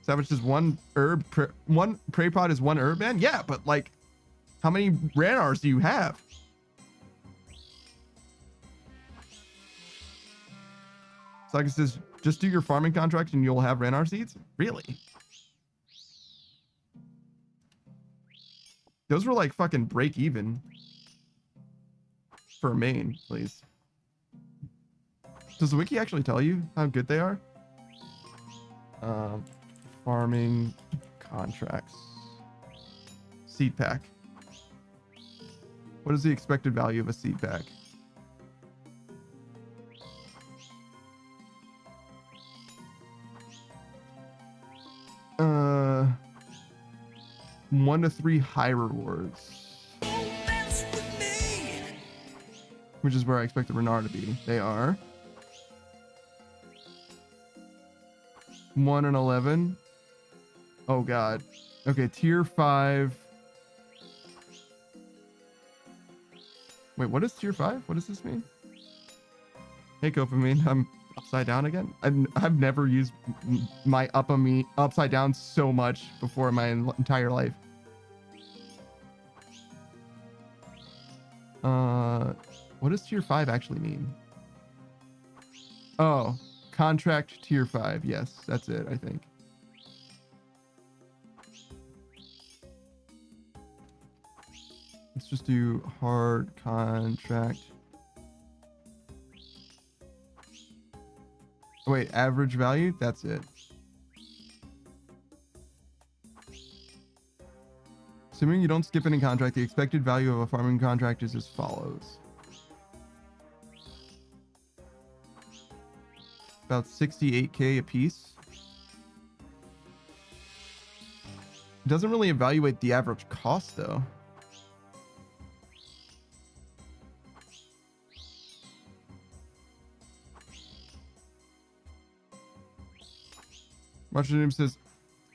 Savage is one herb, one prey pod is one herb, man. Yeah, but like, how many Ranars do you have? Saga says, just do your farming contract and you'll have Ranar seeds? Really? Those were like fucking break even for a main, please. Does the wiki actually tell you how good they are? Farming contracts. Seed pack. What is the expected value of a seed pack? Uh, 1 to 3 high rewards. Which is where I expect the Renar to be. They are 1 and 11. Oh god. Okay, tier 5. Wait, what is tier 5? What does this mean? Hey, Copamine, I'm upside down again. I've never used my upside down so much before in my entire life. What does tier 5 actually mean? Oh, contract tier 5. Yes, that's it, I think. Let's just do hard contract. Wait, average value? That's it. Assuming you don't skip any contract, the expected value of a farming contract is as follows. About 68k a piece. Doesn't really evaluate the average cost though. Mushroom says,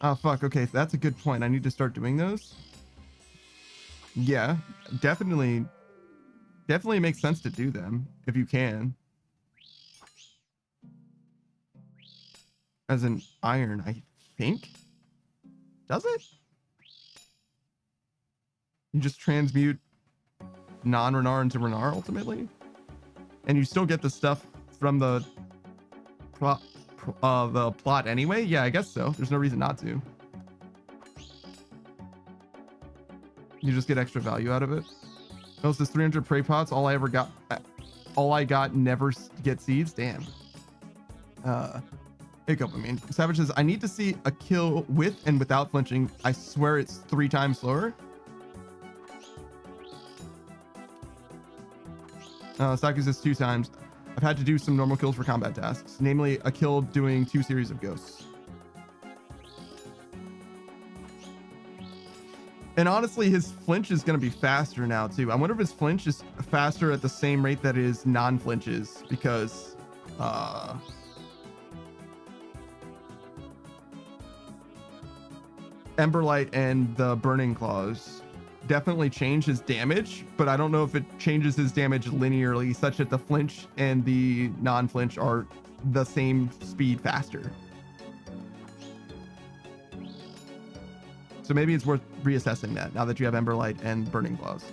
oh fuck, okay, that's a good point. I need to start doing those. Yeah, definitely makes sense to do them if you can. As an iron, I think. Does it? You just transmute non-Renar into Renar ultimately? And you still get the stuff from the plot anyway? Yeah, I guess so. There's no reason not to. You just get extra value out of it. Oh, this 300 prey pots. All I got never get seeds. Damn. Hiccup. I mean, Savage says, I need to see a kill with and without flinching. I swear it's 3 times slower. Saki says 2 times. I've had to do some normal kills for combat tasks, namely a kill doing 2 series of ghosts. And honestly, his flinch is going to be faster now too. I wonder if his flinch is faster at the same rate that his non-flinch is, because Emberlight and the Burning Claws definitely change his damage, but I don't know if it changes his damage linearly such that the flinch and the non-flinch are the same speed faster. So maybe it's worth reassessing that now that you have Emberlight and Burning Claws.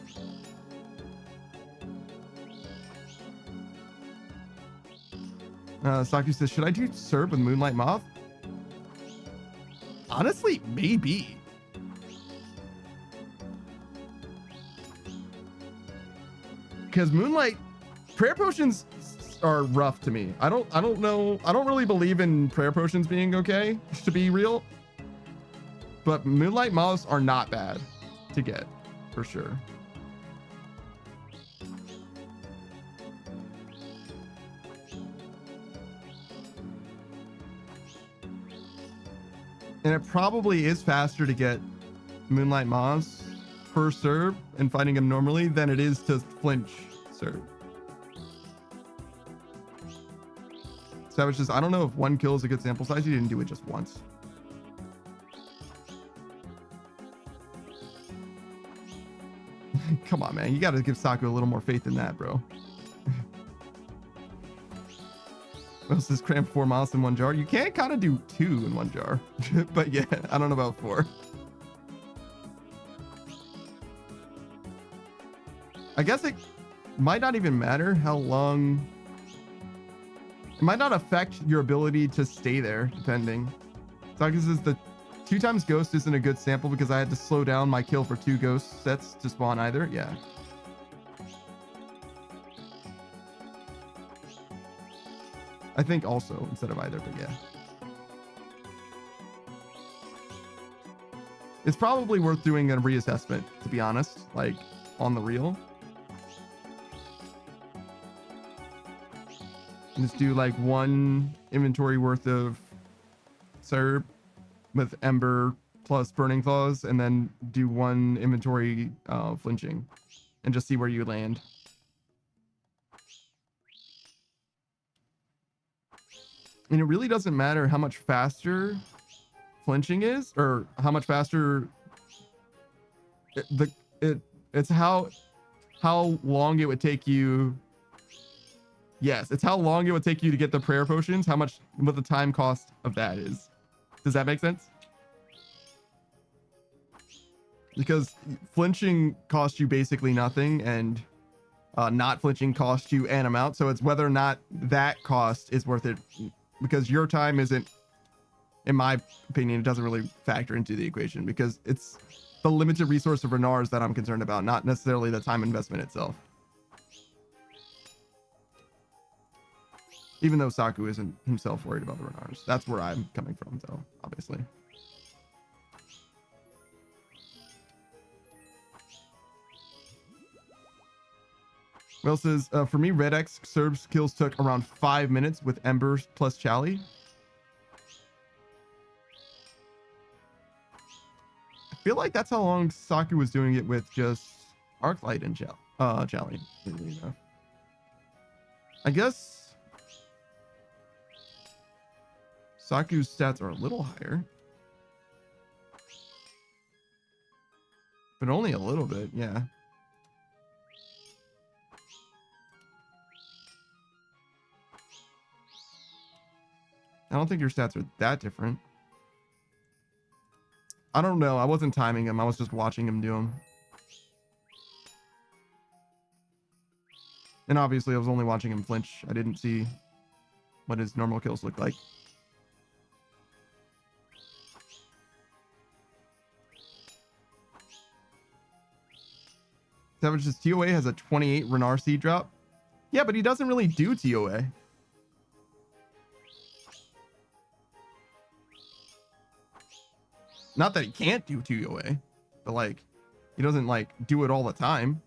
Saki says, should I do Serb with Moonlight Moth? Honestly, maybe. Because Moonlight prayer potions are rough to me. I don't know. I don't really believe in prayer potions being okay, to be real. But Moonlight Moths are not bad to get, for sure. And it probably is faster to get Moonlight Moths per serve and fighting them normally than it is to flinch serve. Savage says, I don't know if 1 kill is a good sample size. You didn't do it just once. Come on, man. You got to give Saku a little more faith than that, bro. What else is cram 4 miles in 1 jar? You can't kind of do 2 in 1 jar. But yeah, I don't know about 4. I guess it might not even matter how long. It might not affect your ability to stay there, depending. So I guess the 2 times ghost isn't a good sample because I had to slow down my kill for 2 ghost sets to spawn either. Yeah. I think also instead of either, but yeah. It's probably worth doing a reassessment, to be honest, like on the real. Just do like 1 inventory worth of Serb with Ember plus Burning Claws, and then do 1 inventory flinching, and just see where you land. And it really doesn't matter how much faster flinching is, or how much faster it's how long it would take you. Yes, it's how long it would take you to get the prayer potions, what the time cost of that is. Does that make sense? Because flinching costs you basically nothing, and not flinching costs you an amount. So it's whether or not that cost is worth it, because your time isn't, in my opinion, it doesn't really factor into the equation, because it's the limited resource of Renars that I'm concerned about, not necessarily the time investment itself. Even though Saku isn't himself worried about the Renars. That's where I'm coming from, though, obviously. Will says, for me, Red X Serb's kills took around 5 minutes with Embers plus Chali. I feel like that's how long Saku was doing it with just Arclight and Chali. I guess Saku's stats are a little higher, but only a little bit, yeah. I don't think your stats are that different. I don't know. I wasn't timing him. I was just watching him do them. And obviously I was only watching him flinch. I didn't see what his normal kills look like. Savage's TOA has a 28 Renar seed drop. Yeah, but he doesn't really do TOA. Not that he can't do TOA, but like, he doesn't like do it all the time.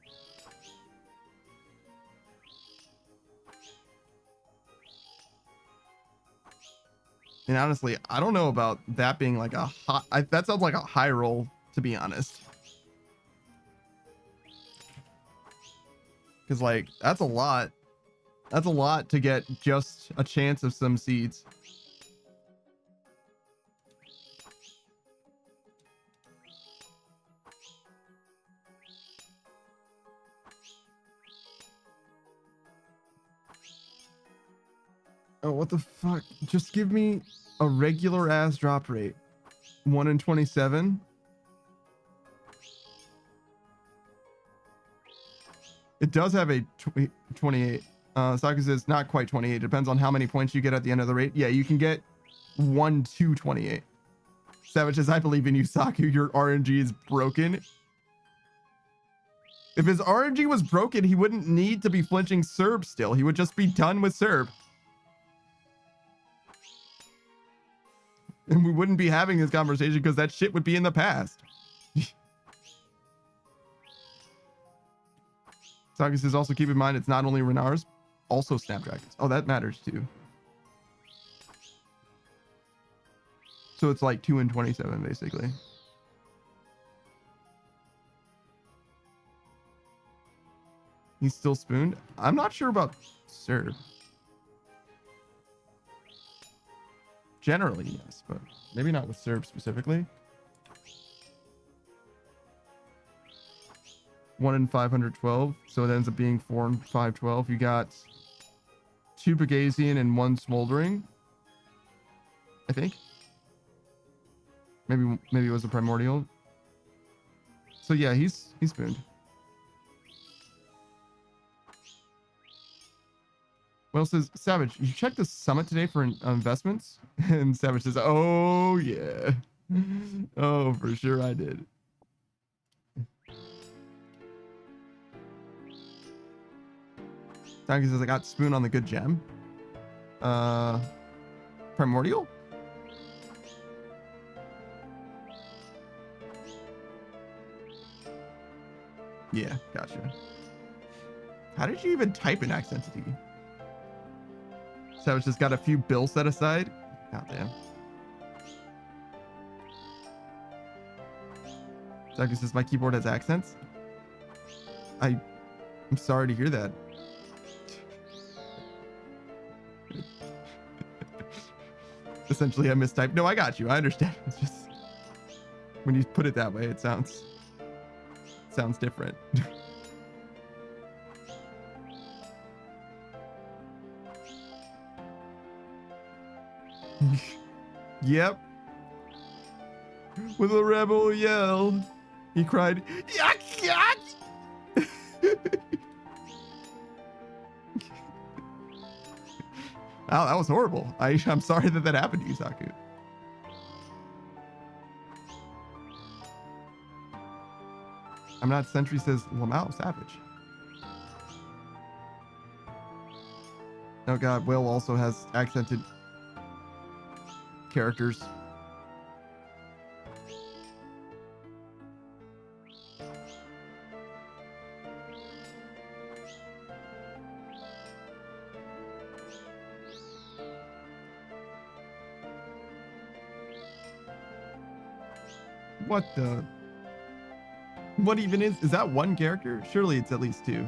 And honestly, I don't know about that being like a hot, that sounds like a high roll, to be honest. Because like, that's a lot. That's a lot to get just a chance of some seeds. Oh, what the fuck? Just give me a regular ass drop rate. 1 in 27. It does have a 28. Saku says not quite 28. Depends on how many points you get at the end of the rate. Yeah, you can get 1 to 28. Savage says, I believe in you, Saku. Your RNG is broken. If his RNG was broken, he wouldn't need to be flinching Serb still. He would just be done with Serb. And we wouldn't be having this conversation because that shit would be in the past. Saku says, also keep in mind, it's not only Renars, also Snapdragons. Oh, that matters too. So it's like 2 in 27, basically. He's still spooned. I'm not sure about Serb. Generally, yes, but maybe not with Serb specifically. 1 in 512, so it ends up being 4 in 512. You got 2 Pegasian and 1 Smoldering, I think. Maybe it was a Primordial. So yeah, he's spooned. Well, says Savage, you checked the summit today for investments? And Savage says, oh yeah. Oh, for sure I did. Tanky says, I got spoon on the good gem. Primordial? Yeah, gotcha. How did you even type an Accentity? Savage just got a few bills set aside. God damn. Tanky says, my keyboard has accents. I'm sorry to hear that. Essentially, I mistyped. No, I got you. I understand. It's just when you put it that way, it sounds different. Yep. With a rebel yell, he cried, "Yak yak!" Oh, that was horrible. I'm sorry that happened to you, Saku. I'm not. Sentry says Lamau Savage. Oh god, Will also has accented characters. What the? What even is that one character? Surely it's at least 2.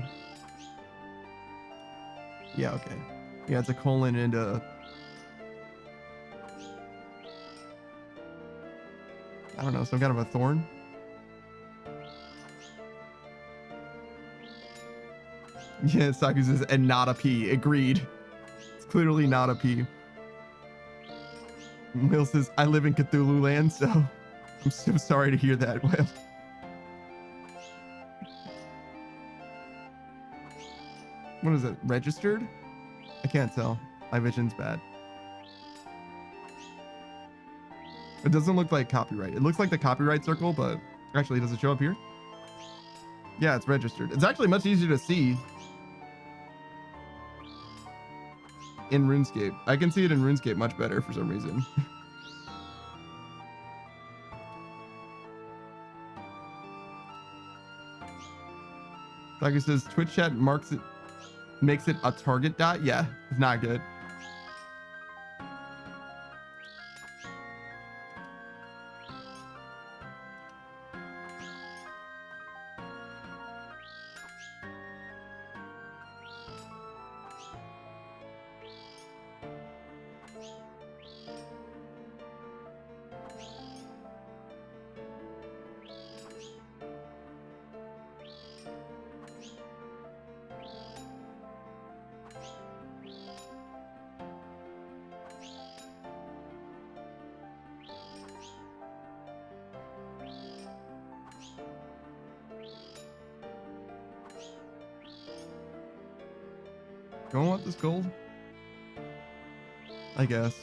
Yeah, okay. Yeah, it's a colon and a... I don't know, some kind of a thorn? Yeah, Saku says, and not a P. Agreed. It's clearly not a P. Will says, I live in Cthulhu land, so I'm so sorry to hear that, Will. What is it? Registered? I can't tell. My vision's bad. It doesn't look like copyright. It looks like the copyright circle, but actually, does it show up here? Yeah, it's registered. It's actually much easier to see in RuneScape. I can see it in RuneScape much better for some reason. Saku says Twitch chat makes it a target dot. Yeah, it's not good. Don't want this gold? I guess.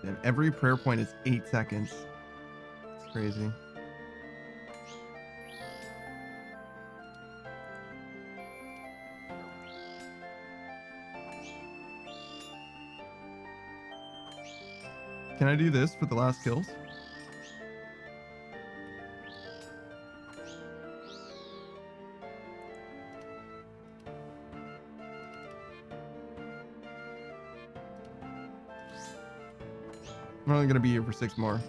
And every prayer point is 8 seconds. It's crazy. Can I do this for the last kills? I'm only gonna be here for 6 more.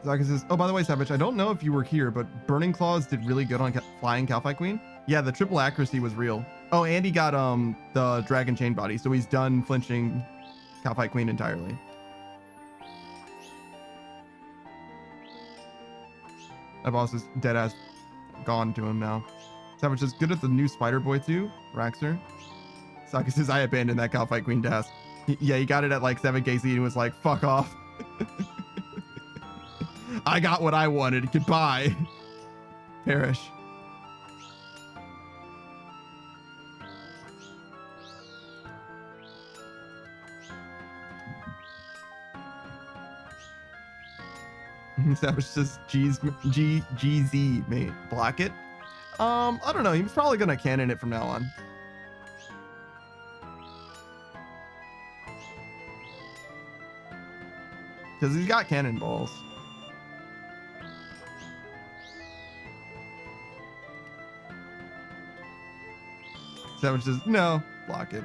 Zaka says, oh, by the way, Savage, I don't know if you were here, but Burning Claws did really good on flying Calphi Queen. Yeah, the triple accuracy was real. Oh, and he got the Dragon Chain Body, so he's done flinching Calphi Queen entirely. That boss is dead ass gone to him now. Savage is good at the new Spider Boy too, Raxer. Saka says, I abandoned that Calphi Queen task. Yeah, he got it at like 7 KC and was like, fuck off. I got what I wanted. Goodbye. Perish. Savage says GZ, mate. Block it. I don't know. He's probably gonna cannon it from now on. Because he's got cannonballs. Savage says, no, block it.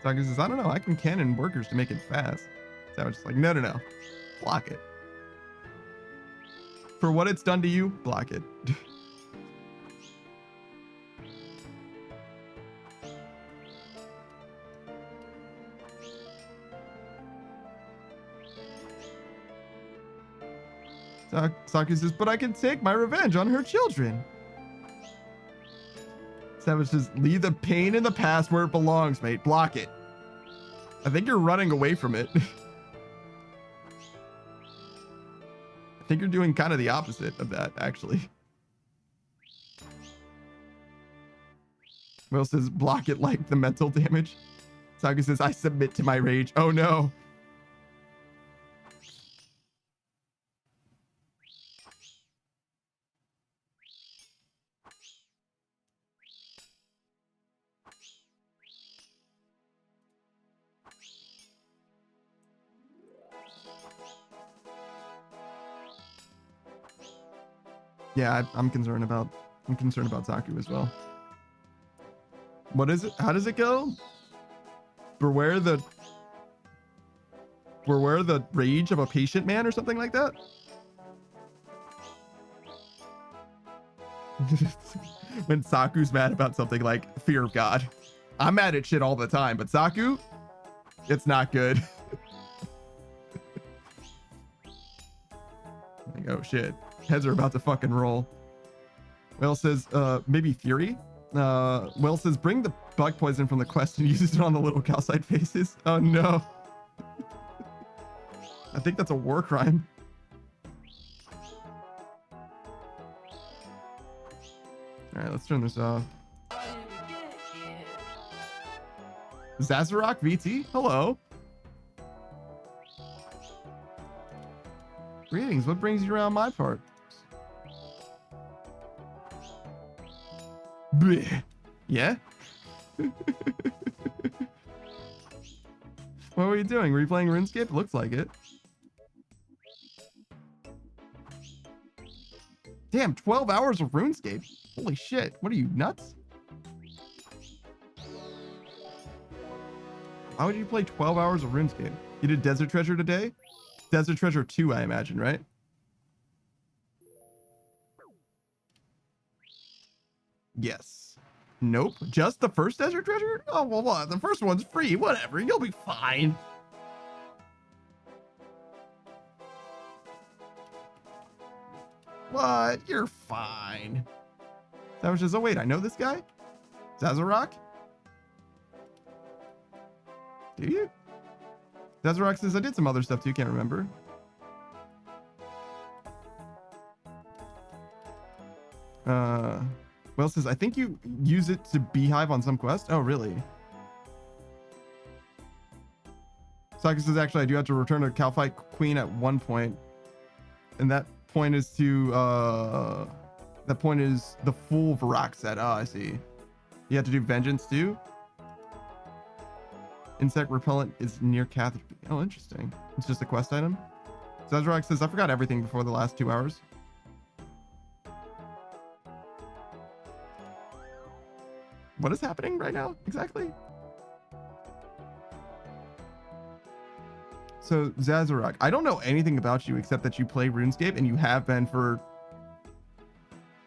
Savage says, I don't know. I can cannon workers to make it fast. Savage is like, no, no, no. Block it. For what it's done to you, block it. Saki says, but I can take my revenge on her children. Savage says, leave the pain in the past where it belongs, mate. Block it. I think you're running away from it. I think you're doing kind of the opposite of that, actually. Will says, block it like the mental damage. Saga says, I submit to my rage. Oh no. Yeah, I'm concerned about Zaku as well. What is it? How does it go? Beware the rage of a patient man or something like that? When Saku's mad about something like fear of God. I'm mad at shit all the time, but Saku, it's not good. Like, oh shit. Heads are about to fucking roll. Will says, maybe Fury? Will says, bring the bug poison from the quest and uses it on the little calcite faces. Oh no. I think that's a war crime. Alright, let's turn this off. Zazarok VT, hello. Greetings, what brings you around my part? Bleh. Yeah? What were you doing? Were you playing RuneScape? Looks like it. Damn, 12 hours of RuneScape. Holy shit. What are you, nuts? Why would you play 12 hours of RuneScape? You did Desert Treasure today? Desert Treasure 2, I imagine, right? Yes. Nope. Just the first Desert Treasure? Oh, well, what? The first one's free. Whatever. You'll be fine. What? You're fine. Savage says, oh, wait, I know this guy? Zazarok? Do you? Zazarok says, I did some other stuff too. Can't remember. Will says, I think you use it to beehive on some quest. Oh, really? Saka says, actually, I do have to return a Calphi Queen at one point. And that point is to, that point is the full Vyres set. Oh, I see. You have to do Vengeance too? Insect repellent is near catheter. Oh, interesting. It's just a quest item. Zazrak says, I forgot everything before the last 2 hours. What is happening right now exactly? So Zazarok, I don't know anything about you except that you play RuneScape and you have been for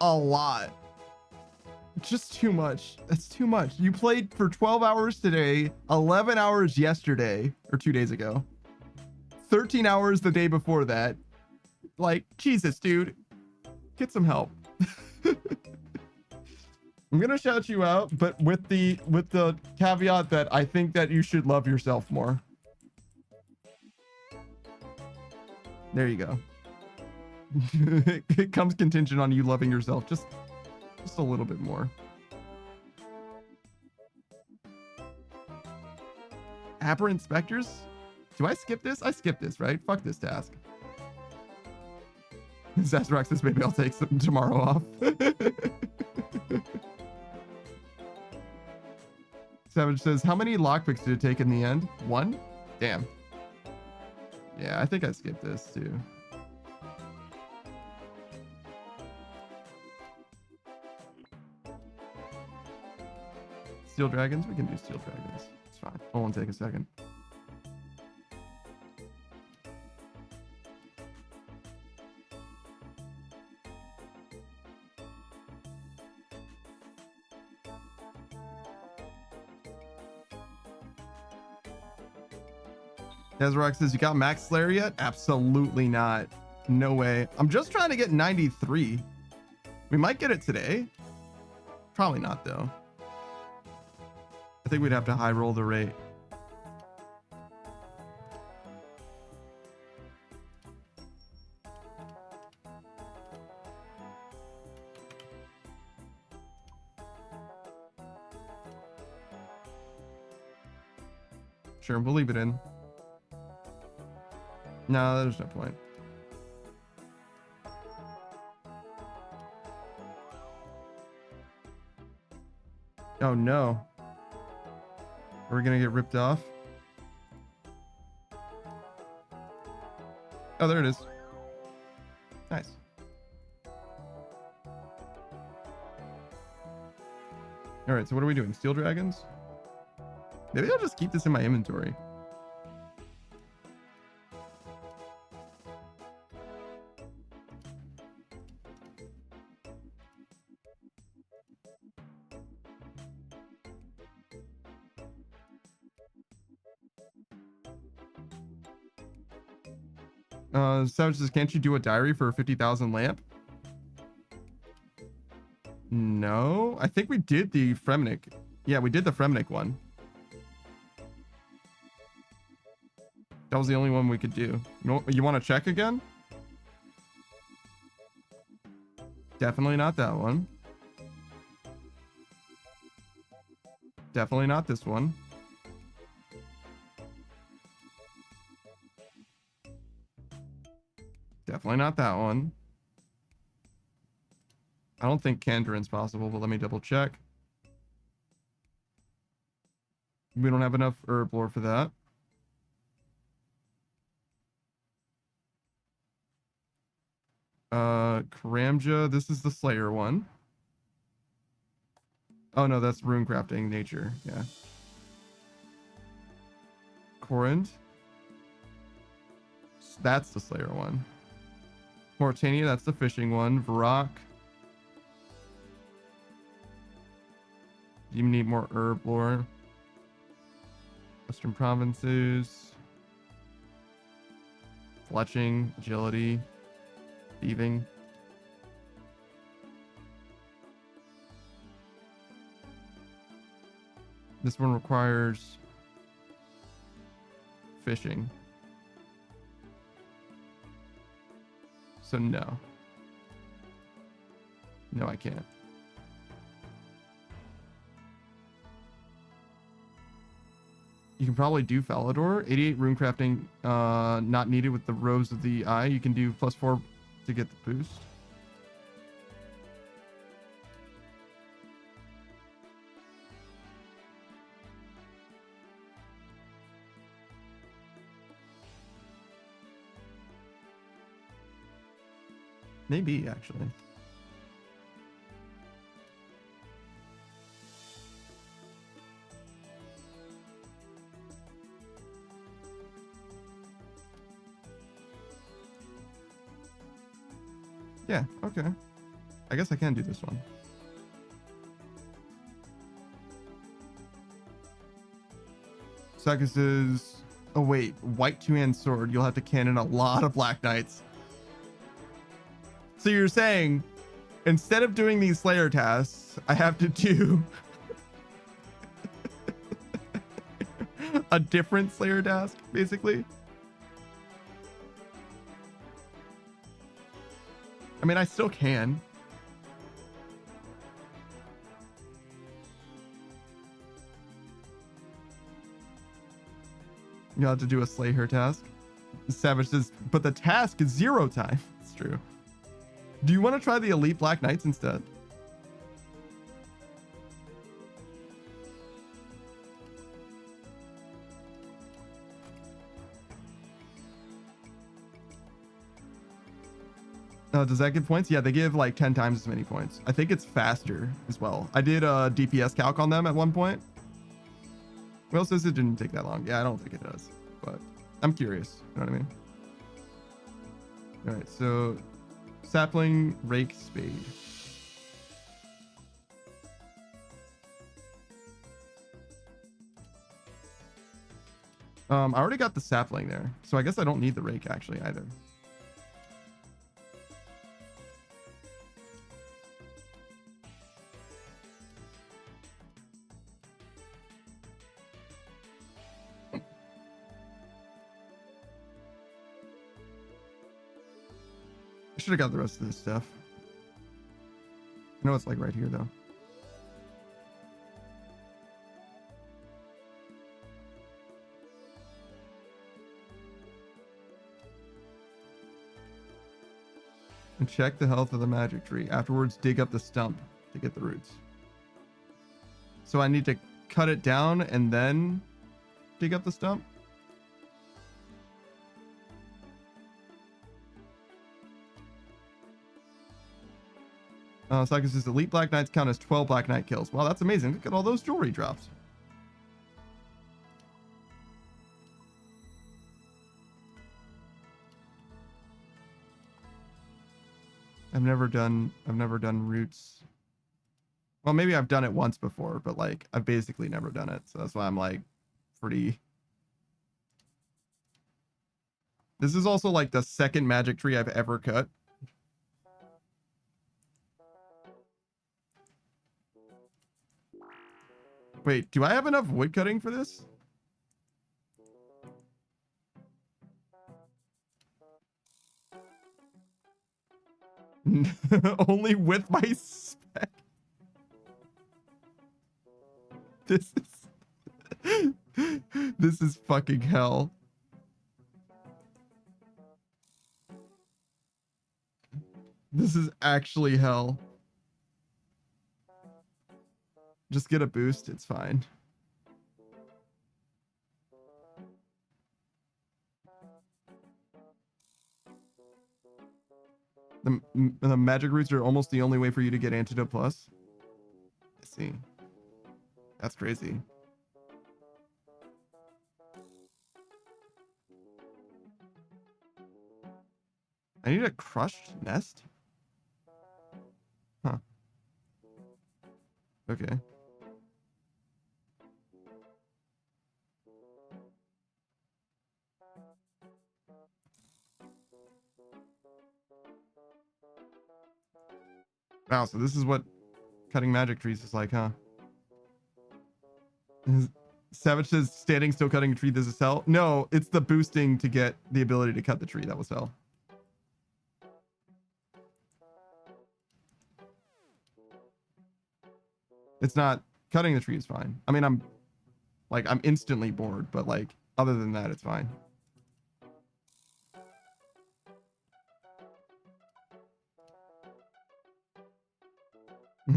a lot. Just too much. That's too much. You played for 12 hours today, 11 hours yesterday or 2 days ago, 13 hours the day before that. Like, Jesus, dude, get some help. I'm gonna shout you out, but with the caveat that I think that you should love yourself more. There you go. It comes contingent on you loving yourself just a little bit more. Aberrant Specters? Do I skip this? I skip this, right? Fuck this task. Zazrax says maybe I'll take some tomorrow off. Savage says, how many lockpicks did it take in the end? 1? Damn. Yeah, I think I skipped this too. Steel dragons? We can do steel dragons. It's fine. It won't take a second. Desrock says, you got Max Slayer yet? Absolutely not. No way. I'm just trying to get 93. We might get it today. Probably not, though. I think we'd have to high roll the rate. Sure, we'll leave it in. No, there's no point. Oh no. We're gonna get ripped off. Oh, there it is. Nice. All right, so what are we doing? Steel dragons? Maybe I'll just keep this in my inventory. Savage says, can't you do a diary for a 50,000 lamp? No, I think we did the Fremnik. Yeah, we did the Fremnik one. That was the only one we could do. You want to check again? Definitely not that one. Definitely not this one. Definitely not that one. I don't think Kandrin's possible, but let me double check. We don't have enough herb lore for that. Karamja, this is the Slayer one. Oh no, that's rune crafting nature. Yeah. Corinth. That's the Slayer one. Mauritania, that's the fishing one. Varrock. You need more herb lore. Western provinces. Fletching, agility, thieving. This one requires fishing. So no. No, I can't. You can probably do Falador. 88 rune crafting, not needed with the Rose of the Eye. You can do +4 to get the boost. Maybe, actually. Yeah, okay. I guess I can do this one. Second is... Oh, wait. White two-hand sword. You'll have to cannon a lot of Black Knights. So you're saying, instead of doing these Slayer tasks, I have to do... a different Slayer task, basically? I mean, I still can. You'll have to do a slay her task. Savage says, but the task is 0 time. It's true. Do you want to try the Elite Black Knights instead? Does that give points? Yeah, they give like 10 times as many points. I think it's faster as well. I did a DPS calc on them at one point. Will says it didn't take that long. Yeah, I don't think it does, but I'm curious. You know what I mean? All right, so sapling, rake, spade. I already got the sapling there, so I guess I don't need the rake actually either. I should have got the rest of this stuff. I know it's like right here though. And check the health of the magic tree. Afterwards, dig up the stump to get the roots. So I need to cut it down and then dig up the stump? Sakus says elite Black Knights count as 12 Black Knight kills. Wow, that's amazing. Look at all those jewelry drops. I've never done roots. Well, maybe I've done it once before, but like I've basically never done it. So that's why I'm like pretty. This is also like the second magic tree I've ever cut. Wait, do I have enough wood cutting for this? Only with my spec. This is fucking hell. This is actually hell. Just get a boost, it's fine. The magic roots are almost the only way for you to get antidote plus. I see. That's crazy. I need a crushed nest? Huh. Okay. Wow, so this is what cutting magic trees is like, huh? Savage says standing still cutting a tree, this is hell. No, it's the boosting to get the ability to cut the tree. That was hell. It's not cutting the tree is fine. I mean, I'm instantly bored, but like other than that, it's fine.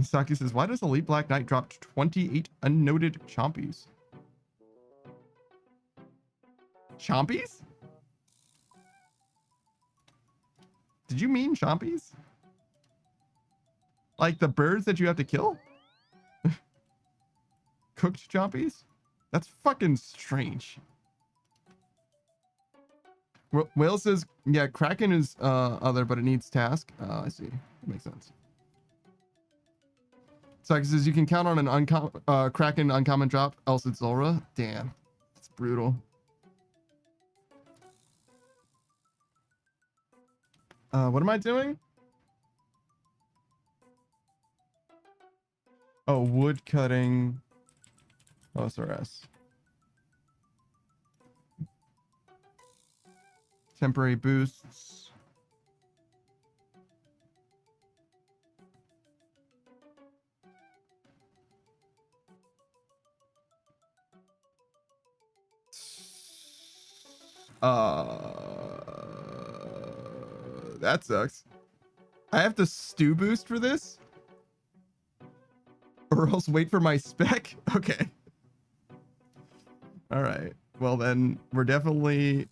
Saki says, why does Elite Black Knight drop 28 unnoted chompies? Chompies? Did you mean chompies? Like the birds that you have to kill? Cooked chompies? That's fucking strange. Whale says, yeah, Kraken is other, but it needs task. I see. That makes sense. Saka says you can count on an Kraken uncommon drop, else it's Zulrah. Damn. That's brutal. What am I doing? Oh, wood cutting. OSRS. Temporary boosts. That sucks. I have to stew boost for this? Or else wait for my spec? Okay. All right. Well then, we're definitely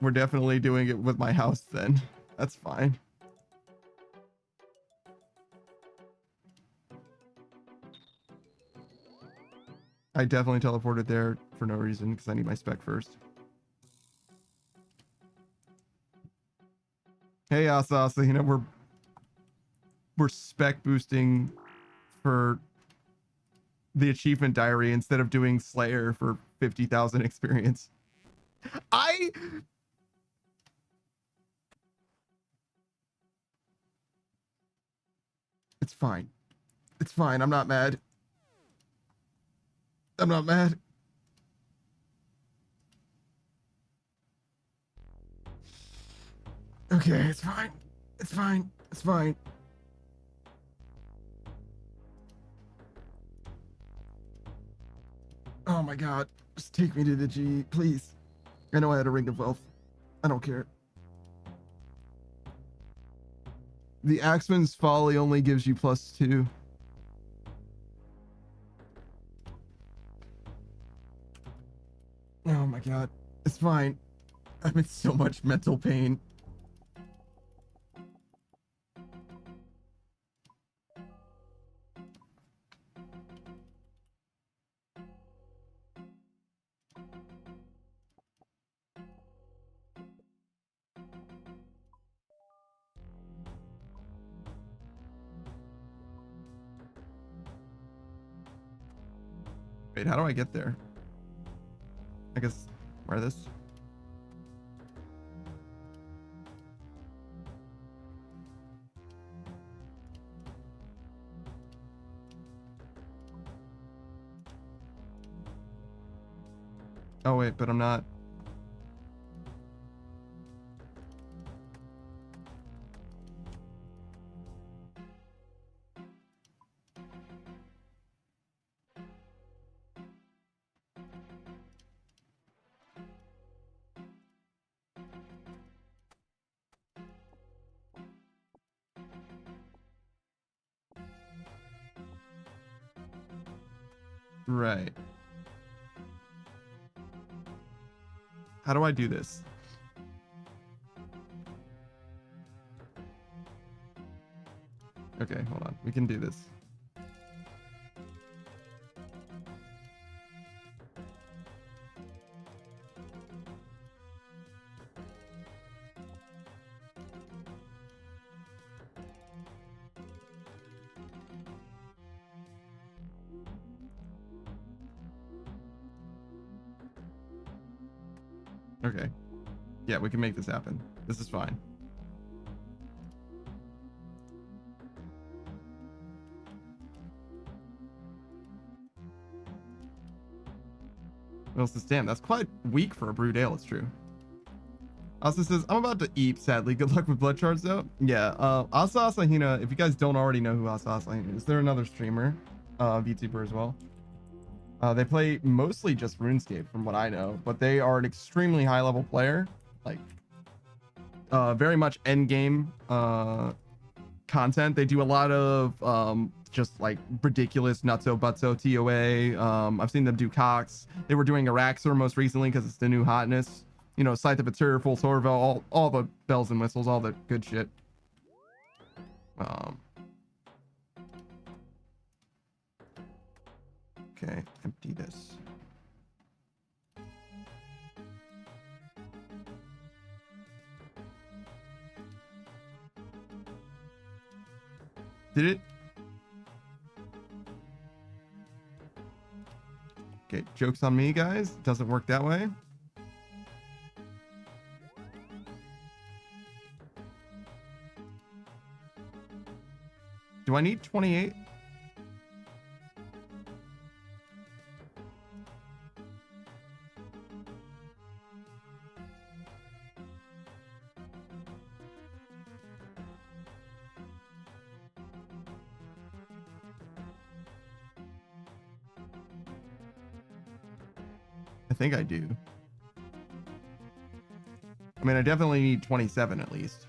doing it with my house then. That's fine. I definitely teleported there for no reason because I need my spec first. Hey, Asa, you know, we're spec boosting for the achievement diary instead of doing Slayer for 50,000 experience. It's fine. It's fine. I'm not mad. I'm not mad. Okay, it's fine. It's fine. It's fine. Oh my god. Just take me to the G, please. I know I had a ring of wealth. I don't care. The Axeman's Folly only gives you +2. Oh my god. It's fine. I'm in so much mental pain. Wait, how do I get there? I guess, where this? Oh wait, but I'm not. Right. How do I do this? Okay, hold on. We can do this. Okay. Yeah, we can make this happen. This is fine. What else is damn? That's quite weak for a brewed ale, it's true. Asa says, I'm about to eat, sadly. Good luck with blood shards, though. Yeah, Asa Asahina, if you guys don't already know who Asa Asahina is, they're another streamer, VTuber as well. They play mostly just RuneScape, from what I know, but they are an extremely high-level player. Like, very much endgame content. They do a lot of just like ridiculous nutso butso TOA. I've seen them do Cox. They were doing Araxor most recently because it's the new hotness. You know, Scythe of Atur, Full Sorvel, all the bells and whistles, all the good shit. Okay, empty this. Did it? Okay, joke's on me, guys. It doesn't work that way. Do I need 28? I think I do. I mean, I definitely need 27 at least.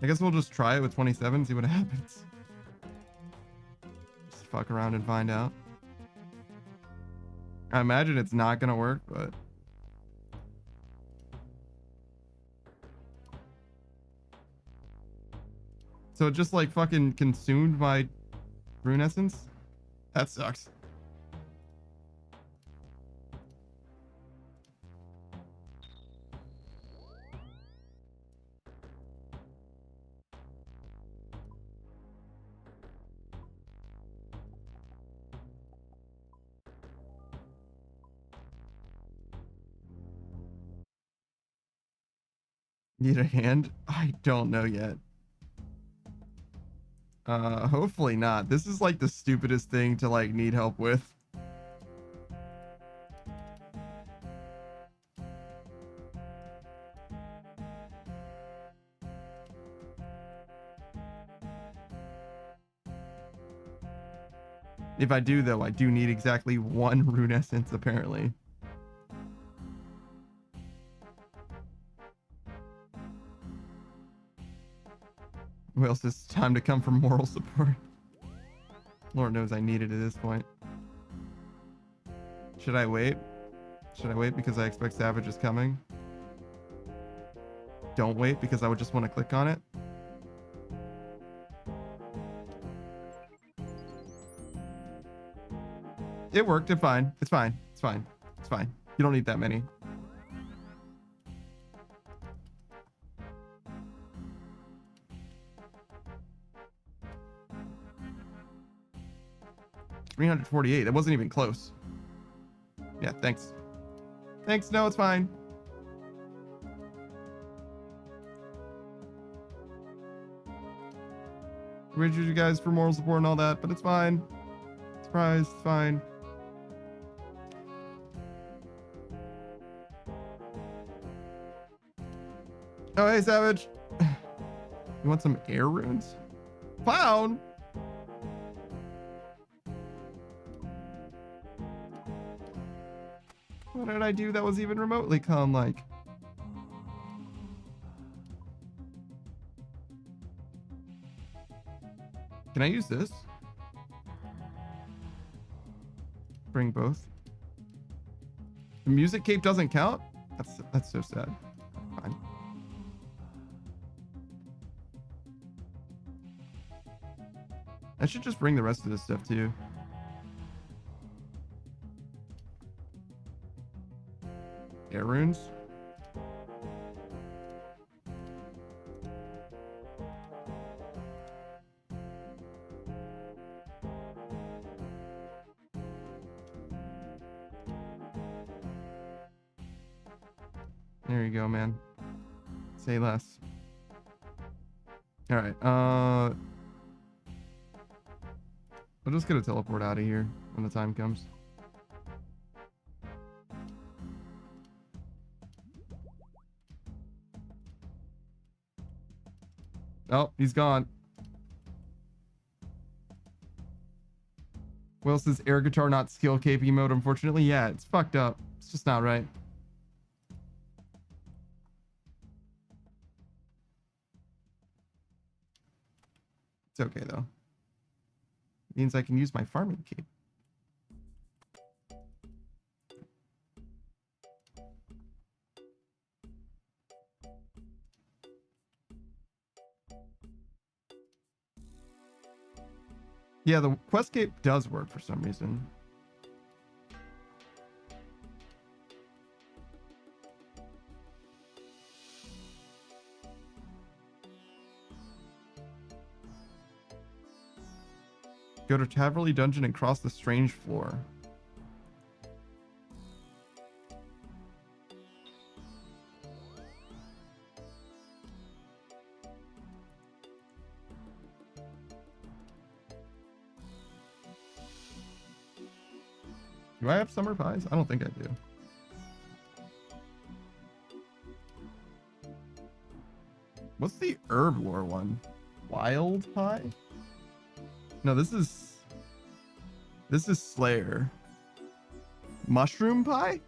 I guess we'll just try it with 27, see what happens. Just fuck around and find out. I imagine it's not gonna work, but... So it just like fucking consumed my rune essence? That sucks. Need a hand? I don't know yet. Hopefully not. This is like the stupidest thing to like need help with. If I do though, I do need exactly one rune essence apparently. Well, it's time to come for moral support. Lord knows I need it at this point. Should I wait? Should I wait because I expect Savage is coming? Don't wait because I would just want to click on it. It worked. It's fine. It's fine. It's fine. It's fine. You don't need that many. $348. That wasn't even close. Yeah, thanks. Thanks. No, it's fine. Richard, you guys for moral support and all that, but it's fine. Surprise, it's fine. Oh, hey, Savage. You want some air runes? Clown! What did I do that was even remotely calm-like? Can I use this? Bring both. The music cape doesn't count? That's so sad. Fine. I should just bring the rest of this stuff too. Air runes. There you go, man. Say less. All right. I'll just get a teleport out of here when the time comes. Oh, he's gone. Will says air guitar not skill KP mode, unfortunately. Yeah, it's fucked up. It's just not right. It's okay though. It means I can use my farming cape. Yeah, the Questcape does work for some reason. Go to Taverley Dungeon and cross the strange floor. Do I have summer pies? I don't think I do. What's the herb lore one? Wild pie? No, this is Slayer. Mushroom pie?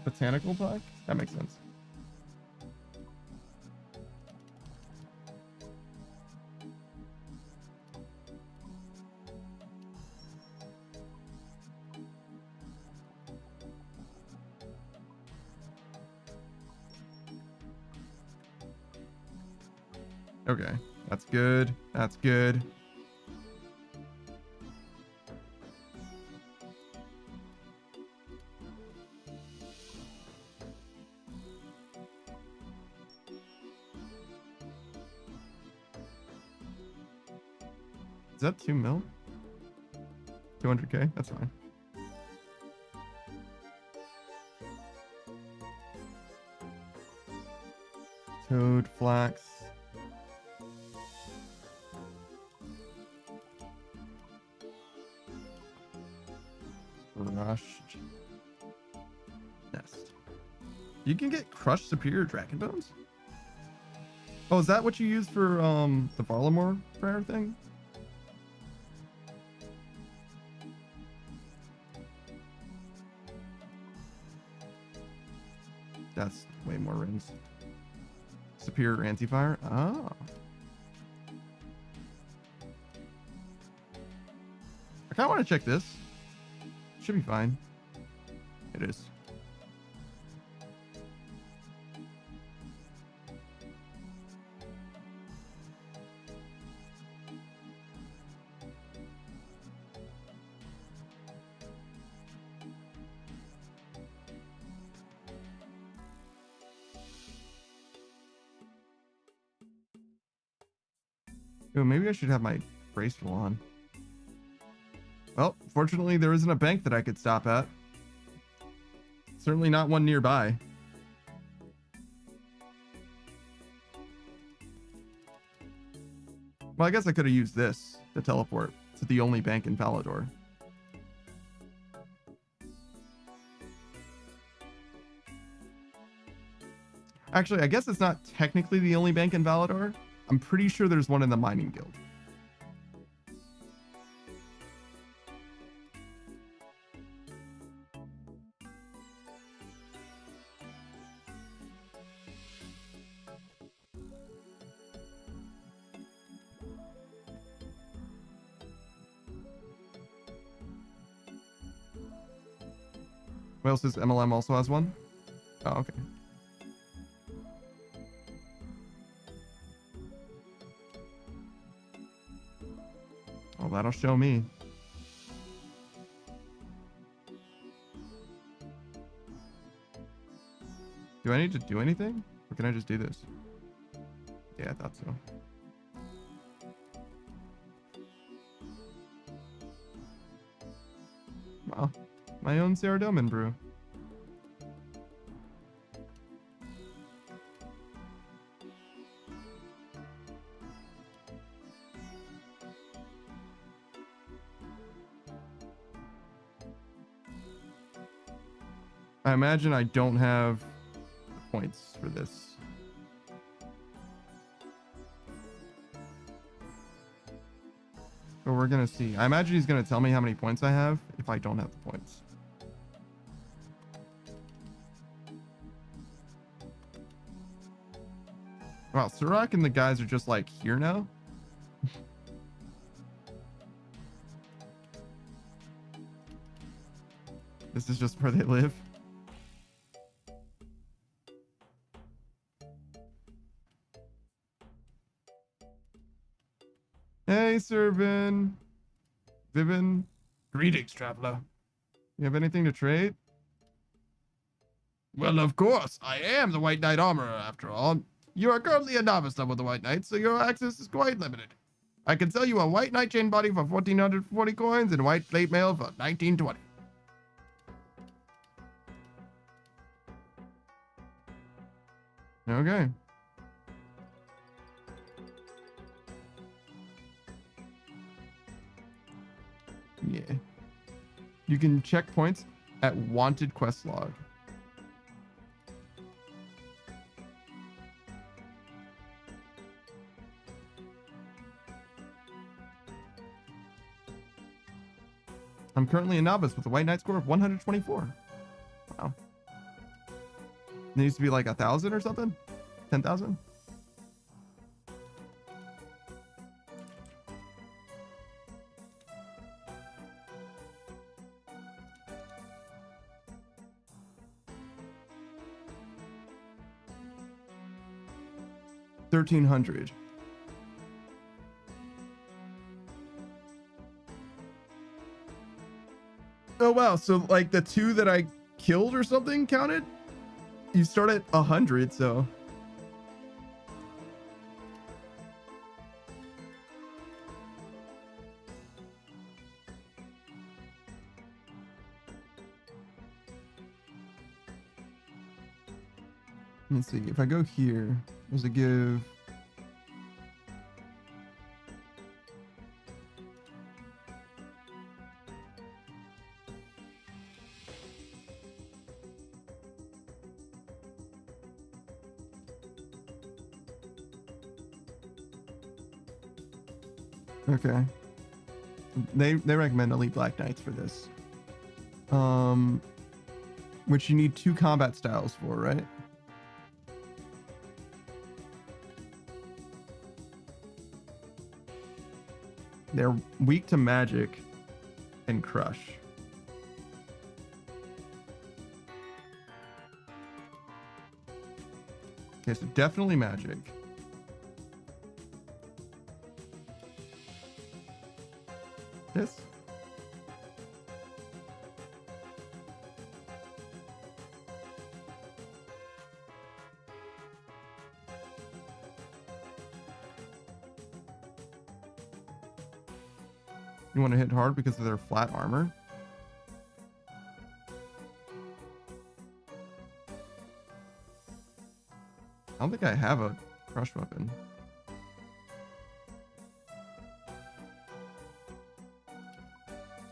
Botanical pie? That makes sense. Okay, that's good. That's good. Is that 2 mil? 200k? That's fine. Toad, flax. Crushed nest. You can get crushed superior dragon bones? Oh, is that what you use for the Varlamore prayer thing? That's way more rings. Superior anti-fire? Oh. I kind of want to check this. Should be fine. It is. Oh, maybe I should have my braceful on. Well, fortunately, there isn't a bank that I could stop at. Certainly not one nearby. Well, I guess I could have used this to teleport to the only bank in Falador. Actually, I guess it's not technically the only bank in Valador. I'm pretty sure there's one in the mining guild. What else is MLM also has one? Oh, okay. Well, that'll show me. Do I need to do anything? Or can I just do this? Yeah, I thought so. Wow. My own Saradomin brew. I imagine I don't have points for this. But we're gonna see. I imagine he's gonna tell me how many points I have if I don't have the points. Wow, Surak and the guys are just like here now. This is just where they live. Hey, Sir Vin. Vivin. Greetings, traveler. You have anything to trade? Well, of course. I am the White Knight Armorer, after all. You are currently a novice level of the White Knight, so your access is quite limited. I can sell you a White Knight chain body for 1,440 coins and white plate mail for 1,920. Okay. Yeah. You can check points at wanted quest log. I'm currently a novice with a White Knight score of 124. Wow. It used to be like 1,000 or something? 10,000? $1,300. Oh wow, so like the 2 that I killed or something counted? You start at 100, so let's see. If I go here, does it give? Okay. They recommend Elite Black Knights for this. Which you need 2 combat styles for, right? They're weak to magic and crush. Okay, so definitely magic. This? You want to hit hard because of their flat armor? I don't think I have a crush weapon.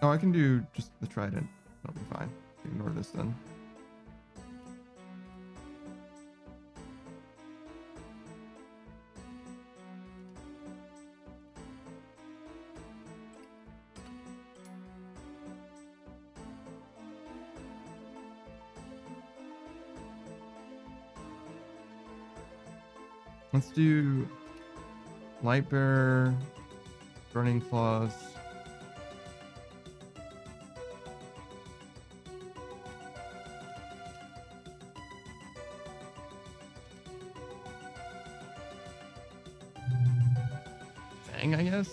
Oh, I can do just the trident. That'll be fine. Ignore this then. Let's do light bearer, burning claws. Fang, I guess.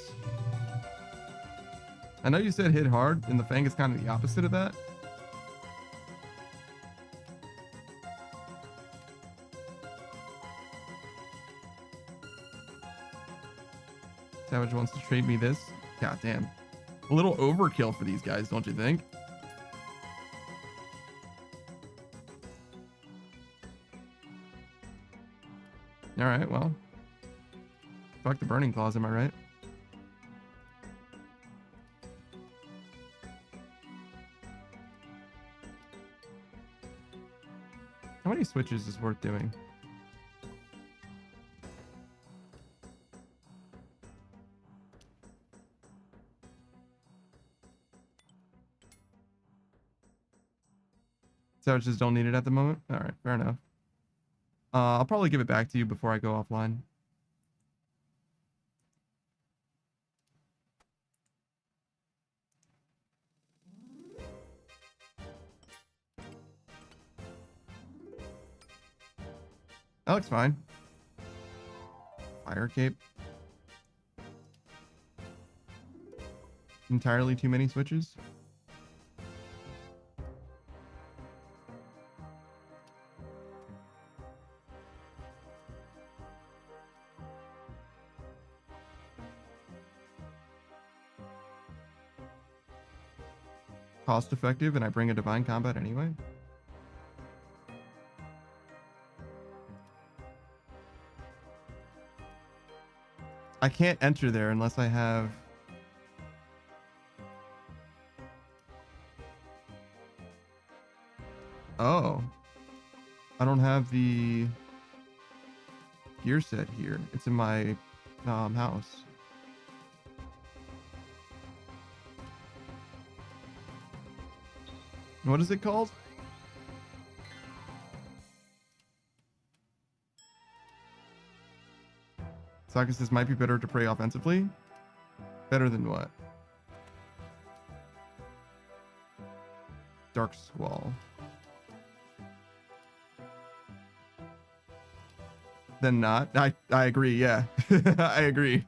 I know you said hit hard, and the Fang is kind of the opposite of that. Savage wants to trade me this. God damn. A little overkill for these guys, don't you think? All right, well. Fuck the burning claws, am I right? How many switches is worth doing? Savages don't need it at the moment? All right, fair enough. I'll probably give it back to you before I go offline. That looks fine. Fire cape. entirely too many switches. Cost effective, and I bring a divine combat anyway. I can't enter there unless I have... Oh. I don't have the gear set here. It's in my house. What is it called? Saka says might be better to pray offensively. Better than what? Dark Squall. Then not. I agree, yeah. I agree.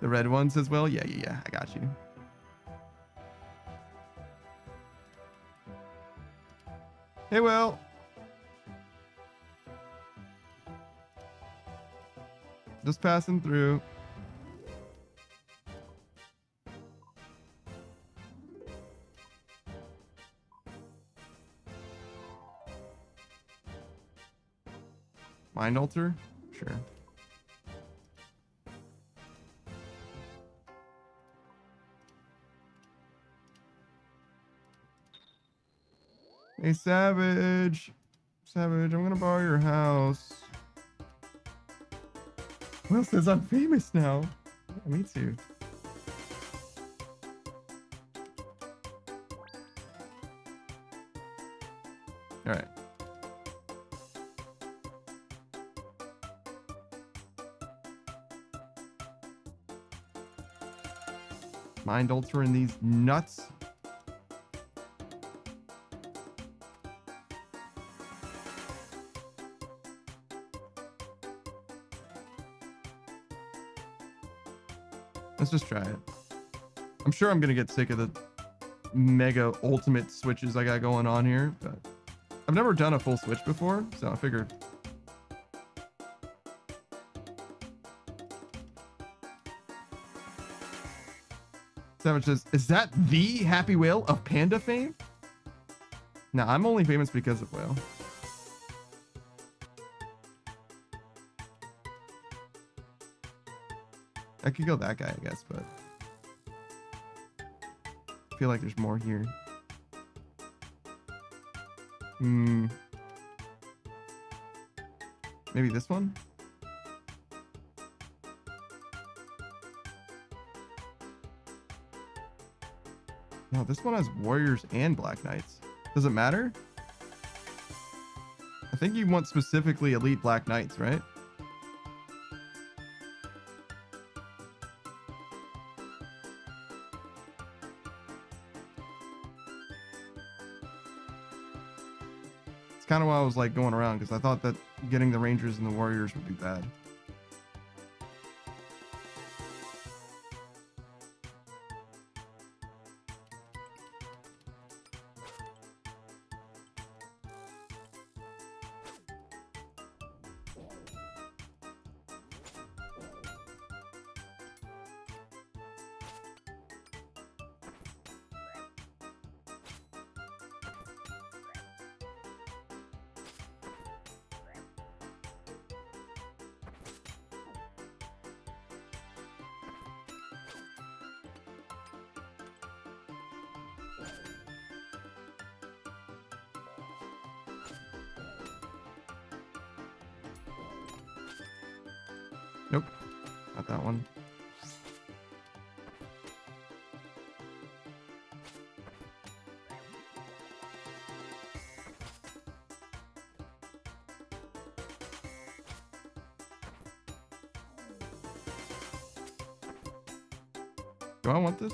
The red ones as well? Yeah, I got you. Hey, Will. Just passing through. Mind altar? Sure. Hey, Savage. Savage, I'm gonna borrow your house. Will says I'm famous now. Yeah, me too. All right. Mind altering these nuts. Let's just try it. I'm sure I'm gonna get sick of the mega ultimate switches I got going on here, but I've never done a full switch before, so I figured. Savage says, is that the Happy Whale of Panda fame? Nah, I'm only famous because of Whale. I could go that guy, I guess, but I feel like there's more here. Maybe this one? No, this one has warriors and black knights. Does it matter? I think you want specifically elite black knights, right? It's kind of why I was like going around, because I thought that getting the rangers and the warriors would be bad. Nope, not that one. Do I want this?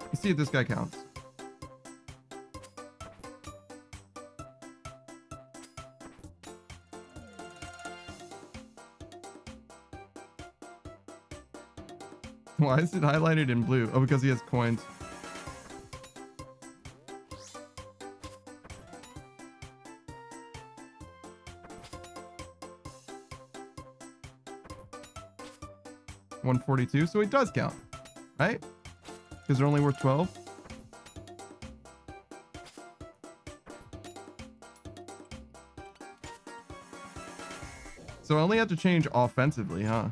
Let's see if this guy counts. Why is it highlighted in blue? Oh, because he has coins. $142, so it does count, right? Because they're only worth 12. So I only have to change offensively, huh?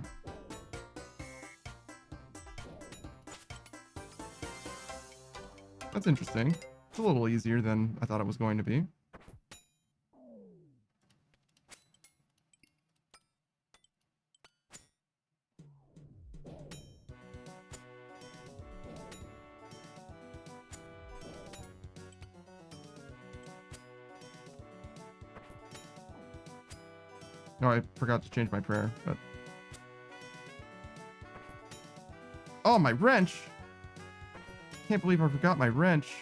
That's interesting. It's a little easier than I thought it was going to be. No, I forgot to change my prayer, but... Oh, my wrench! Can't believe I forgot my wrench.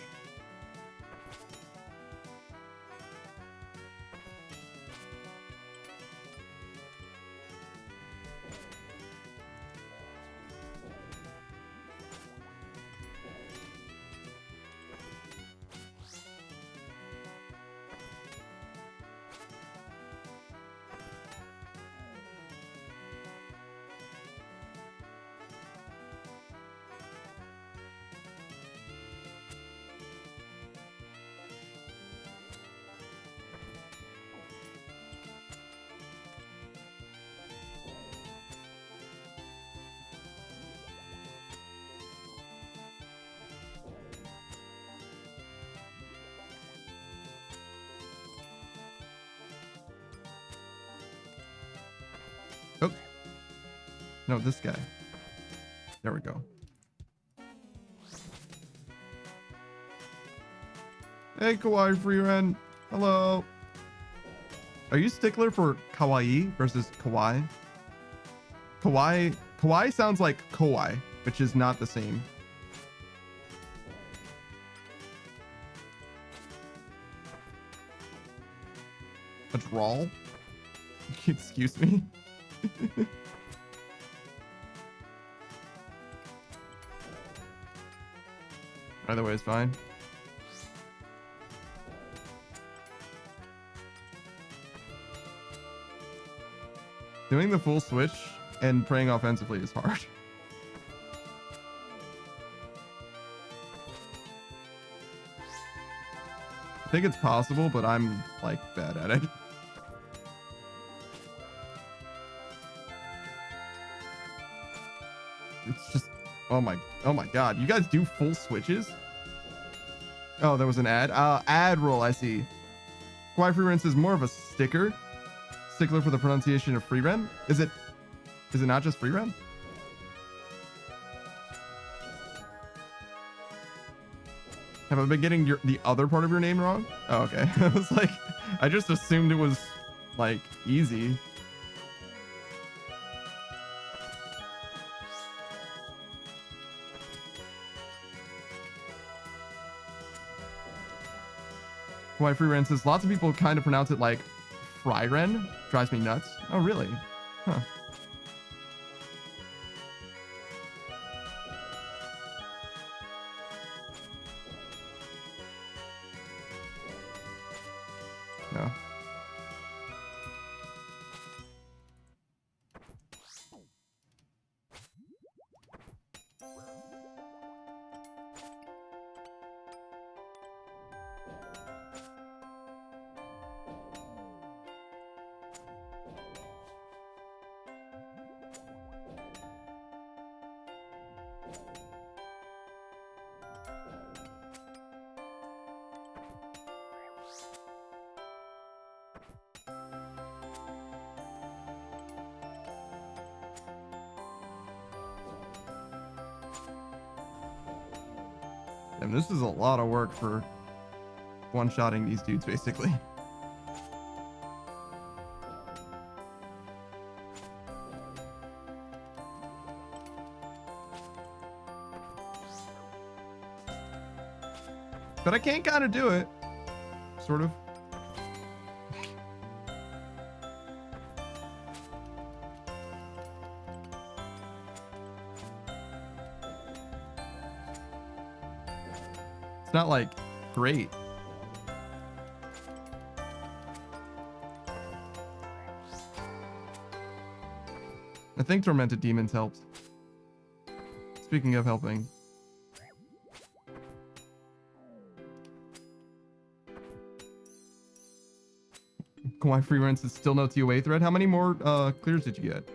Oh. No, this guy. There we go. Hey, Kawaii Freeran. Hello. Are you stickler for kawaii versus kawaii? Kawaii sounds like kawaii, which is not the same. A drawl? Excuse me? Either way is fine. Doing the full switch and praying offensively is hard. I think it's possible, but I'm like bad at it. It's just, oh my god, you guys do full switches? Oh, there was an ad. Ad roll, I see. Quiet Free Rinse is more of a stickler for the pronunciation of free rent. Is it not just free rent? Have I been getting the other part of your name wrong? Oh, okay. I was like, I just assumed it was like easy. Why Free Ren says lots of people kind of pronounce it like Fryren. Drives me nuts. Oh, really? Huh. No. And this is a lot of work for one-shotting these dudes, basically. But I can kind of do it. Sort of. not like great. I think Tormented Demons helped. Speaking of helping. Kawaii free rinse is still no TOA thread. How many more clears did you get?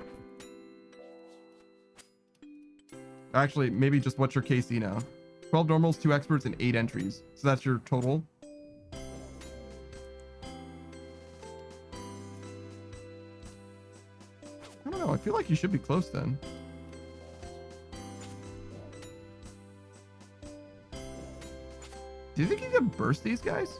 Actually, maybe just what's your KC now? 12 normals, 2 experts, and 8 entries. So that's your total. I don't know. I feel like you should be close then. Do you think you can burst these guys?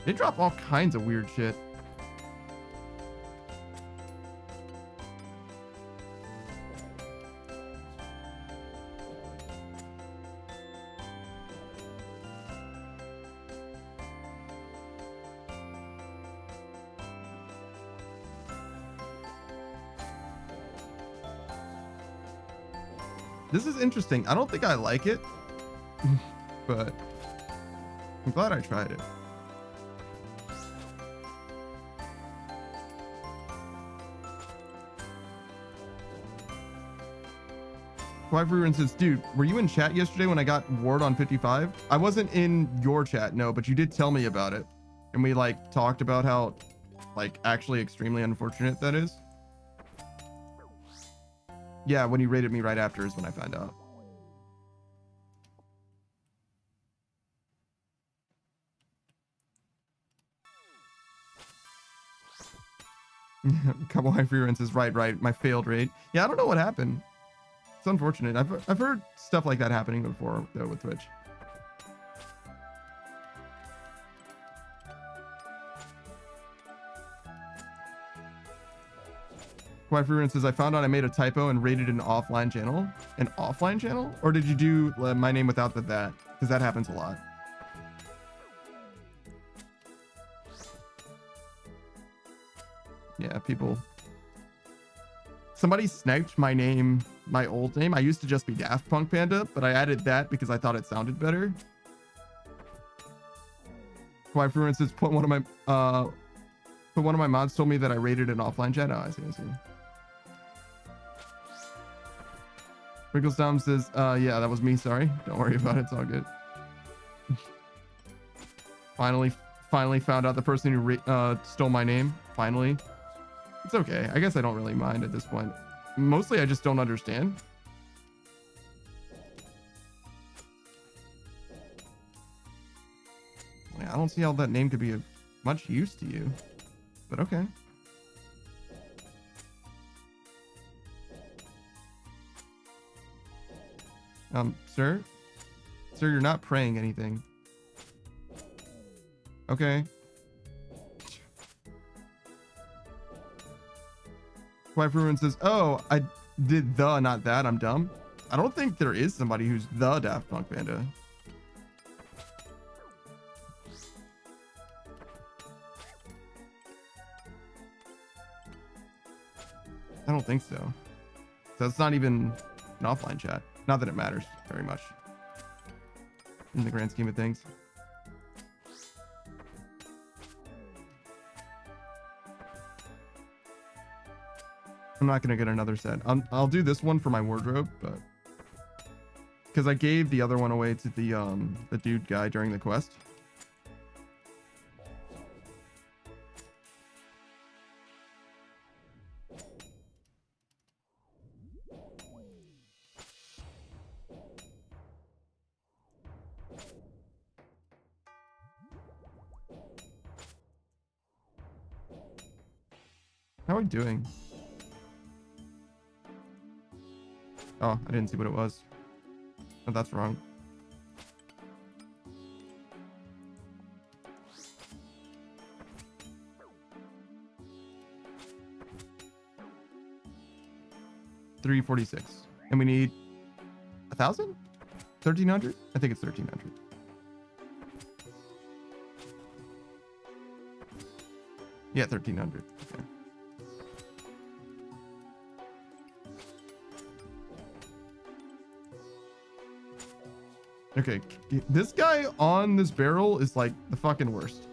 They drop all kinds of weird shit. This is interesting. I don't think I like it, but I'm glad I tried it. Wyvern says, dude, were you in chat yesterday when I got ward on 55? I wasn't in your chat, no, but you did tell me about it. And we like talked about how like actually extremely unfortunate that is. Yeah, when you rated me right after is when I found out. Couple high free runs is right. My failed rate. Yeah, I don't know what happened. It's unfortunate. I've heard stuff like that happening before though with Twitch. Quiet Free Run says, I found out I made a typo and rated an offline channel. An offline channel? Or did you do my name without the that? Because that happens a lot. Yeah, people. Somebody sniped my name, my old name. I used to just be Daft Punk Panda, but I added that because I thought it sounded better. Quiet Free Run says, one of my mods told me that I rated an offline chat. Oh, I see. Wrinkles Dom says, yeah, that was me. Sorry. Don't worry about it. It's all good. Finally found out the person who stole my name. Finally. It's okay. I guess I don't really mind at this point. Mostly I just don't understand. Yeah, I don't see how that name could be of much use to you. But okay. Sir? Sir, you're not praying anything. Okay. Wife Ruin says, oh, I did the, not that. I'm dumb. I don't think there is somebody who's the Daft Punk Panda. I don't think so. So it's not even an offline chat. Not that it matters very much in the grand scheme of things. I'm not gonna get another set. I'll do this one for my wardrobe, but because I gave the other one away to the dude guy during the quest. How are we doing? Oh, I didn't see what it was. Oh, that's wrong. 346. And we need 1,000? 1,300? I think it's 1,300. Yeah, 1,300. Okay. Okay, this guy on this barrel is like the fucking worst.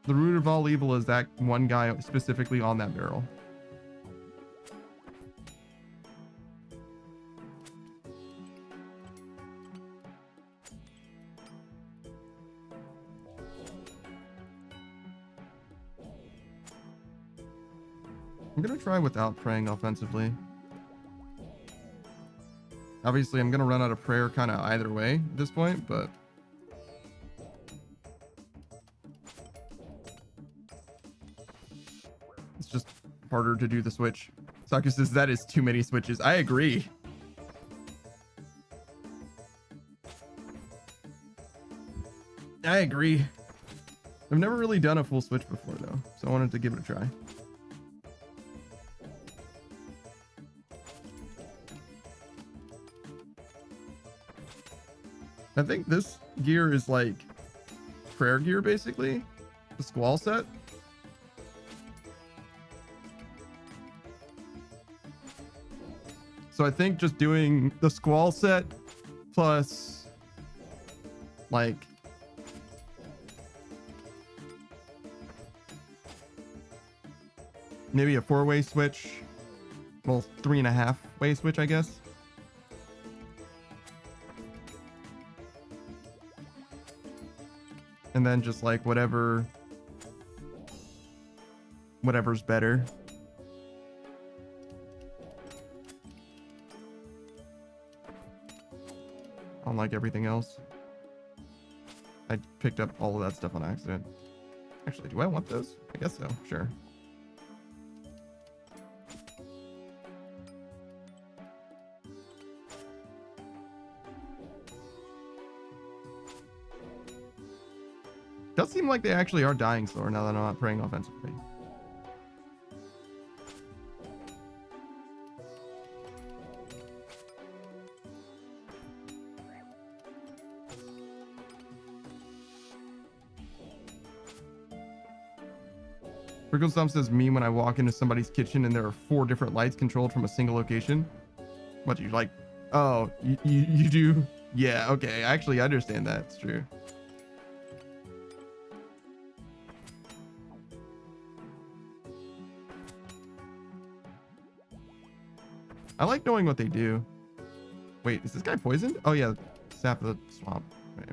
The root of all evil is that one guy specifically on that barrel. I'm gonna try without praying offensively. Obviously, I'm gonna run out of prayer kind of either way at this point, but it's just harder to do the switch. Saka says that is too many switches. I agree. I agree. I've never really done a full switch before though, so I wanted to give it a try. I think this gear is like prayer gear, basically. The squall set. So I think just doing the squall set plus like maybe a 4-way switch. Well, 3.5-way switch, I guess. And then just like whatever's better. Unlike everything else. I picked up all of that stuff on accident. Actually, do I want those? I guess so, sure. Does seem like they actually are dying slower now that I'm not praying offensively. Wrigglestomp says me when I walk into somebody's kitchen and there are 4 different lights controlled from a single location. What do you like? Oh, you do? Yeah, okay. Actually, I understand that. It's true. I like knowing what they do. Wait, is this guy poisoned? Oh yeah, sap of the swamp. Right.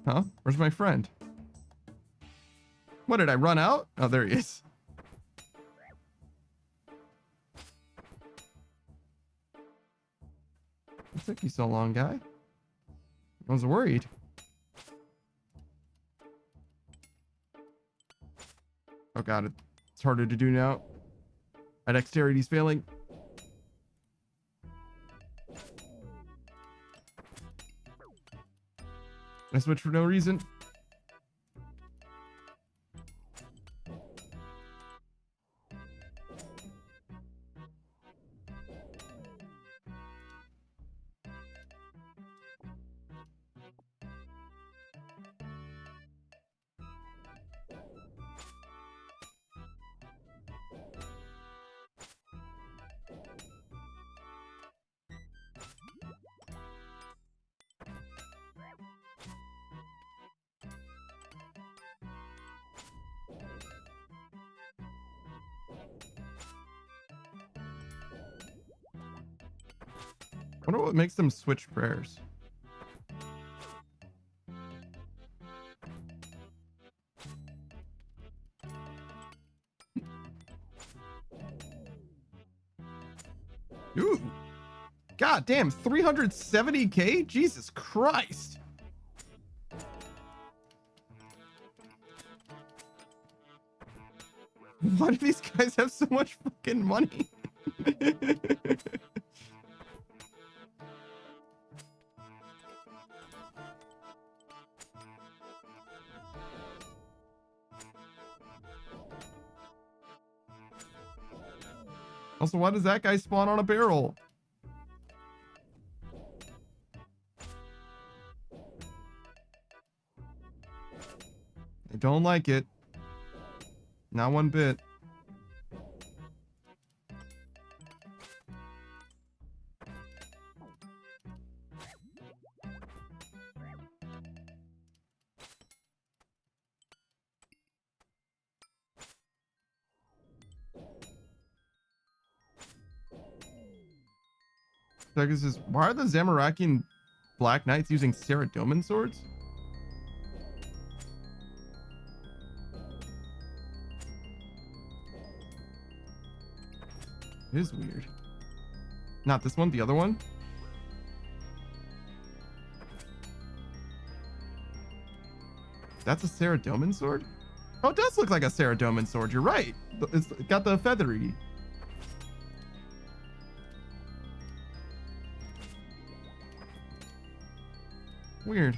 Huh? Where's my friend? What, did I run out? Oh, there he is. What took you so long, guy? I was worried. Oh god, it's harder to do now. My dexterity's failing. I switched for no reason. Wonder what makes them switch prayers. Ooh. God damn, 370k? Jesus Christ. Why do these guys have so much fucking money? Also, why does that guy spawn on a barrel? I don't like it. Not one bit. Pegasus says, why are the Zamorakian Black Knights using Saradomin swords? It is weird. Not this one, the other one. That's a Saradomin sword? Oh, it does look like a Saradomin sword. You're right. It's got the feathery. Weird.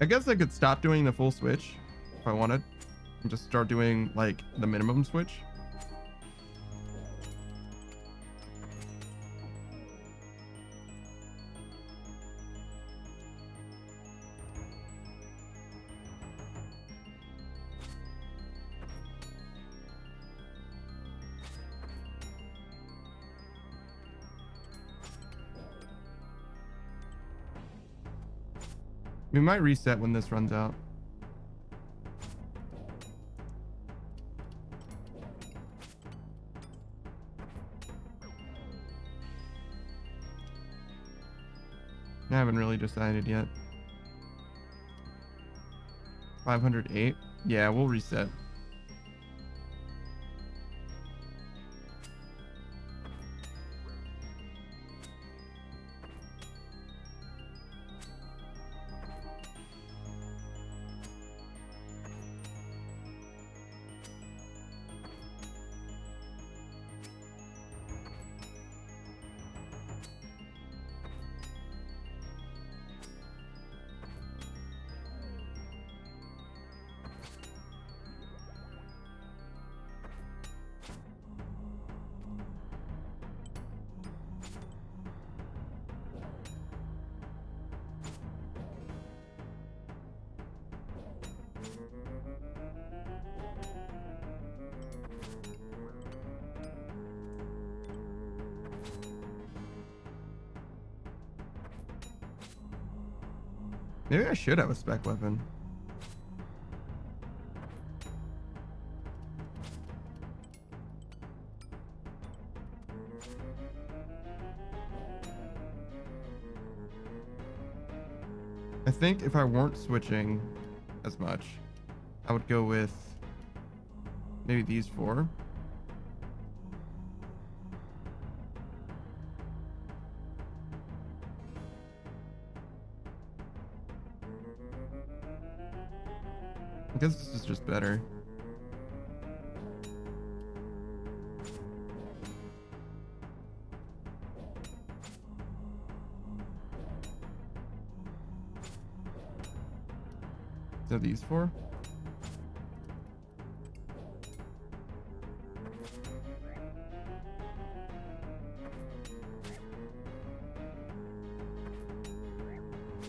I guess I could stop doing the full switch if I wanted and just start doing like the minimum switch. We might reset when this runs out. I haven't really decided yet. 508? Yeah, we'll reset. Maybe I should have a spec weapon. I think if I weren't switching as much, I would go with maybe these four. I guess this is just better. So these four?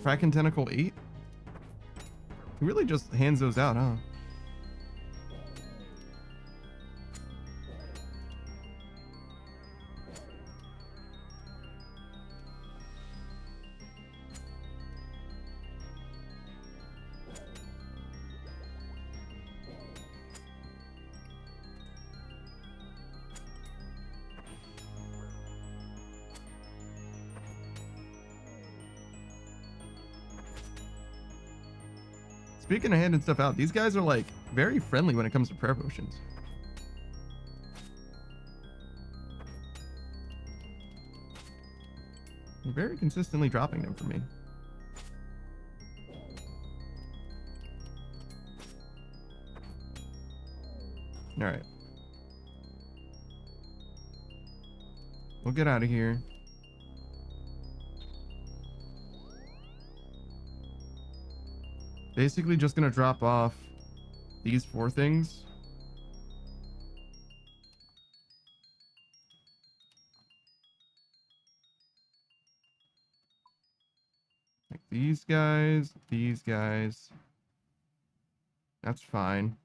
Kraken Tentacle 8? He really just hands those out, huh? Speaking of handing stuff out, these guys are like very friendly when it comes to prayer potions. They're very consistently dropping them for me. All right. We'll get out of here. Basically just gonna drop off these 4 things. Like these guys, these guys. That's fine.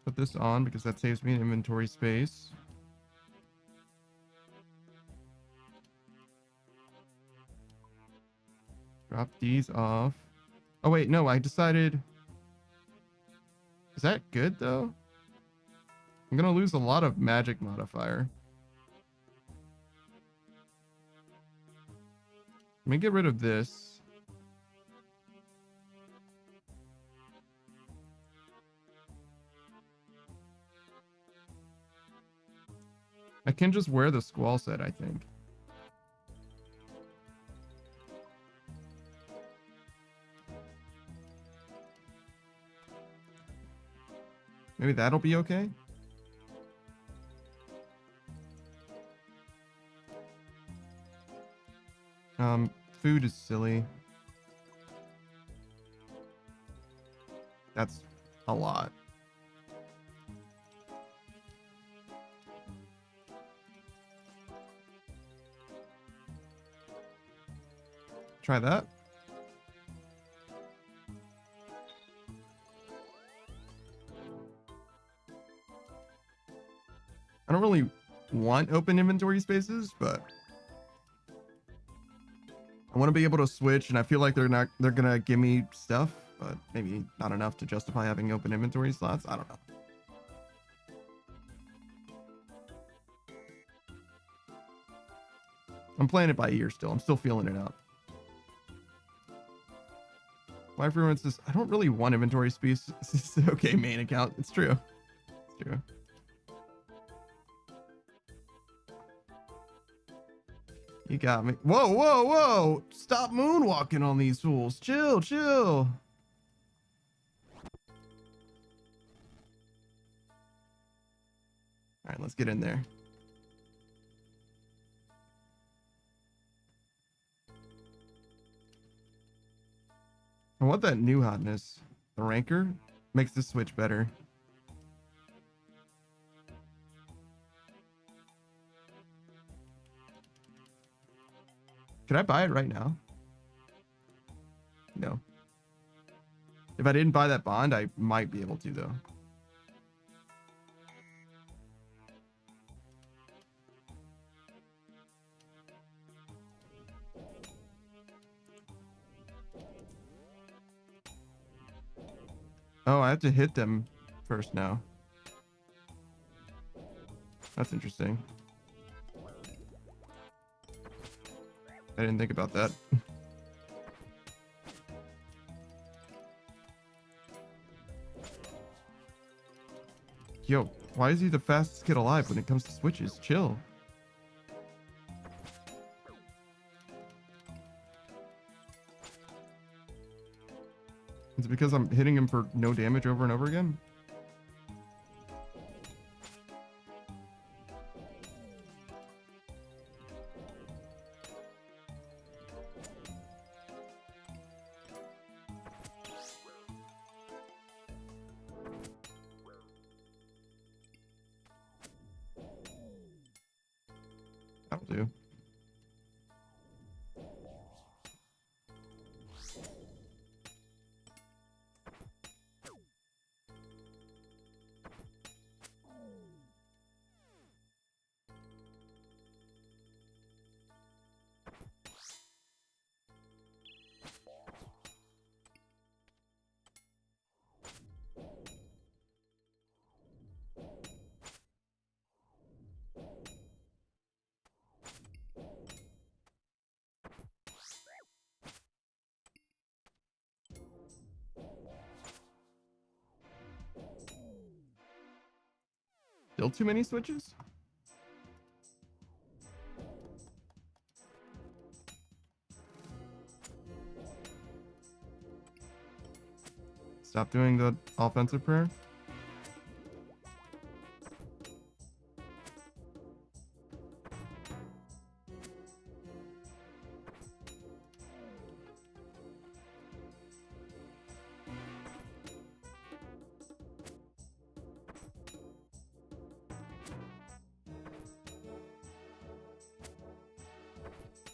Put this on because that saves me inventory space. Drop these off. Oh wait, no, I decided. Is that good though? I'm gonna lose a lot of magic modifier. Let me get rid of this. I can just wear the squall set, I think. Maybe that'll be okay. Food is silly. That's a lot. Try that. I don't really want open inventory spaces, but I want to be able to switch, and I feel like they're gonna give me stuff, but maybe not enough to justify having open inventory slots. I don't know. I'm playing it by ear still. I'm still feeling it out. Why everyone says I don't really want inventory space. Okay, main account. It's true. It's true. You got me. Whoa, whoa, whoa! Stop moonwalking on these fools. Chill, chill. All right, let's get in there. I want that new hotness. The ranker makes this switch better. Could I buy it right now? No. If I didn't buy that bond, I might be able to, though. Oh, I have to hit them first now. That's interesting. I didn't think about that. Yo, why is he the fastest kid alive when it comes to switches? Chill. Is it because I'm hitting him for no damage over and over again? That'll do. Still too many switches? Stop doing the offensive prayer.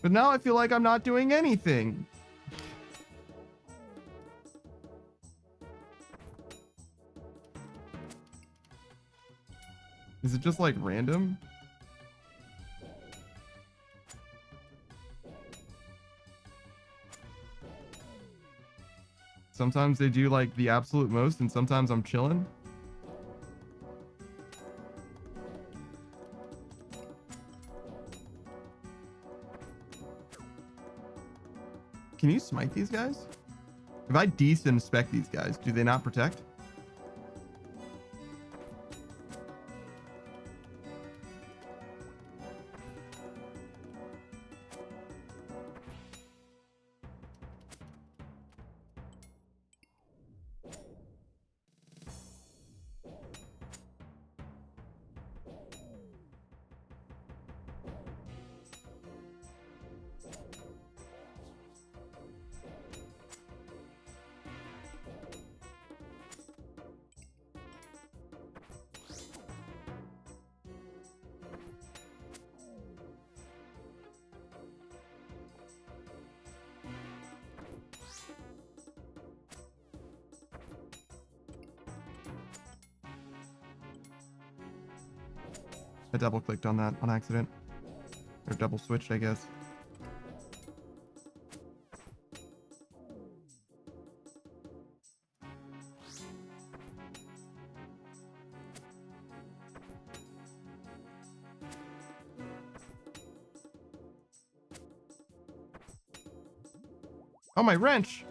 But now I feel like I'm not doing anything. Is it just like random? Sometimes they do like the absolute most and sometimes I'm chilling. Can you smite these guys? If I de-inspect these guys, do they not protect? I double clicked on that on accident. Or double switched, I guess. Oh, my wrench!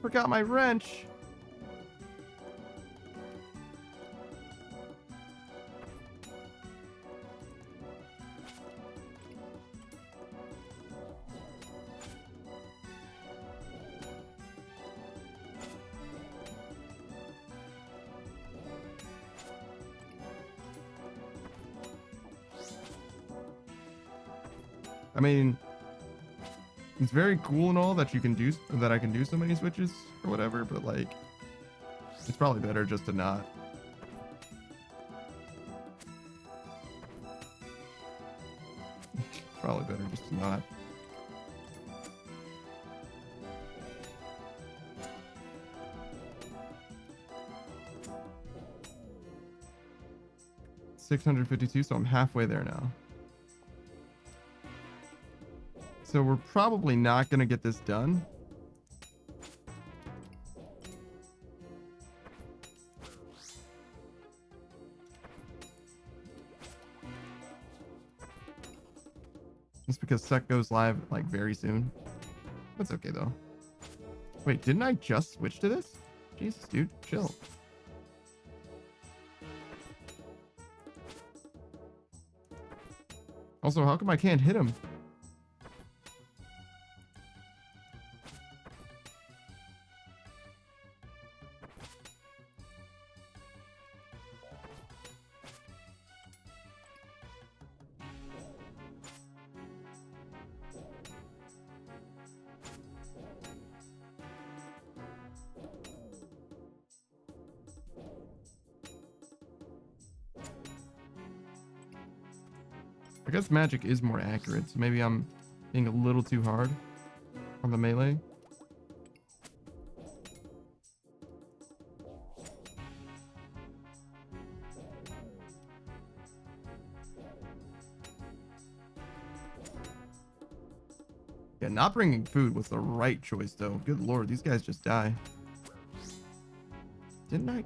Forgot my wrench! I mean, it's very cool and all that you can do, that I can do so many switches or whatever, but like, it's probably better just to not. Probably better just to not. $652, so I'm halfway there now. So we're probably not going to get this done. Just because Sec goes live like very soon. That's okay though. Wait, didn't I just switch to this? Jesus, dude, chill. Also, how come I can't hit him? I guess magic is more accurate, so maybe I'm being a little too hard on the melee. Yeah, not bringing food was the right choice, though. Good lord, these guys just die. Didn't I?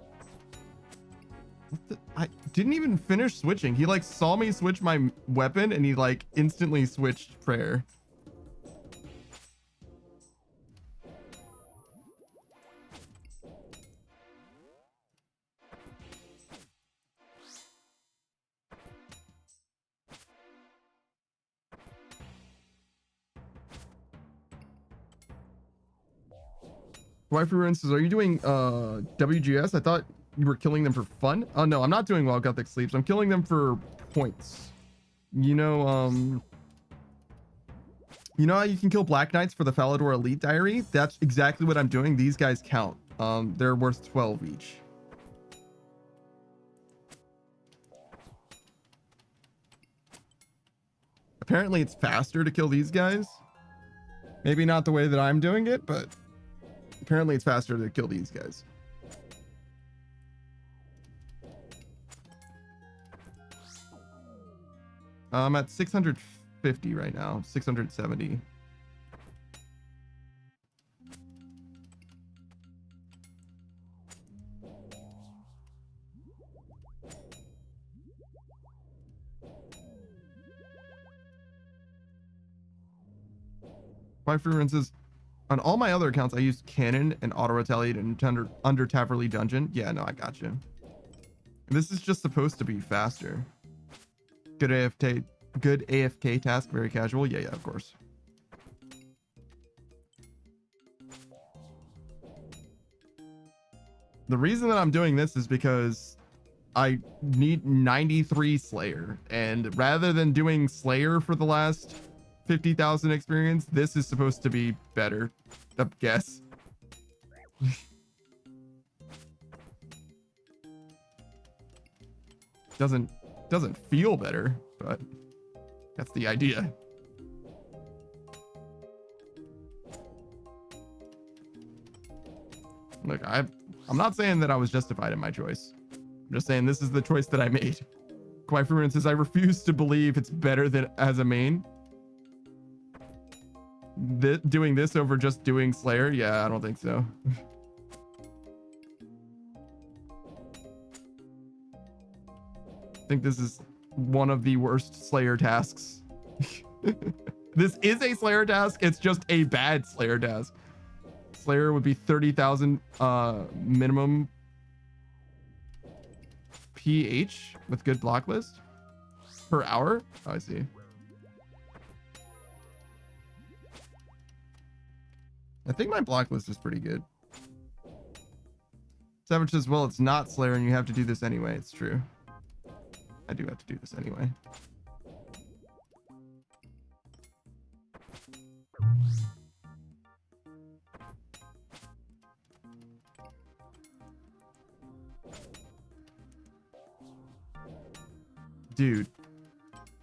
What the? I didn't even finish switching. He like saw me switch my weapon and he like instantly switched prayer. Wifey Ruins says, are you doing WGS? I thought you were killing them for fun. Oh no, I'm not doing Wild Gothic Sleeps. I'm killing them for points. You know how you can kill Black Knights for the Falador Elite Diary? That's exactly what I'm doing. These guys count. They're worth 12 each. Apparently it's faster to kill these guys. Maybe not the way that I'm doing it, but apparently it's faster to kill these guys. I'm at 650 right now, 670. Wifey Ruins says, on all my other accounts, I used Cannon and Auto Retaliate and under Taverly Dungeon. Yeah, no, I got you. This is just supposed to be faster. Good AFK task, very casual. Yeah, of course. The reason that I'm doing this is because I need 93 Slayer, and rather than doing Slayer for the last 50,000 experience, this is supposed to be better. I guess. Doesn't feel better, but that's the idea. Look, I'm not saying that I was justified in my choice. I'm just saying this is the choice that I made. Wifey Ruins says, I refuse to believe it's better than as a main. Doing this over just doing Slayer? Yeah, I don't think so. I think this is one of the worst Slayer tasks. This is a Slayer task. It's just a bad Slayer task. Slayer would be 30,000 minimum PH with good block list per hour. Oh, I see. I think my block list is pretty good. Savage says, well, it's not Slayer and you have to do this anyway. It's true. I do have to do this anyway. Dude,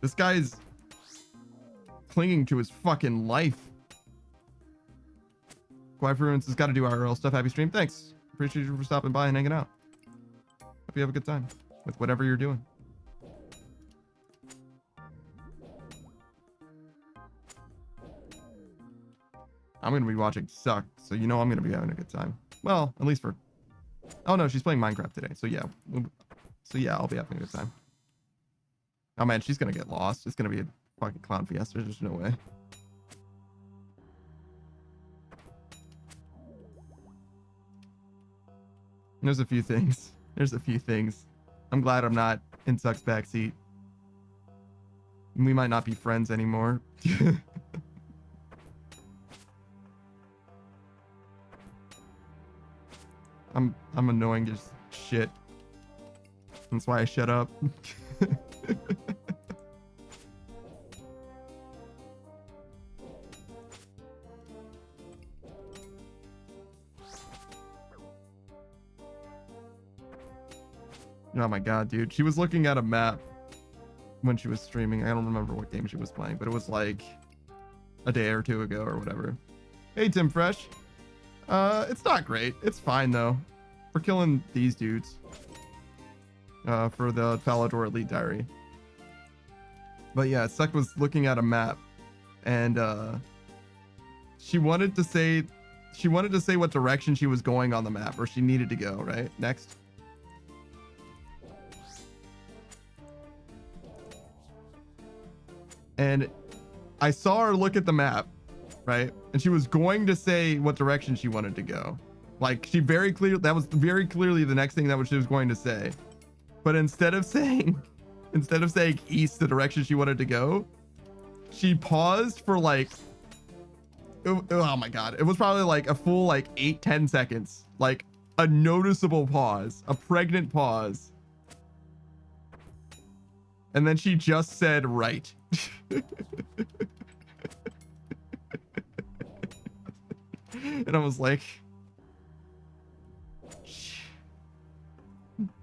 this guy's clinging to his fucking life. Quiet Ruins has got to do IRL stuff. Happy stream. Thanks. Appreciate you for stopping by and hanging out. Hope you have a good time with whatever you're doing. I'm going to be watching Suck, so you know I'm going to be having a good time. Well, at least for... Oh, no, she's playing Minecraft today, so yeah. So yeah, I'll be having a good time. Oh, man, she's going to get lost. It's going to be a fucking clown fiesta. There's no way. There's a few things. There's a few things. I'm glad I'm not in Suck's backseat. We might not be friends anymore. I'm annoying as shit. That's why I shut up. Oh my god, dude. She was looking at a map when she was streaming. I don't remember what game she was playing, but it was like a day or two ago or whatever. Hey, Tim Fresh. It's not great. It's fine though. We're killing these dudes. For the Falador Elite Diary. But yeah, Suck was looking at a map and she wanted to say what direction she was going on the map, or she needed to go, right? Next. And I saw her look at the map, right? And she was going to say what direction she wanted to go. Like, she very clear, that was very clearly the next thing that she was going to say. But instead of saying east, the direction she wanted to go, she paused for like oh my god, it was probably like a full like 8-10 seconds, like a noticeable pause, a pregnant pause, and then she just said right. And I was like,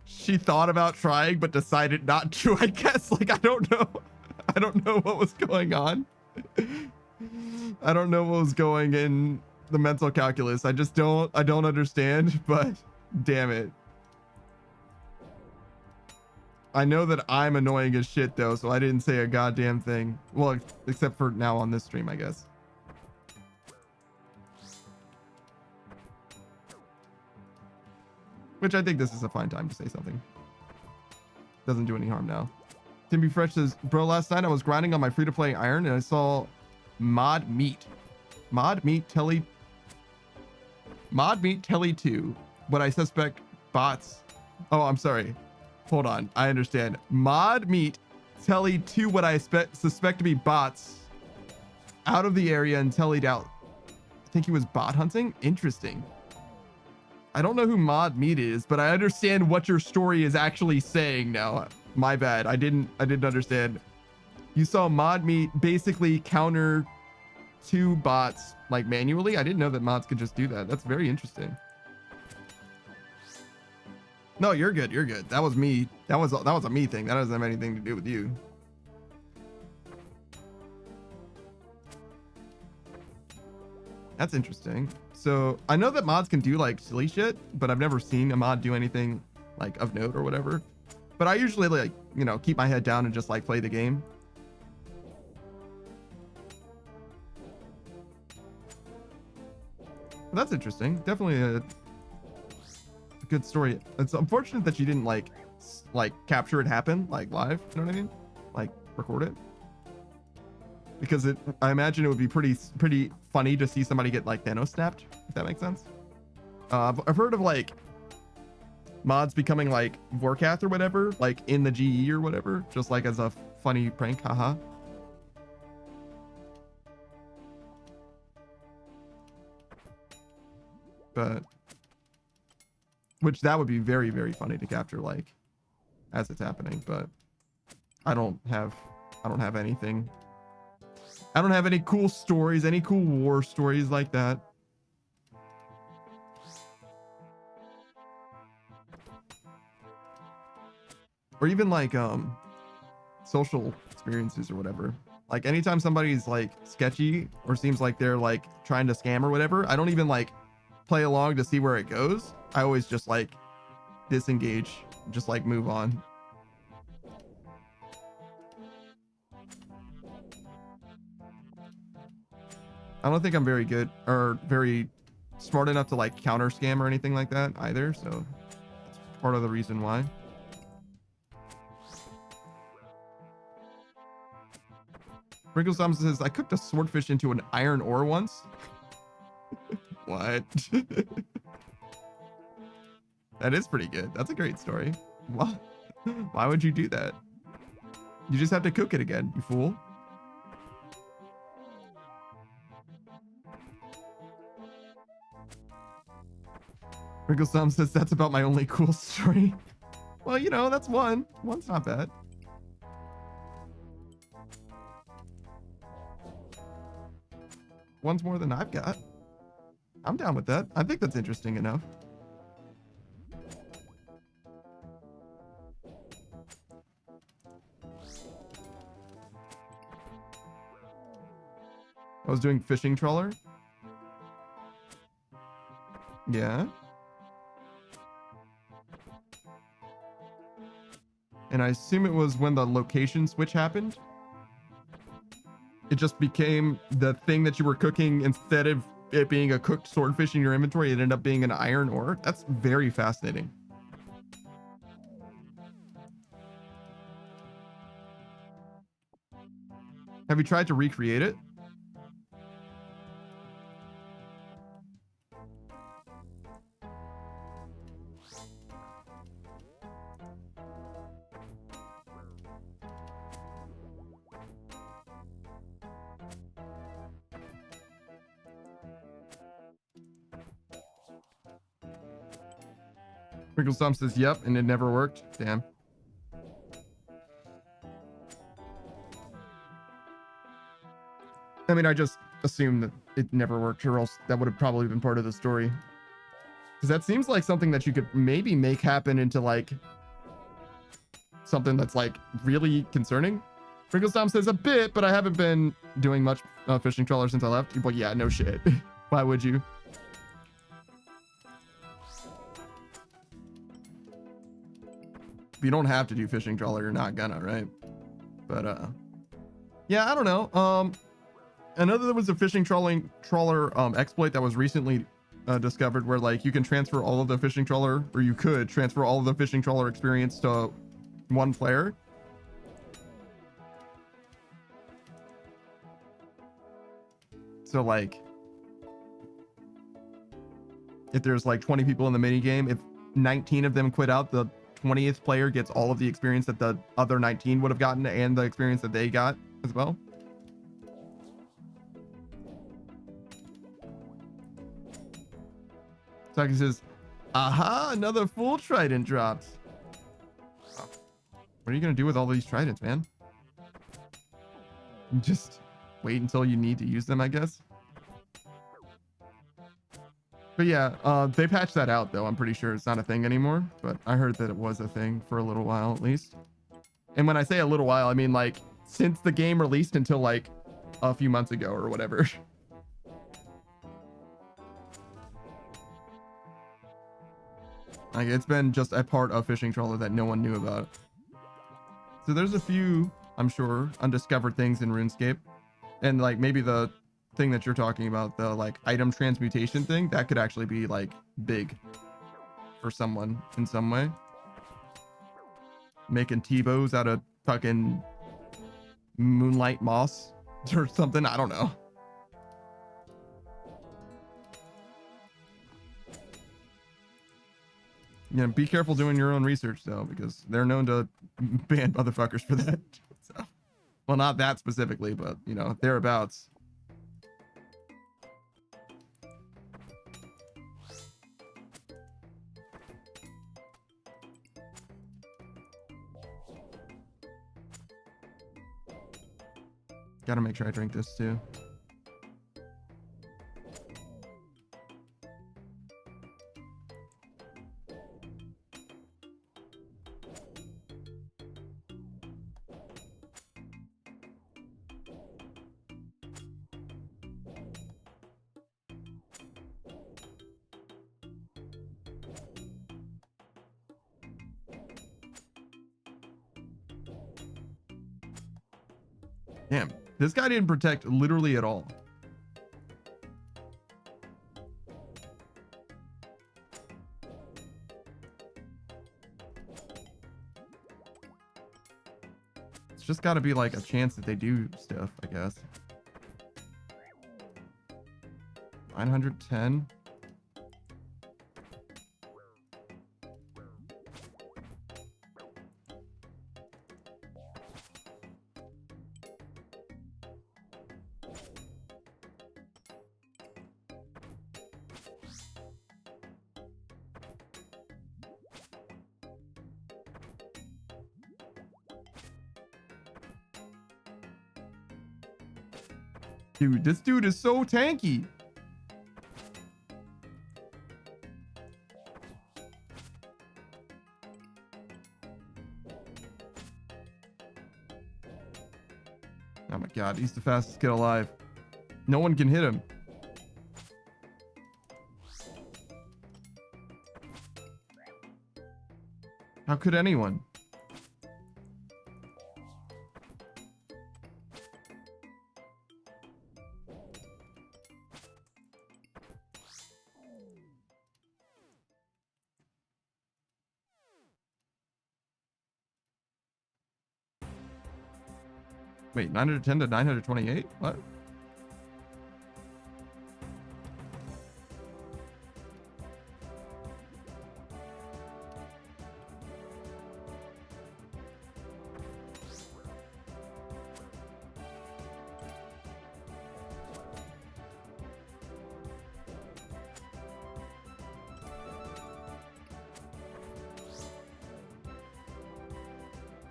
she thought about trying but decided not to, I guess. Like, I don't know what was going on. I don't know what was going in the mental calculus. I don't understand, but damn it. I know that I'm annoying as shit though, so I didn't say a goddamn thing. Well, except for now on this stream, I guess. Which I think this is a fine time to say something. Doesn't do any harm now. Timmy Fresh says, bro, last night I was grinding on my free-to-play iron and I saw Mod Meat Telly 2, but I suspect bots. Oh, I'm sorry. Hold on. I understand. Mod Meat Telly 2, what I suspect to be bots out of the area and tellied out. I think he was bot hunting. Interesting. I don't know who Mod Meat is, but I understand what your story is actually saying now. My bad. I didn't understand. You saw Mod Meat basically counter 2 bots like manually. I didn't know that mods could just do that. That's very interesting. No, you're good. You're good. That was me. That was a me thing. That doesn't have anything to do with you. That's interesting. So I know that mods can do like silly shit, but I've never seen a mod do anything like of note or whatever. But I usually like, you know, keep my head down and just like play the game. But that's interesting. Definitely a good story. It's unfortunate that you didn't like capture it happen like live. You know what I mean? Like record it. Because I imagine it would be pretty funny to see somebody get like nano snapped, if that makes sense. I've heard of like mods becoming like Vorkath or whatever, like in the GE or whatever, just like as a funny prank, haha. But which that would be very, very funny to capture like as it's happening, but I don't have anything. I don't have any cool stories, any cool war stories like that. Or even like social experiences or whatever. Like anytime somebody's like sketchy or seems like they're like trying to scam or whatever, I don't even like play along to see where it goes. I always just like disengage, just like move on. I don't think I'm very good or very smart enough to like counter scam or anything like that either. So that's part of the reason why. Sprinkles Tom says, I cooked a swordfish into an iron ore once. What? That is pretty good. That's a great story. Why would you do that? You just have to cook it again, you fool. Sprinkles Tom says, that's about my only cool story. Well, you know, that's one. One's not bad. One's more than I've got. I'm down with that. I think that's interesting enough. I was doing fishing trawler. Yeah. And I assume it was when the location switch happened. It just became the thing that you were cooking. Instead of it being a cooked swordfish in your inventory, it ended up being an iron ore. That's very fascinating. Have you tried to recreate it? Wrinkle Stomp says, yep, and it never worked. Damn. I mean, I just assumed that it never worked, or else that would have probably been part of the story. Because that seems like something that you could maybe make happen into, like, something that's, like, really concerning. Wrinkle Stomp says, a bit, but I haven't been doing much fishing trawler since I left. But yeah, no shit. Why would you? If you don't have to do fishing trawler, you're not gonna, right? But yeah, I don't know. I know that there was a fishing trawler exploit that was recently discovered where, like, you can transfer all of the fishing trawler, or you could transfer all of the fishing trawler experience to one player. So, like, if there's like 20 people in the mini game, if 19 of them quit out, the 20th player gets all of the experience that the other 19 would have gotten, and the experience that they got as well. Saki says, aha, another full trident dropped. Oh. What are you going to do with all these tridents, man? Just wait until you need to use them, I guess. But yeah, they patched that out, though. I'm pretty sure it's not a thing anymore, but I heard that it was a thing for a little while, at least. And when I say a little while, I mean, like, since the game released until, like, a few months ago or whatever. Like, it's been just a part of fishing trawler that no one knew about. So there's a few, I'm sure, undiscovered things in RuneScape. And, like, maybe the thing that you're talking about, the, like, item transmutation thing, that could actually be, like, big for someone in some way. Making T-bows out of fucking moonlight moss or something. I don't know. Yeah, be careful doing your own research, though, because they're known to ban motherfuckers for that. So, well, not that specifically, but, you know, thereabouts. Gotta make sure I drink this, too. Damn, this guy didn't protect literally at all. It's just got to be like a chance that they do stuff, I guess. 910. Dude, this dude is so tanky. Oh my god, he's the fastest kid alive. No one can hit him. How could anyone? Wait, 910 to 928? What?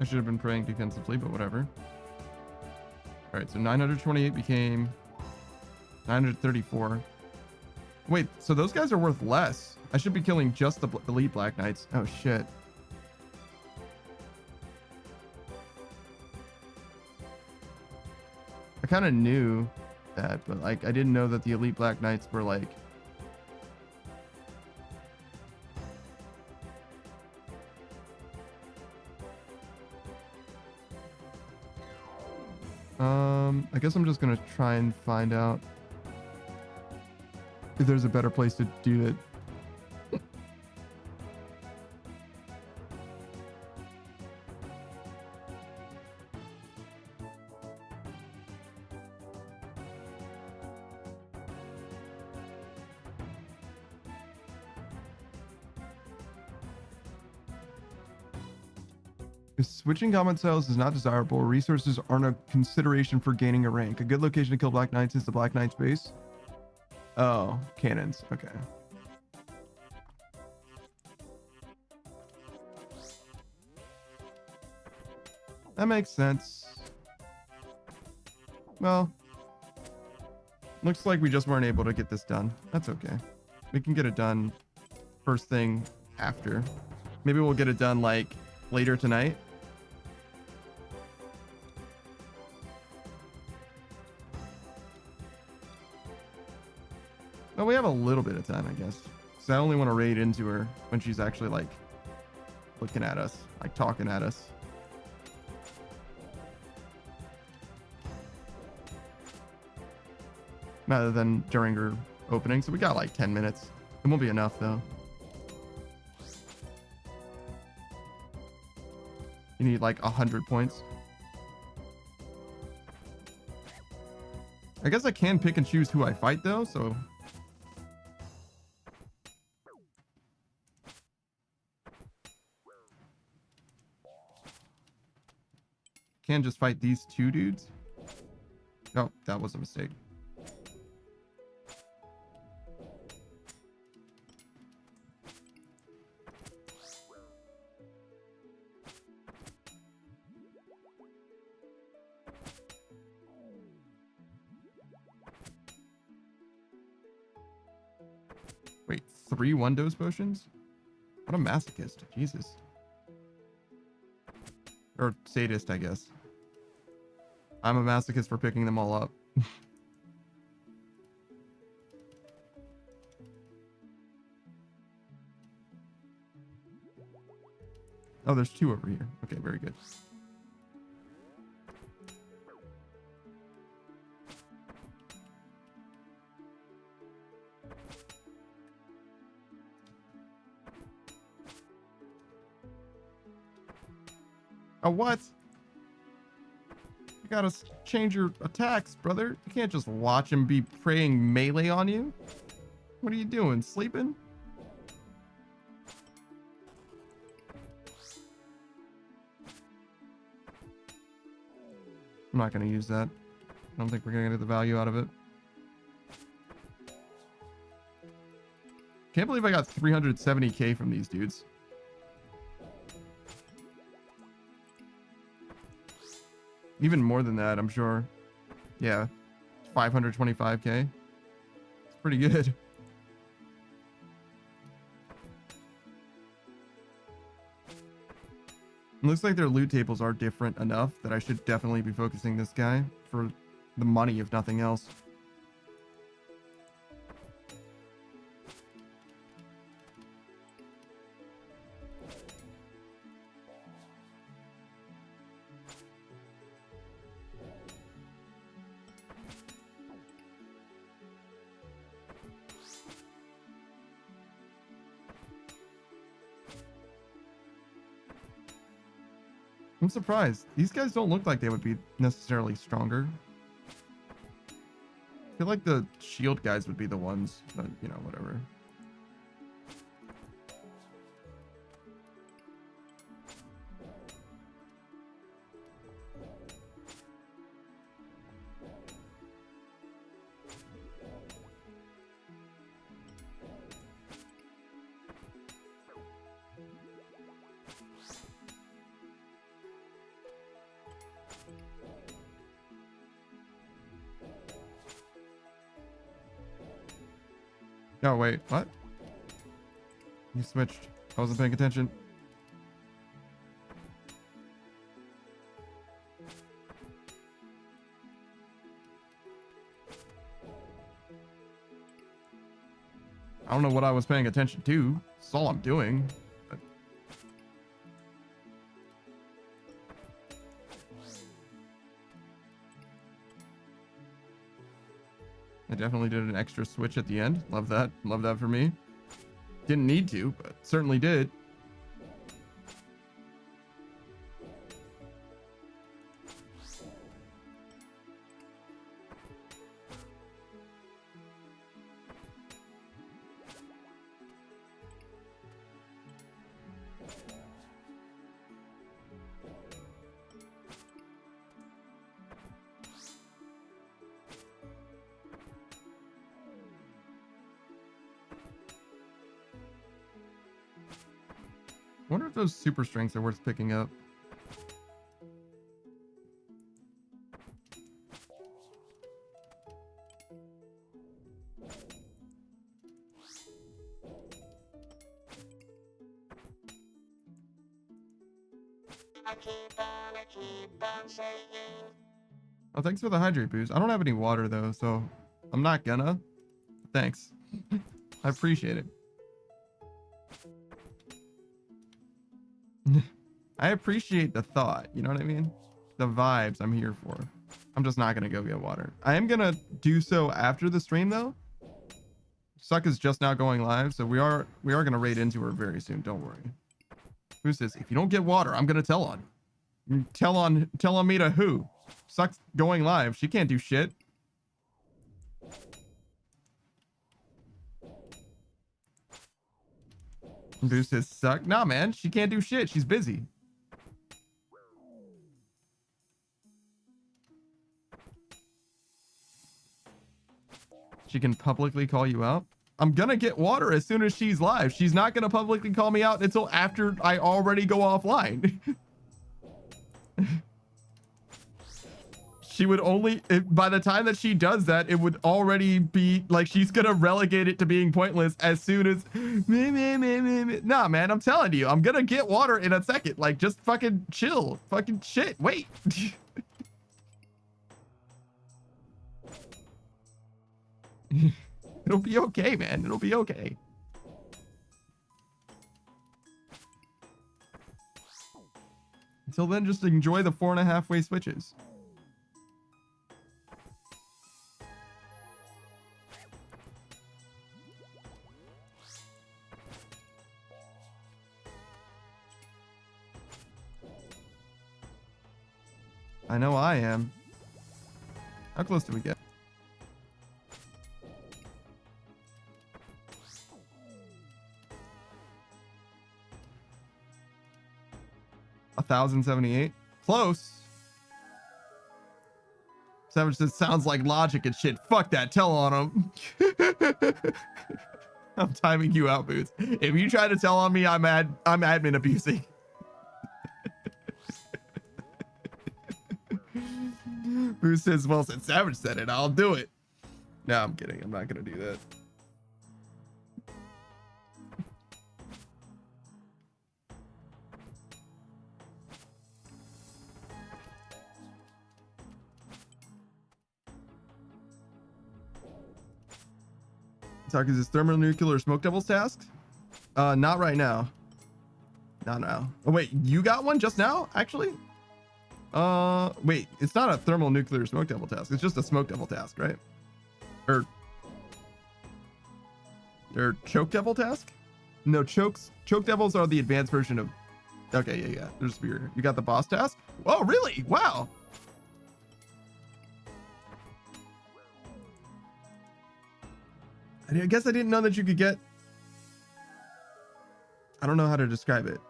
I should have been praying defensively, but whatever. All right, so 928 became 934. Wait, so those guys are worth less. I should be killing just the elite Black Knights. Oh, shit. I kind of knew that, but like I didn't know that the elite Black Knights were like I guess I'm just gonna try and find out if there's a better place to do it. If switching combat styles is not desirable, resources aren't a consideration for gaining a rank. A good location to kill Black Knights is the Black Knights base. Oh, cannons. Okay. That makes sense. Well, looks like we just weren't able to get this done. That's okay. We can get it done first thing after. Maybe we'll get it done like later tonight. Well, we have a little bit of time, I guess. Because I only want to raid into her when she's actually like looking at us, like talking at us. Rather than during her opening. So we got like 10 minutes. It won't be enough though. You need like 100 points. I guess I can pick and choose who I fight though, so. Can't just fight these two dudes. Oh, that was a mistake. Wait, 3 one-dose potions? What a masochist. Jesus. Or sadist, I guess. I'm a masochist for picking them all up. Oh, there's 2 over here. Okay, very good. Oh, what? You gotta change your attacks, brother. You can't just watch him be praying melee on you. What are you doing? Sleeping? I'm not gonna use that. I don't think we're gonna get the value out of it. Can't believe I got 370k from these dudes. Even more than that, I'm sure. Yeah, 525k. It's pretty good. It looks like their loot tables are different enough that I should definitely be focusing this guy for the money, if nothing else. I'm surprised. These guys don't look like they would be necessarily stronger. I feel like the shield guys would be the ones, but you know, whatever. Oh, wait, what? You switched. I wasn't paying attention. I don't know what I was paying attention to. That's all I'm doing. But... I definitely did an extra switch at the end. Love that. Love that for me. Didn't need to, but certainly did. Wonder if those super strengths are worth picking up. Oh, thanks for the hydrate boost. I don't have any water though, so I'm not gonna. Thanks. I appreciate it. I appreciate the thought, you know what I mean? The vibes I'm here for. I'm just not gonna go get water. I am gonna do so after the stream though. Suck is just now going live, so we are gonna raid into her very soon. Don't worry. Who says if you don't get water, I'm gonna tell on you. Tell on me to who? Suck's going live. She can't do shit. Boost says suck. Nah, man, she can't do shit. She's busy. She can publicly call you out. I'm gonna get water as soon as she's live. She's not gonna publicly call me out until after I already go offline. She would only, by the time that she does that, it would already be like she's gonna relegate it to being pointless as soon as nah, man, I'm telling you, I'm gonna get water in a second. Like, just fucking chill. Fucking shit. Wait. It'll be okay, man. It'll be okay. Until then, just enjoy the 4.5 way switches. I know I am. How close do we get? $1,078. Close. Savage says sounds like logic and shit. Fuck that. Tell on him. I'm timing you out, Boots. If you try to tell on me, I'm admin abusing. Boots says, well, since Savage said it, I'll do it. No, I'm kidding. I'm not gonna do that. Talk, is this thermonuclear smoke devils task? Not right now. Not now. Oh wait, you got one just now, actually? Wait, it's not a thermonuclear smoke devil task. It's just a smoke devil task, right? Or choke devil task? No, choke devils are the advanced version of. Okay, yeah. There's spear. You got the boss task? Oh, really? Wow. I guess I didn't know that you could get. I don't know how to describe it.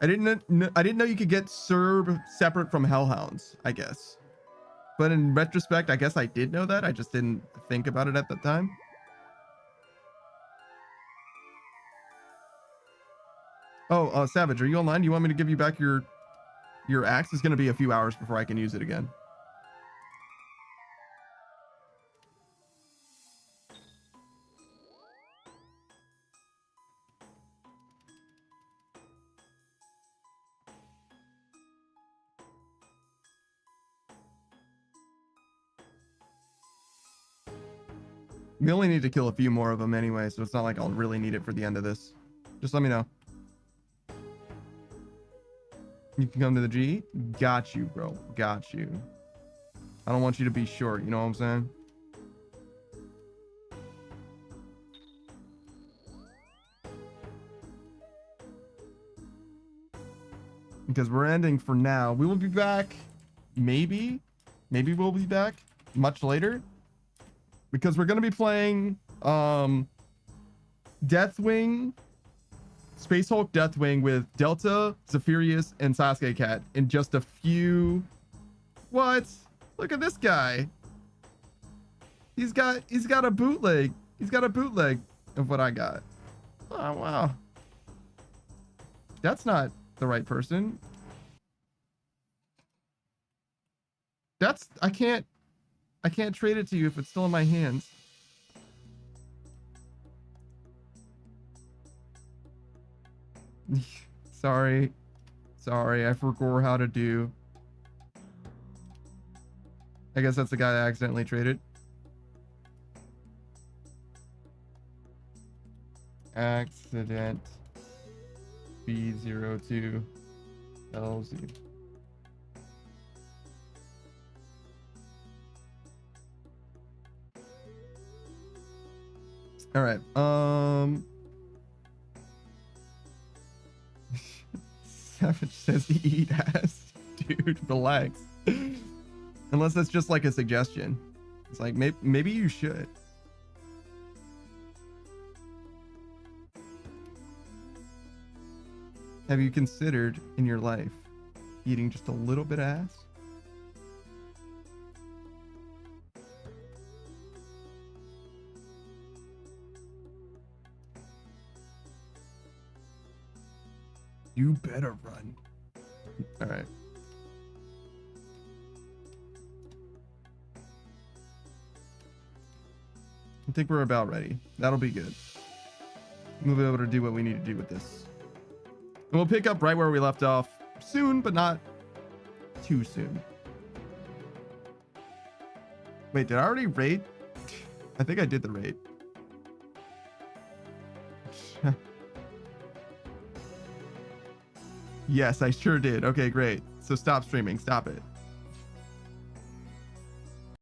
I didn't know you could get Serb separate from Hellhounds, I guess. But in retrospect, I guess I did know that. I just didn't think about it at the time. Oh, Savage, are you online? Do you want me to give you back your axe? It's going to be a few hours before I can use it again. We only need to kill a few more of them anyway, so it's not like I'll really need it for the end of this. Just let me know. You can come to the G. Got you, bro. Got you. I don't want you to be short. You know what I'm saying? Because we're ending for now. We will be back. Maybe we'll be back much later. Because we're going to be playing Deathwing, Space Hulk Deathwing with Delta, Zephyrus, and Sasuke Cat in just a few. What? Look at this guy. He's got a bootleg. He's got a bootleg of what I got. Oh wow. That's not the right person. That's I can't trade it to you if it's still in my hands. Sorry, I forgot how to do. I guess that's the guy I accidentally traded. Accident B02 LZ. All right. Savage says eat ass. Dude, relax. Unless that's just like a suggestion. It's like maybe you should. Have you considered in your life eating just a little bit of ass? You better run. All right. I think we're about ready. That'll be good. We'll be able to do what we need to do with this. And we'll pick up right where we left off soon, but not too soon. Wait, did I already raid? I think I did the raid. Yes, I sure did. Okay, great. So stop streaming. Stop it.